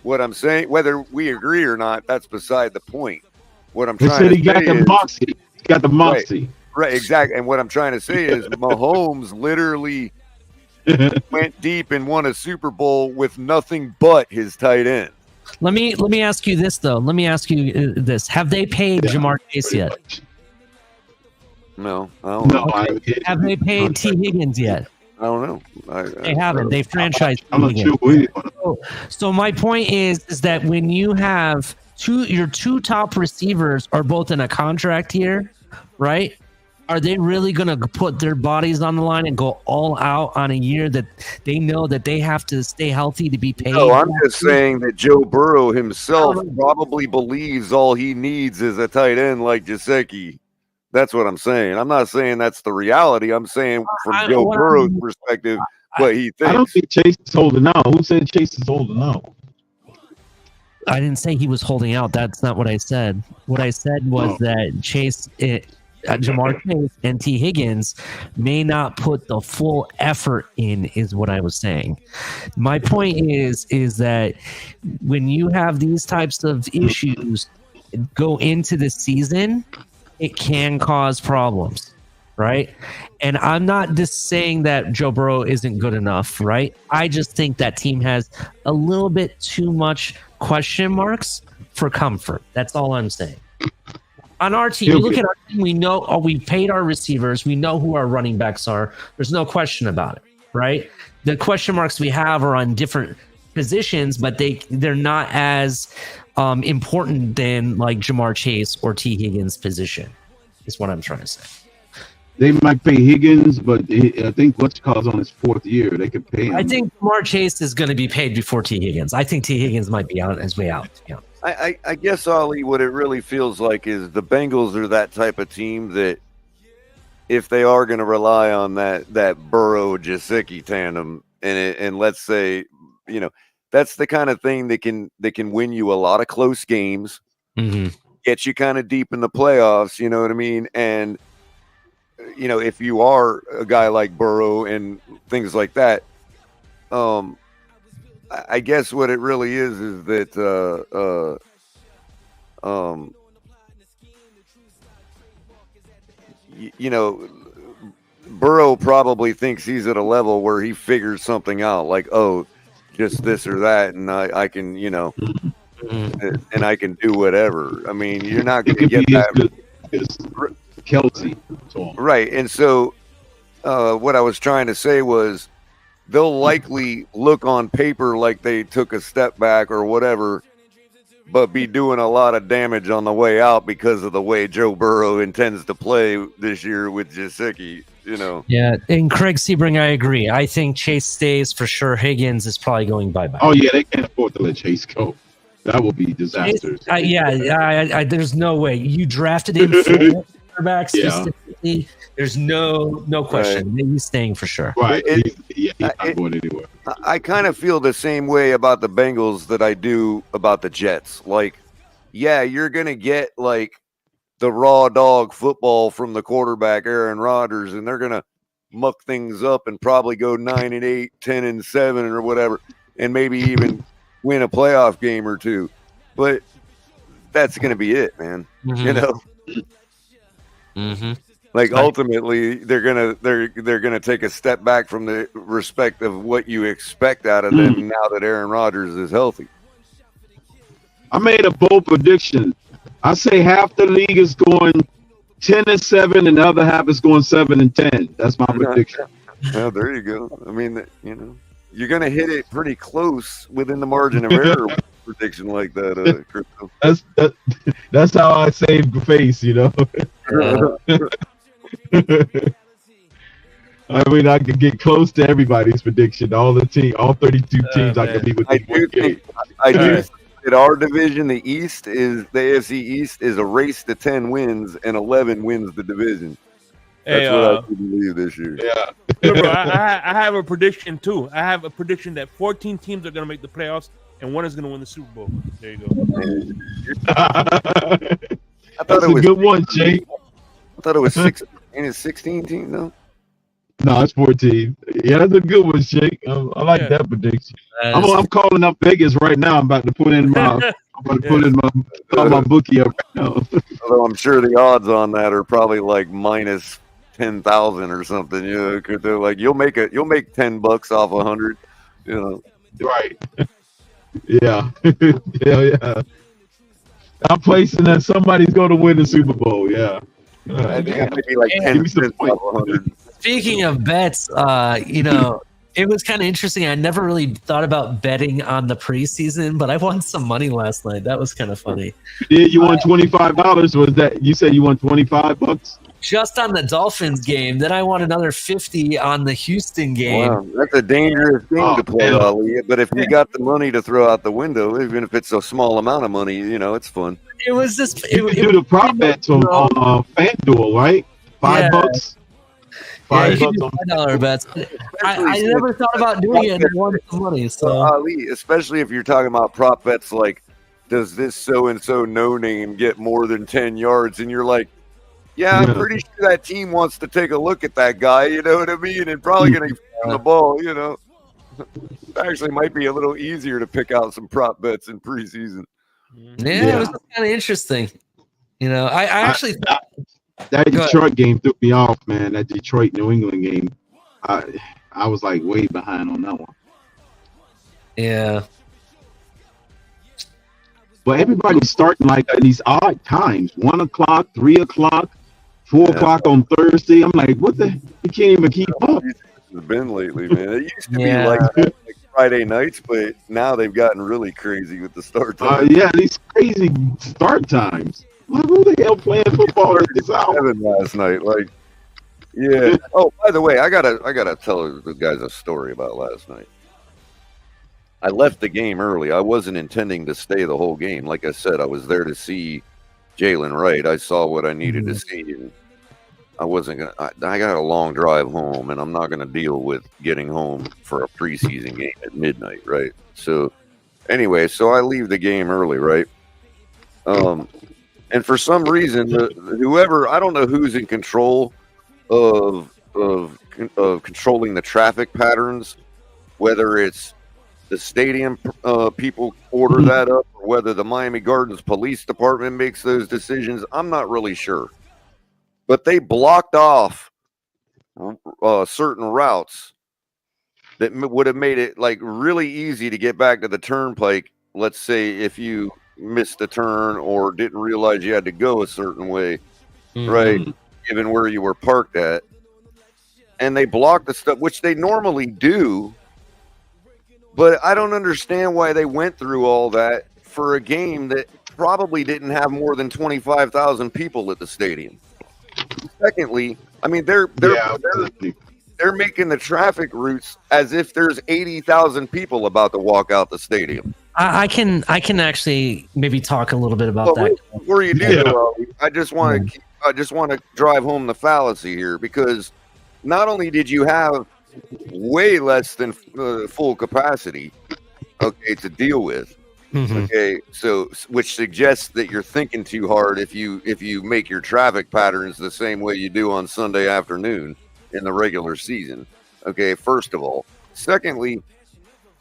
B: What I'm saying, whether we agree or not, that's beside the point. What I'm trying to say
N: he got the moxie. He got the moxie.
B: Right, exactly. And what I'm trying to say is Mahomes literally went deep and won a Super Bowl with nothing but his tight end.
H: Let me ask you this though. Let me ask you this: have they paid Jamar Chase yet?
B: No, I don't know.
H: Okay. Have they paid T. Higgins yet?
B: I don't know.
H: They haven't. They franchised T. Higgins. So my point is that when you have your two top receivers are both in a contract year, right? Are they really going to put their bodies on the line and go all out on a year that they know that they have to stay healthy to be paid?
B: No, I'm just saying that Joe Burrow himself probably believes all he needs is a tight end like Gesicki. That's what I'm saying. I'm not saying that's the reality. I'm saying from Joe Burrow's perspective, what he thinks.
N: I don't think Chase is holding out. Who said Chase is holding out?
H: I didn't say he was holding out. That's not what I said. What I said was that Jamar Chase and T. Higgins may not put the full effort in, is what I was saying. My point is that when you have these types of issues go into the season, it can cause problems, right? And I'm not just saying that Joe Burrow isn't good enough, right? I just think that team has a little bit too much question marks for comfort. That's all I'm saying. On our team, you look at our team, we know we paid our receivers. We know who our running backs are. There's no question about it, right? The question marks we have are on different positions, but they're not as important than like Jamar Chase or T. Higgins' position, is what I'm trying to say.
N: They might pay Higgins, but I think what's cause on his fourth year, they could pay him.
H: I think Jamar Chase is going to be paid before T. Higgins. I think T. Higgins might be on his way out. Yeah.
B: I guess, Ollie, what it really feels like is the Bengals are that type of team that if they are going to rely on that Burrow-Gesicki tandem, and let's say, you know, that's the kind of thing that can win you a lot of close games, get you kind of deep in the playoffs, you know what I mean? And, you know, if you are a guy like Burrow and things like that, I guess what it really is that you know, Burrow probably thinks he's at a level where he figures something out, like, oh, just this or that, and I can, you know, and I can do whatever. I mean, you're not going to get that.
N: Kelsey.
B: Right. And so what I was trying to say was they'll likely look on paper like they took a step back or whatever, but be doing a lot of damage on the way out because of the way Joe Burrow intends to play this year with Gesicki, you know.
H: Yeah, and Craig Sebring, I agree. I think Chase stays for sure. Higgins is probably going bye-bye.
N: Oh, yeah, they can't afford to let Chase go. That will be disastrous.
H: There's no way. You drafted him for quarterbacks specifically. There's no question. Right. He's staying for sure.
N: Right. He's not going anywhere.
B: I kind of feel the same way about the Bengals that I do about the Jets. Like, yeah, you're going to get, like, the raw dog football from the quarterback, Aaron Rodgers, and they're going to muck things up and probably go 9-8, 10-7 or whatever, and maybe even win a playoff game or two. But that's going to be it, man. You know?
H: Mm-hmm.
B: Like ultimately, they're gonna take a step back from the respect of what you expect out of them now that Aaron Rodgers is healthy.
N: I made a bold prediction. I say half the league is going 10-7, and the other half is going 7-10. That's my prediction.
B: Well, there you go. I mean, you're gonna hit it pretty close within the margin of error with a prediction like that, Crypto.
N: That's how I save the face, I mean, I could get close to everybody's prediction. All 32 teams I could be within one game.
B: I do think that our division, the AFC East, is a race to 10 wins, and 11 wins the division. That's what I believe this year.
M: Yeah. Remember, I have a prediction too. I have a prediction that 14 teams are going to make the playoffs, and one is going to win the Super Bowl. There you go.
N: That's a good one, Jake.
B: I thought it was 16. Ain't it 16 teams, no?
N: No, it's 14. Yeah, that's a good one, Jake. I like that prediction. I'm calling up Vegas right now. I'm about to put in my my bookie up right now.
B: Although I'm sure the odds on that are probably like minus 10,000 or something. Because they're like you'll make $10 off 100.
N: Right. Yeah. yeah. I'm placing that somebody's going to win the Super Bowl. Yeah.
B: I think it might be like 10 cents off 100.
H: Speaking of bets, it was kind of interesting. I never really thought about betting on the preseason, but I won some money last night. That was kind of funny.
N: Yeah, you won $25. Was that you said you won $25?
H: Just on the Dolphins game. Then I won another 50 on the Houston game.
B: Wow, that's a dangerous thing to play, Ali. But if you got the money to throw out the window, even if it's a small amount of money, it's fun.
H: It was just
N: you do the prop bets on FanDuel, right? $5.
H: $5 bets. I never thought about doing it and won some money. So
B: Ali, especially if you're talking about prop bets, like does this so and so no name get more than 10 yards? And you're like, yeah, I'm pretty sure that team wants to take a look at that guy. You know what I mean? And probably going to give him the ball. It actually might be a little easier to pick out some prop bets in preseason.
H: Yeah, it was kind of interesting. I actually
N: that Detroit game threw me off, man. That Detroit New England game, I was like way behind on that one.
H: Yeah.
N: But everybody's starting like at these odd times: 1 o'clock, 3 o'clock, 4 o'clock on Thursday. I'm like, what the? You can't even keep up.
B: It's been lately, man. It used to be like Friday nights, but now they've gotten really crazy with the start time.
N: Yeah, these crazy start times. Who the hell playing football at this hour?
B: Last night, yeah. Oh, by the way, I gotta tell the guys a story about last night. I left the game early. I wasn't intending to stay the whole game. Like I said, I was there to see Jaylen Wright. I saw what I needed to see, and I wasn't gonna. I got a long drive home, and I'm not gonna deal with getting home for a preseason game at midnight, right? So, anyway, I leave the game early, right? And for some reason, whoever, I don't know who's in control of controlling the traffic patterns, whether it's the stadium people order that up, or whether the Miami Gardens Police Department makes those decisions. I'm not really sure. But they blocked off certain routes that would have made it like really easy to get back to the turnpike. Let's say if you missed a turn or didn't realize you had to go a certain way, right? Given where you were parked at. And they blocked the stuff, which they normally do. But I don't understand why they went through all that for a game that probably didn't have more than 25,000 people at the stadium. Secondly, I mean, they're making the traffic routes as if there's 80,000 people about to walk out the stadium.
H: I can actually maybe talk a little bit about that.
B: Before you do, I just want to drive home the fallacy here, because not only did you have way less than full capacity, to deal with, so which suggests that you're thinking too hard if you make your traffic patterns the same way you do on Sunday afternoon in the regular season. First of all. Secondly,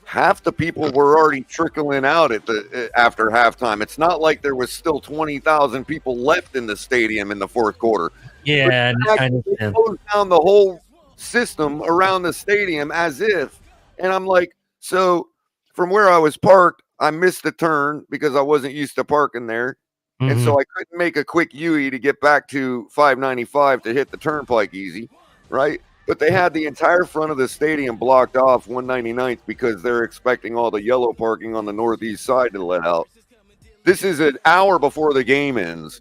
B: half the people were already trickling out after halftime. It's not like there was still 20,000 people left in the stadium in the fourth quarter.
H: Yeah,
B: But
H: I
B: they
H: understand.
B: closed down the whole system around the stadium as if, and I'm like, so from where I was parked, I missed the turn because I wasn't used to parking there. And so I couldn't make a quick UE to get back to 595 to hit the turnpike easy, right? But they had the entire front of the stadium blocked off 199th because they're expecting all the yellow parking on the northeast side to let out. This is an hour before the game ends.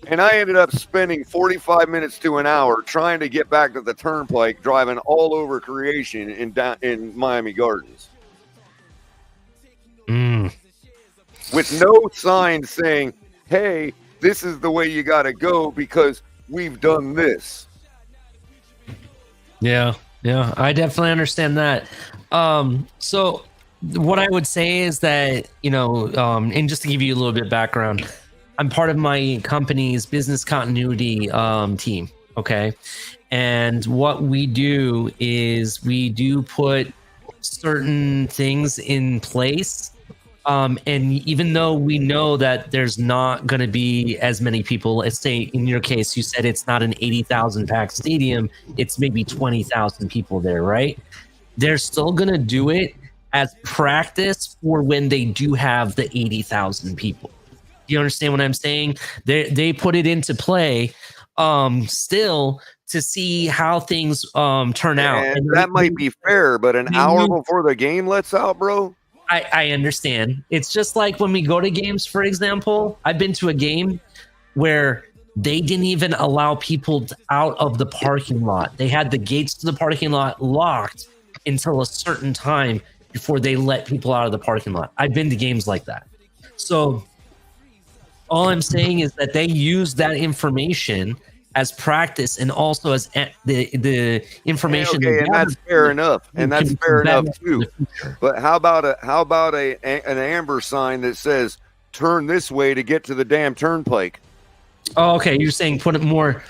B: And I ended up spending 45 minutes to an hour trying to get back to the turnpike, driving all over Creation in Miami Gardens. With no sign saying, hey, this is the way you got to go because we've done this.
H: Yeah, I definitely understand that. So what I would say is that, and just to give you a little bit of background, I'm part of my company's business continuity team, okay? And what we do is we do put certain things in place. And even though we know that there's not going to be as many people, let's say in your case, you said it's not an 80,000 packed stadium, it's maybe 20,000 people there, right? They're still going to do it as practice for when they do have the 80,000 people. Do you understand what I'm saying? They put it into play still to see how things turn out.
B: And that might be fair, but an hour before the game lets out, bro?
H: I understand. It's just like when we go to games, for example. I've been to a game where they didn't even allow people out of the parking lot. They had the gates to the parking lot locked until a certain time before they let people out of the parking lot. I've been to games like that. So all I'm saying is that they use that information as practice and also as the information.
B: Okay, and that's fair enough, and that's fair enough too. But how about an amber sign that says "turn this way to get to the damn turnpike"?
H: Oh, okay. You're saying put it more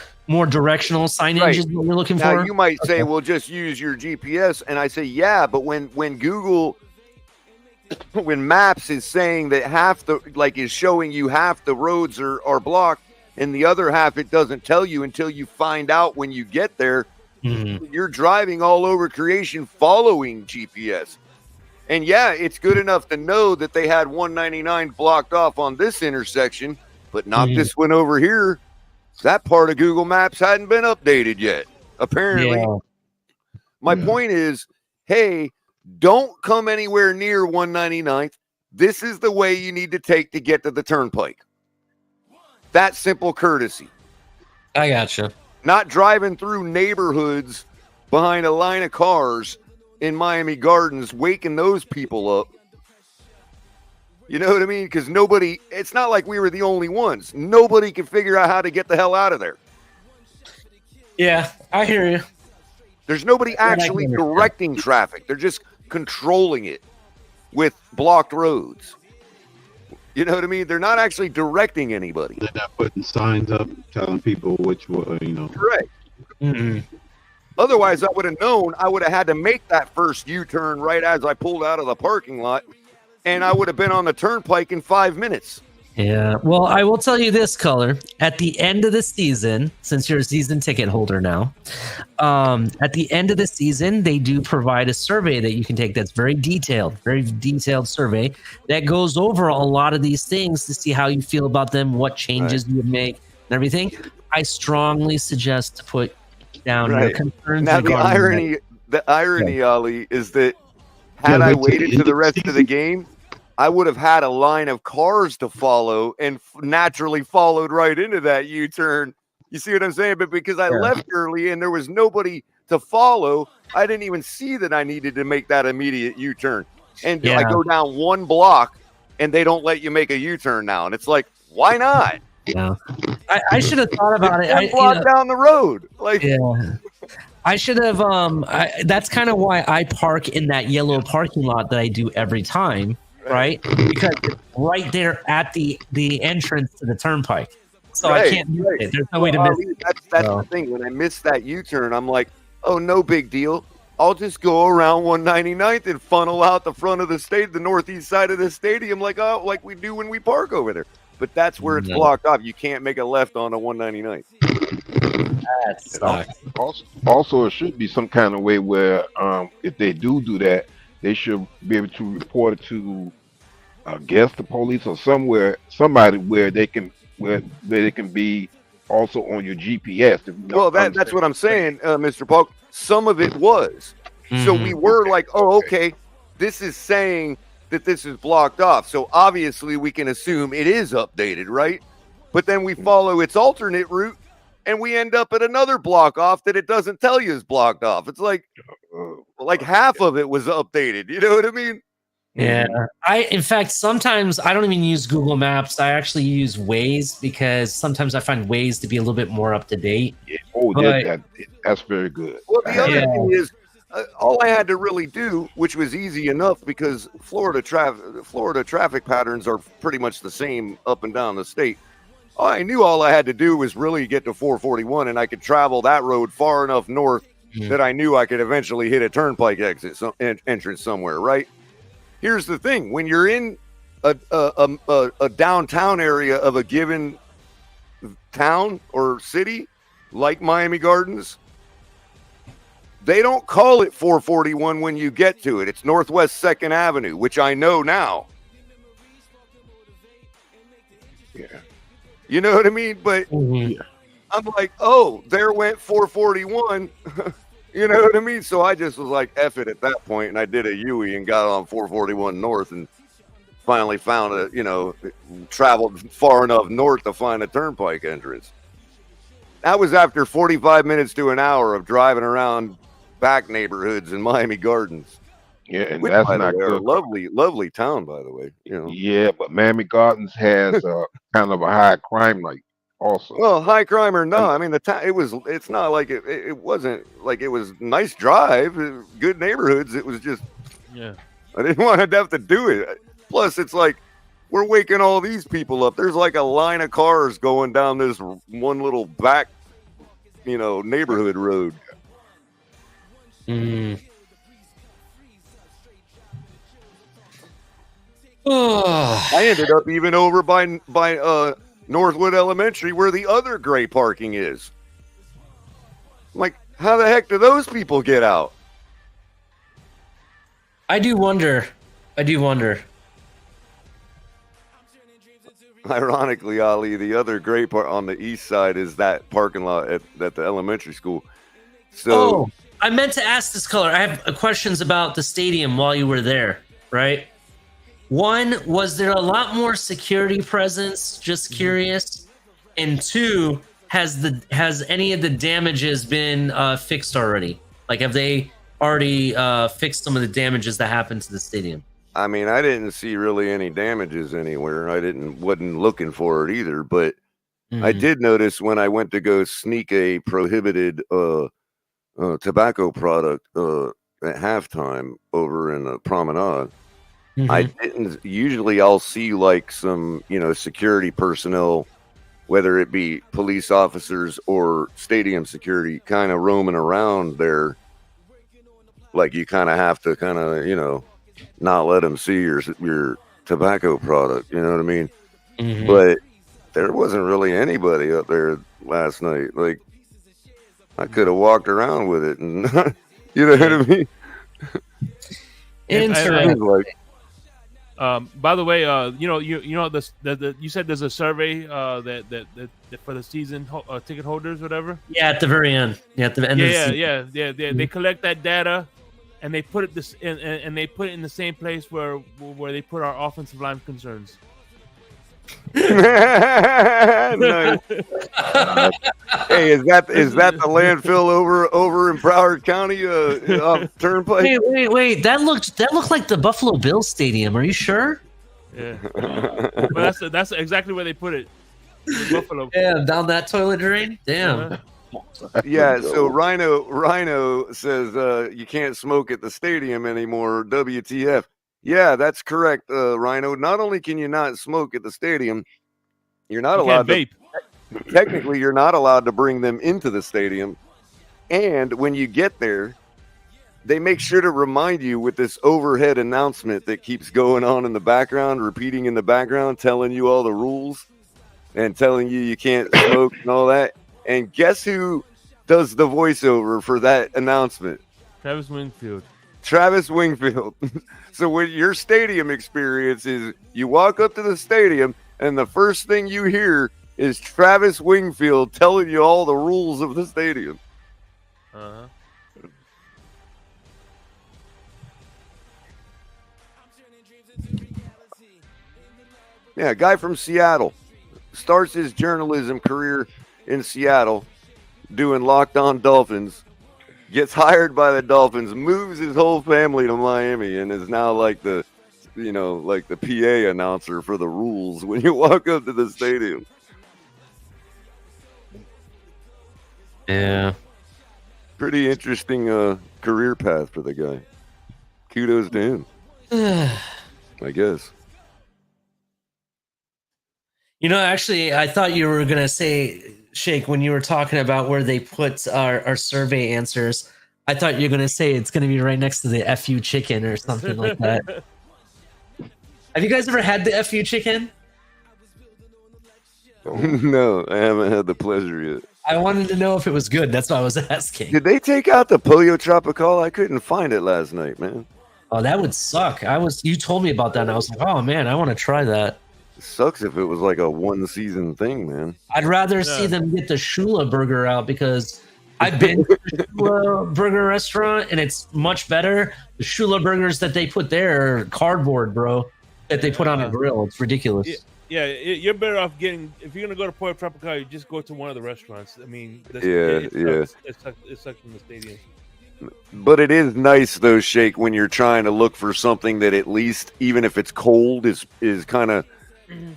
H: directional signage
B: Right.
H: is what you're looking
B: Now,
H: for?
B: you might say, well, just use your GPS. And I say, yeah, but when Google, when Maps is saying that is showing you half the roads are blocked and the other half it doesn't tell you until you find out when you get there, you're driving all over Creation following GPS. And yeah, it's good enough to know that they had 199 blocked off on this intersection, but not this one over here. That part of Google Maps hadn't been updated yet, apparently. Yeah. My point is, hey, don't come anywhere near 199th. This is the way you need to take to get to the turnpike. That simple courtesy.
H: I gotcha.
B: Not driving through neighborhoods behind a line of cars in Miami Gardens, waking those people up. You know what I mean? Because it's not like we were the only ones. Nobody could figure out how to get the hell out of there.
H: Yeah, I hear you.
B: There's nobody actually directing traffic. They're just controlling it with blocked roads. You know what I mean? They're not actually directing anybody.
N: They're not putting signs up telling people which way,
B: Correct. Otherwise, I would have known. I would have had to make that first U-turn right as I pulled out of the parking lot, and I would have been on the turnpike in 5 minutes.
H: Yeah. Well, I will tell you this, Color. At the end of the season, since you're a season ticket holder now, at the end of the season, they do provide a survey that you can take that's very detailed survey that goes over a lot of these things to see how you feel about them, what changes you would make, and everything. I strongly suggest to put down your concerns.
B: Now, the irony, Ali, is that had I waited to the rest of the game, I would have had a line of cars to follow and naturally followed right into that U-turn. You see what I'm saying? But because I left early and there was nobody to follow, I didn't even see that I needed to make that immediate U-turn. And I go down one block and they don't let you make a U-turn now. And it's like, why not?
H: Yeah. I should have thought about it.
B: I block down the road.
H: I should have. That's kind of why I park in that yellow parking lot that I do every time. Right, because it's right there at the entrance to the turnpike, so I can't miss it. There's no way to miss it.
B: That's the thing. When I miss that U-turn, I'm like, oh, no big deal. I'll just go around 199th and funnel out the front of the northeast side of the stadium, like we do when we park over there. But that's where it's blocked off. You can't make a left on a 199th.
H: That sucks.
K: Also, it should be some kind of way where, if they do that, they should be able to report it to, I guess, the police or somebody where they can be also on your GPS.
B: Well, that's what I'm saying, Mr. Polk. Some of it was. So we were like, oh, okay, this is saying that this is blocked off. So obviously we can assume it is updated, right? But then we follow its alternate route and we end up at another block off that it doesn't tell you is blocked off. It's like half of it was updated. You know what I mean?
H: Yeah. In fact, sometimes I don't even use Google Maps. I actually use Waze because sometimes I find Waze to be a little bit more up to date.
K: Yeah. That's very good.
B: Well, the other thing is, all I had to really do, which was easy enough because Florida traffic patterns are pretty much the same up and down the state. I knew all I had to do was really get to 441, and I could travel that road far enough north that I knew I could eventually hit a turnpike exit entrance somewhere, right? Here's the thing. When you're in a downtown area of a given town or city, like Miami Gardens, they don't call it 441 when you get to it. It's Northwest 2nd Avenue, which I know now.
K: Yeah.
B: You know what I mean? But I'm like, oh, there went 441. You know what I mean? So I just was like, F it at that point, and I did a UE and got on 441 North and finally found traveled far enough north to find a turnpike entrance. That was after 45 minutes to an hour of driving around back neighborhoods in Miami Gardens.
K: Yeah, and
B: which,
K: that's
B: by the
K: not
B: way, are
K: good.
B: a lovely town, by the way. You know.
K: Yeah, but Miami Gardens has kind of a high crime rate also.
B: Well, high crime or no, I mean it's not like it wasn't like it was nice drive, good neighborhoods. It was just I didn't want to have to do it. Plus, it's like we're waking all these people up. There's like a line of cars going down this one little back, neighborhood road. I ended up even over by Northwood Elementary where the other gray parking is. I'm like, how the heck do those people get out?
H: I do wonder.
B: Ironically, Ali, the other gray part on the east side is that parking lot at the elementary school. So
H: I meant to ask this color. I have questions about the stadium while you were there, right? One, was there a lot more security presence? Just curious. And two, has any of the damages been fixed already? Like, have they already fixed some of the damages that happened to the stadium?
B: I mean, I didn't see really any damages anywhere. I wasn't looking for it either, but I did notice when I went to go sneak a prohibited tobacco product at halftime over in the promenade. I didn't. Usually I'll see like some, security personnel, whether it be police officers or stadium security, kind of roaming around there. Like you kind of have to not let them see your tobacco product. You know what I mean? But there wasn't really anybody up there last night. Like I could have walked around with it, and you know what I mean?
H: Interesting.
M: By the way, you said there's a survey that for the season ticket holders, whatever.
H: Yeah, at the very end. Yeah, at the end.
M: They collect that data, and they put it and they put it in the same place where they put our offensive line concerns.
B: Nice. Hey, is that the landfill over in Broward County Turnpike?
H: Wait. That looked like the Buffalo Bills Stadium. Are you sure?
M: Yeah. Well, that's exactly where they put it. Buffalo.
H: Yeah, down that toilet drain. Damn.
B: Yeah, so Rhino says you can't smoke at the stadium anymore. WTF? Yeah, that's correct, Rhino. Not only can you not smoke at the stadium, you're not allowed to vape. Technically, you're not allowed to bring them into the stadium. And when you get there, they make sure to remind you with this overhead announcement that keeps going on in the background, repeating in the background, telling you all the rules and telling you can't smoke and all that. And guess who does the voiceover for that announcement?
M: Travis Wingfield.
B: Travis Wingfield. So when your stadium experience is you walk up to the stadium and the first thing you hear is Travis Wingfield telling you all the rules of the stadium.
M: Uh-huh.
B: Yeah, a guy from Seattle starts his journalism career in Seattle doing Locked On Dolphins, gets hired by the Dolphins, moves his whole family to Miami, and is now like the PA announcer for the rules when you walk up to the stadium.
H: Yeah.
B: Pretty interesting career path for the guy. Kudos to him, I guess.
H: You know, actually, I thought you were going to say, Shake, when you were talking about where they put our survey answers, I thought you were going to say it's going to be right next to the FU chicken or something like that. Have you guys ever had the FU chicken?
B: No, I haven't had the pleasure yet.
H: I wanted to know if it was good. That's why I was asking.
B: Did they take out the Pollo Tropical? I couldn't find it last night, man.
H: Oh, that would suck. You told me about that, and I was like, oh, man, I want to try that.
B: It sucks if it was like a one-season thing, man.
H: I'd rather see them get the Shula burger out because I've been to the Shula burger restaurant, and it's much better. The Shula burgers that they put there are cardboard, bro, that they put on a grill. It's ridiculous.
M: Yeah, you're better off getting, if you're going to go to Pollo Tropical, you just go to one of the restaurants. I mean, it sucks in the stadium.
B: But it is nice, though, Shake, when you're trying to look for something that at least, even if it's cold, is kind of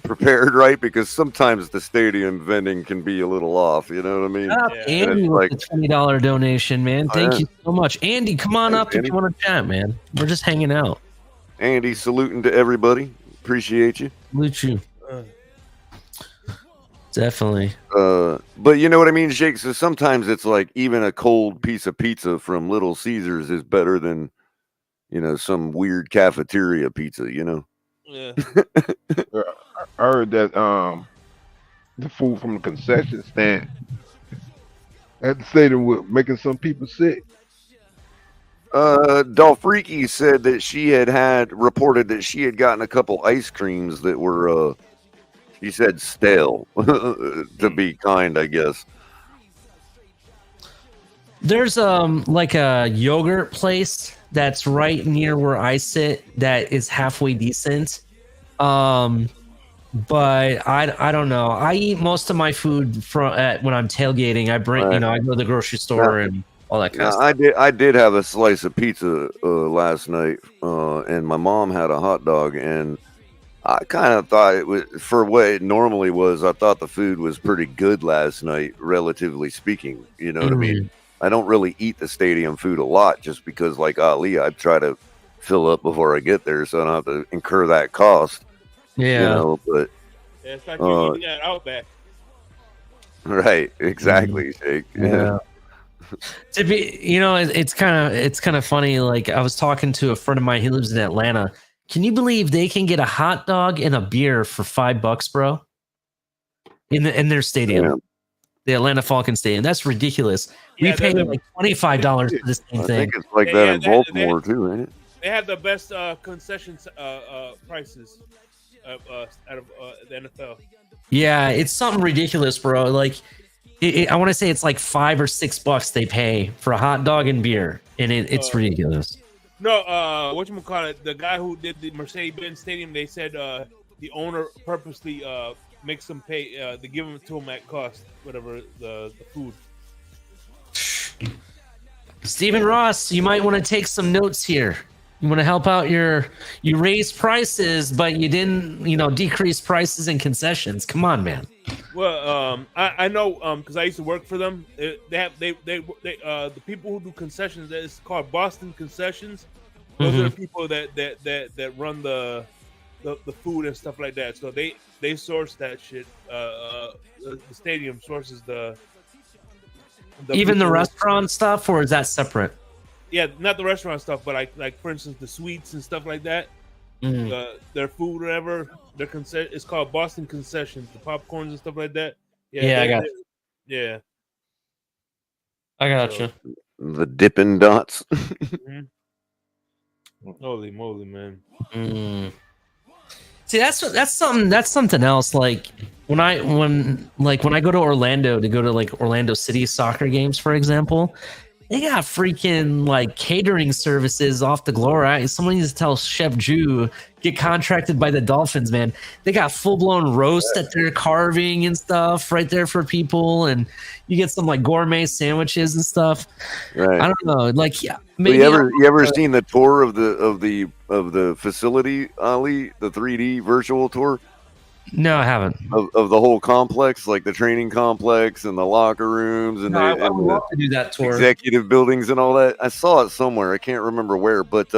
B: prepared right, because sometimes the stadium vending can be a little off. You know what I mean?
H: Andy with the $20 donation, man. Thank you so much, Andy. Come on up if you want to chat, man. We're just hanging out.
B: Andy, saluting to everybody. Appreciate you.
H: Salute you. Definitely.
B: But you know what I mean, Jake? So sometimes it's like even a cold piece of pizza from Little Caesars is better than, some weird cafeteria pizza,
M: Yeah.
K: I heard that the food from the concession stand at the stadium was making some people sick.
B: Dolfreaky said that she had reported that she had gotten a couple ice creams that were she said stale, to be kind, I guess.
H: There's like a yogurt place that's right near where I sit that is halfway decent. But I don't know. I eat most of my food when I'm tailgating. I bring, I go to the grocery store and all that kind of stuff.
B: I did have a slice of pizza last night, and my mom had a hot dog, and I kind of thought it was, for what it normally was, I thought the food was pretty good last night, relatively speaking. You know what I mean? I don't really eat the stadium food a lot just because, like Ali, I try to fill up before I get there so I don't have to incur that cost.
H: Yeah.
B: But
M: it's like you're eating at Outback.
B: Right, exactly, Shake.
H: Yeah. To be, it's kind of funny. Like, I was talking to a friend of mine. He lives in Atlanta. Can you believe they can get a hot dog and a beer for $5, bro? In their stadium, the Atlanta Falcons stadium. That's ridiculous. We pay like $25 for this same thing.
B: I think it's like that in Baltimore too, ain't it?
M: They have the best concessions prices out of the NFL.
H: Yeah, it's something ridiculous, bro. Like, I want to say it's like $5 or $6 they pay for a hot dog and beer, and it's ridiculous.
M: No, whatchamacallit, the guy who did the Mercedes-Benz Stadium, they said the owner purposely makes them pay, they give them to them at cost, whatever the food.
H: Stephen Ross, you might want to take some notes here. You want to help out you raised prices, but you didn't, decrease prices and concessions. Come on, man.
M: Well, I know, because I used to work for them. They the people who do concessions, it's called Boston Concessions. Those are the people that run the food and stuff like that. So they source that shit. The stadium sources the
H: even the restaurant stuff, or is that separate?
M: Yeah, not the restaurant stuff, but like for instance, the sweets and stuff like that. Their food, whatever. It's called Boston Concessions. The popcorns and stuff like that.
H: Yeah, I got it.
M: Yeah.
H: I got you.
B: The Dippin' Dots.
M: Holy moly, man!
H: See, that's something else. Like when I go to Orlando to go to like Orlando City soccer games, for example, they got freaking like catering services off the glory. Someone needs to tell Chef Jew get contracted by the Dolphins, man. They got full blown roast that they're carving and stuff right there for people, and you get some like gourmet sandwiches and stuff.
B: Right.
H: I don't know, like
B: maybe you ever seen the tour of the facility, Ali? The 3D virtual tour?
H: No, I haven't.
B: Of the whole complex, like the training complex and the locker rooms and
H: I would love to do that tour.
B: Executive buildings and all that. I saw it somewhere. I can't remember where, but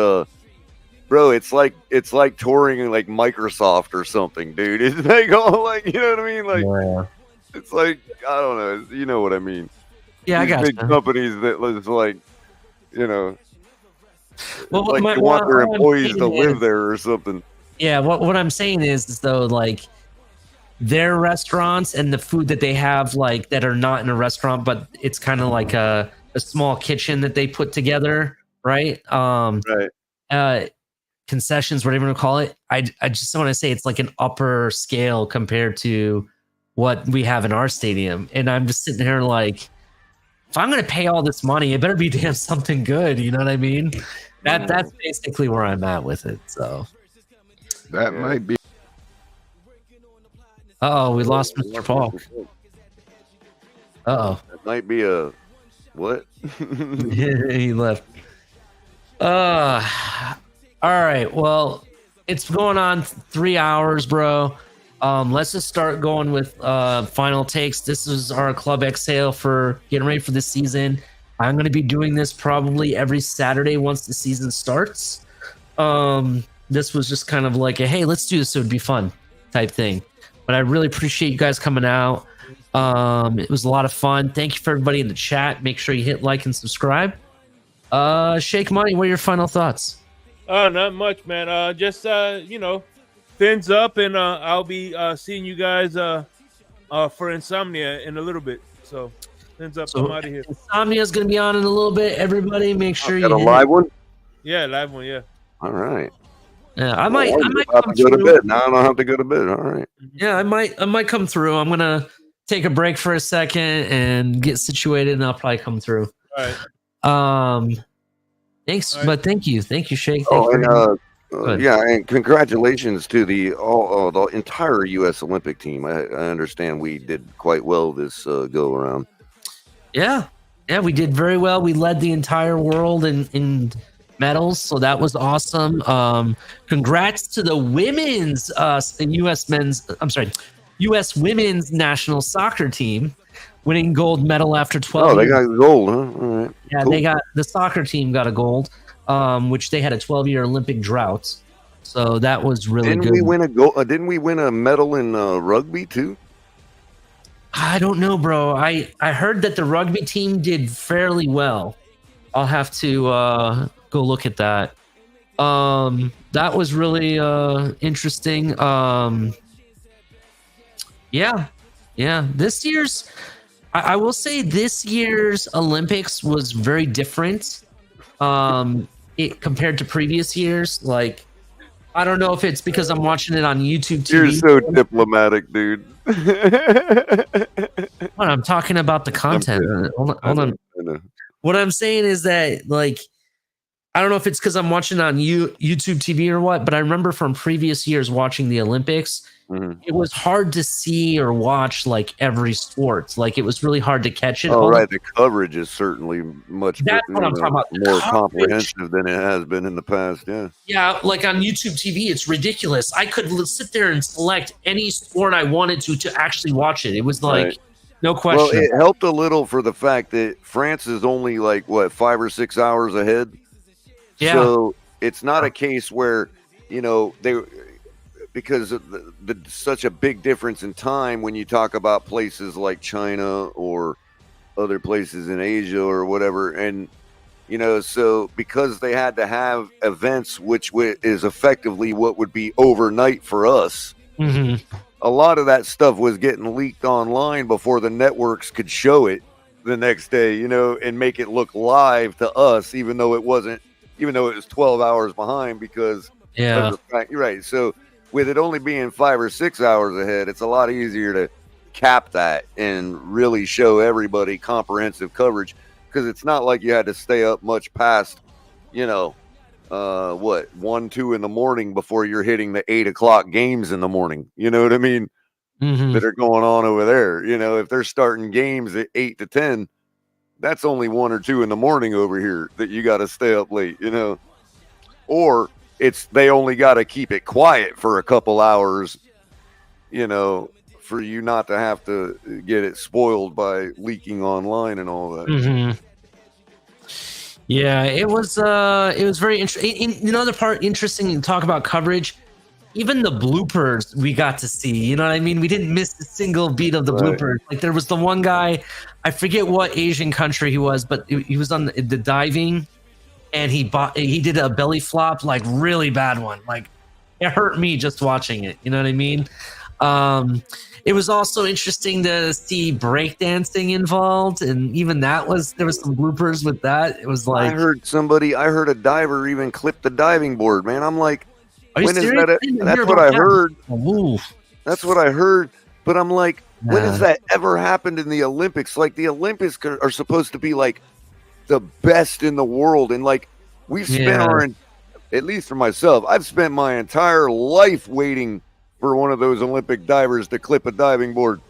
B: bro, it's like touring in like Microsoft or something, dude. It's like all like, you know what I mean? Like it's like, I don't know, you know what I mean?
H: Yeah,
B: these
H: I got
B: big companies that was like, you know, like they want their employees to live there or something.
H: Yeah, what I'm saying is though, like their restaurants and the food that they have, like that are not in a restaurant, but it's kind of like a small kitchen that they put together, right? Concessions, whatever you want to call it. I just want to say it's like an upper scale compared to what we have in our stadium. And I'm just sitting here like, if I'm going to pay all this money, it better be damn something good. You know what I mean? That's basically where I'm at with it. So
K: that might be.
H: Uh-oh, we lost Mr. Paul. Uh-oh.
B: It might be a what?
H: He left. All right. Well, it's going on 3 hours, bro. Let's just start going with final takes. This is our Club Exhale for getting ready for the season. I'm going to be doing this probably every Saturday once the season starts. This was just kind of like a, hey, let's do this so it'd be fun type thing. But I really appreciate you guys coming out. It was a lot of fun. Thank you for everybody in the chat. Make sure you hit like and subscribe. Shake Money, what are your final thoughts?
M: Not much, man. Just fins up, and I'll be seeing you guys for Insomnia in a little bit. So fins up. I'm out of here.
H: Insomnia is going to be on in a little bit. Everybody, make sure you
B: got a live one.
M: Yeah, live one. Yeah.
B: All right.
H: Yeah, I might
B: come to go to bed. Now I don't have to go to bed. All right.
H: Yeah, I might come through. I'm gonna take a break for a second and get situated, and I'll probably come through.
M: All right.
H: Thanks, but thank you, Shake.
B: Yeah, and congratulations to the entire U.S. Olympic team. I understand we did quite well this go around.
H: Yeah, we did very well. We led the entire world in medals, so that was awesome. Congrats to the women's U.S. women's national soccer team winning gold medal after 12
B: years.
H: They
B: got gold, huh? All right.
H: Yeah, cool. The soccer team got a gold, which they had a 12-year Olympic drought. So that was really good.
B: Didn't we win a medal in rugby too?
H: I don't know, bro. I heard that the rugby team did fairly well. I'll have to go look at that. That was really interesting. Yeah. This year's, I will say, this year's Olympics was very different. Compared to previous years. Like, I don't know if it's because I'm watching it on YouTube TV.
B: You're so diplomatic, dude.
H: What, I'm talking about the content. Hold on. What I'm saying is that, like, I don't know if it's because I'm watching on YouTube TV or what, but I remember from previous years watching the Olympics, it was hard to see or watch like every sport. Like, it was really hard to catch it.
B: Oh, right. The coverage is certainly much
H: what I'm talking about.
B: More comprehensive than it has been in the past. Yeah.
H: Yeah. Like on YouTube TV, it's ridiculous. I could sit there and select any sport I wanted to actually watch it. It was like, no question.
B: Well, it helped a little for the fact that France is only like, 5 or 6 hours ahead.
H: Yeah.
B: So it's not a case where, because of such a big difference in time when you talk about places like China or other places in Asia or whatever. And, so because they had to have events, which is effectively what would be overnight for us, a lot of that stuff was getting leaked online before the networks could show it. the next day, and make it look live to us, even though it was 12 hours behind because of the fact, you're right. So with it only being 5 or 6 hours ahead, it's a lot easier to cap that and really show everybody comprehensive coverage, because it's not like you had to stay up much past, 1, 2 in the morning before you're hitting the 8 o'clock games in the morning. You know what I mean? That are going on over there. If they're starting games at 8 to 10, that's only 1 or 2 in the morning over here that you got to stay up late, or they only got to keep it quiet for a couple hours, for you not to have to get it spoiled by leaking online and all that.
H: Yeah, it was very interesting. Another part interesting to talk about coverage. Even the bloopers we got to see, you know what I mean? We didn't miss a single beat of the bloopers. Like there was the one guy, I forget what Asian country he was, but he was on the diving, and he did a belly flop, like really bad one. Like it hurt me just watching it. You know what I mean? It was also interesting to see breakdancing involved, and even there was some bloopers with that. It was like
B: I heard a diver even clip the diving board, man. I'm like, when is that? That's what I heard. That's what I heard. But I'm like, when has that ever happened in the Olympics? Like the Olympics are supposed to be like the best in the world, and like we've spent at least for myself, I've spent my entire life waiting for one of those Olympic divers to clip a diving board,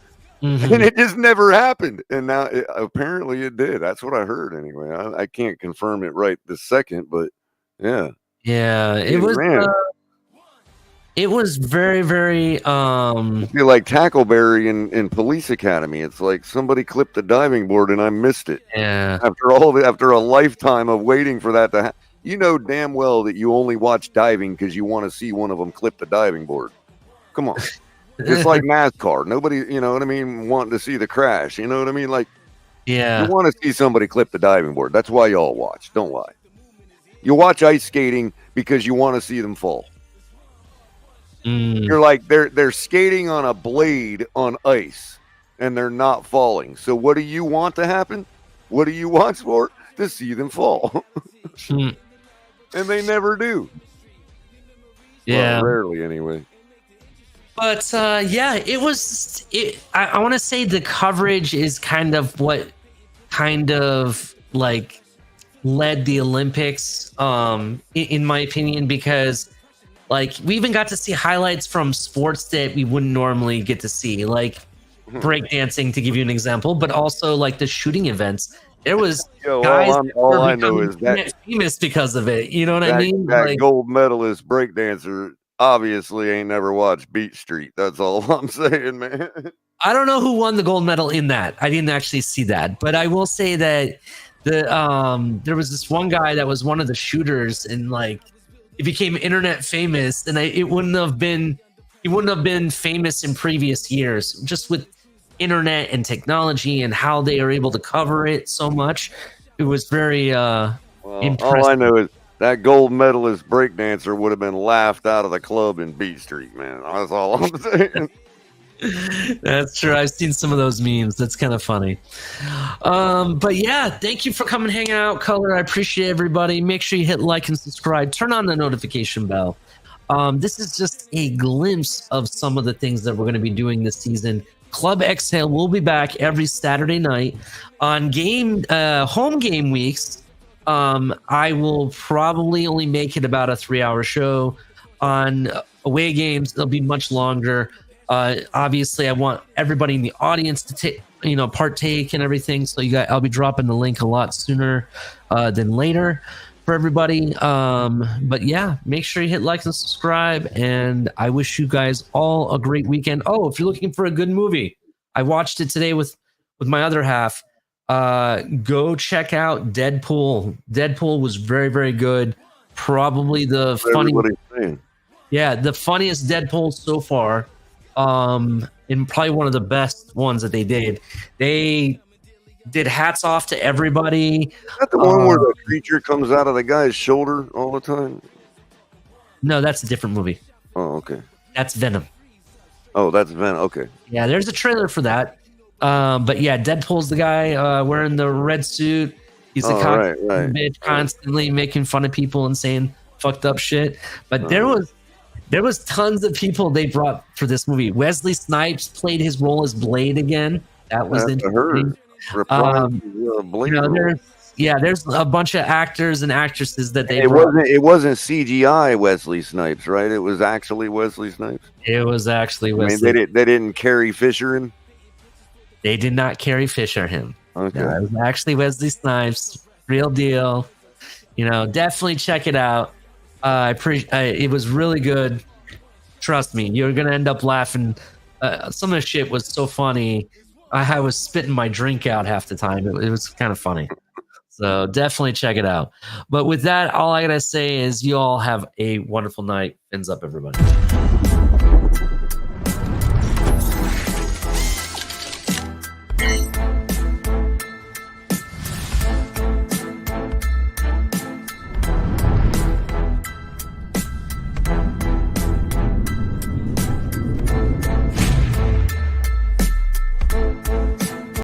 B: and it just never happened. And now apparently it did. That's what I heard anyway. I can't confirm it right this second, but yeah,
H: it was. It was very, very.
B: I feel like Tackleberry in Police Academy. It's like somebody clipped the diving board and I missed it.
H: Yeah.
B: After a lifetime of waiting for that to happen, you know damn well that you only watch diving because you want to see one of them clip the diving board. Come on, it's like NASCAR. Nobody, you know what I mean, wanting to see the crash. You know what I mean? Like, you want to see somebody clip the diving board. That's why y'all watch. Don't lie. You watch ice skating because you want to see them fall. You're like they're skating on a blade on ice and they're not falling. So what do you want to happen? What do you watch for? To see them fall. And they never do.
H: Yeah.
B: Well, rarely anyway.
H: But it was. I want to say the coverage is kind of what kind of like led the Olympics, in my opinion, because like we even got to see highlights from sports that we wouldn't normally get to see, like breakdancing, to give you an example, but also like the shooting events. There was guys
B: all I know is that
H: famous because of it. You know what I mean?
B: That
H: like,
B: gold medalist breakdancer obviously ain't never watched Beat Street. That's all I'm saying, man.
H: I don't know who won the gold medal in that. I didn't actually see that, but I will say that there was this one guy that was one of the shooters, and like it became internet famous, and he wouldn't have been famous in previous years, just with internet and technology and how they are able to cover it so much. It was very impressive.
B: All I know is that gold medalist breakdancer would have been laughed out of the club in Beat Street, man. That's all I'm saying.
H: That's true. I've seen some of those memes. That's kind of funny. But yeah, thank you for coming hanging out, Color. I appreciate everybody. Make sure you hit like and subscribe. Turn on the notification bell. This is just a glimpse of some of the things that we're going to be doing this season. Club Exhale will be back every Saturday night on home game weeks. I will probably only make it about a 3-hour show. On away games, it'll be much longer. Obviously, I want everybody in the audience to partake and everything. So I'll be dropping the link a lot sooner than later for everybody. But yeah, make sure you hit like and subscribe. And I wish you guys all a great weekend. Oh, if you're looking for a good movie, I watched it today with my other half. Go check out Deadpool. Deadpool was very, very good. Probably the funniest Deadpool so far. And probably one of the best ones that they did. They did hats off to everybody.
B: Is that the one where the creature comes out of the guy's shoulder all the time?
H: No, that's a different movie.
B: Oh, okay.
H: That's Venom.
B: Oh, that's Venom. Okay.
H: Yeah, there's a trailer for that. But yeah, Deadpool's the guy wearing the red suit. He's a cop bitch, constantly making fun of people and saying fucked up shit. But there was tons of people they brought for this movie. Wesley Snipes played his role as Blade again. That was interesting. There's a bunch of actors and actresses that they brought.
B: It wasn't CGI Wesley Snipes, right? It was actually Wesley Snipes.
H: It was actually Wesley.
B: I mean, they didn't Carrie Fisher him.
H: They did not Carrie Fisher him.
B: Okay,
H: it was actually Wesley Snipes, real deal. Definitely check it out. It was really good. Trust me, you're gonna end up laughing. Some of the shit was so funny. I was spitting my drink out half the time. It was kind of funny. So definitely check it out. But with that, all I gotta say is you all have a wonderful night. Fins up, everybody.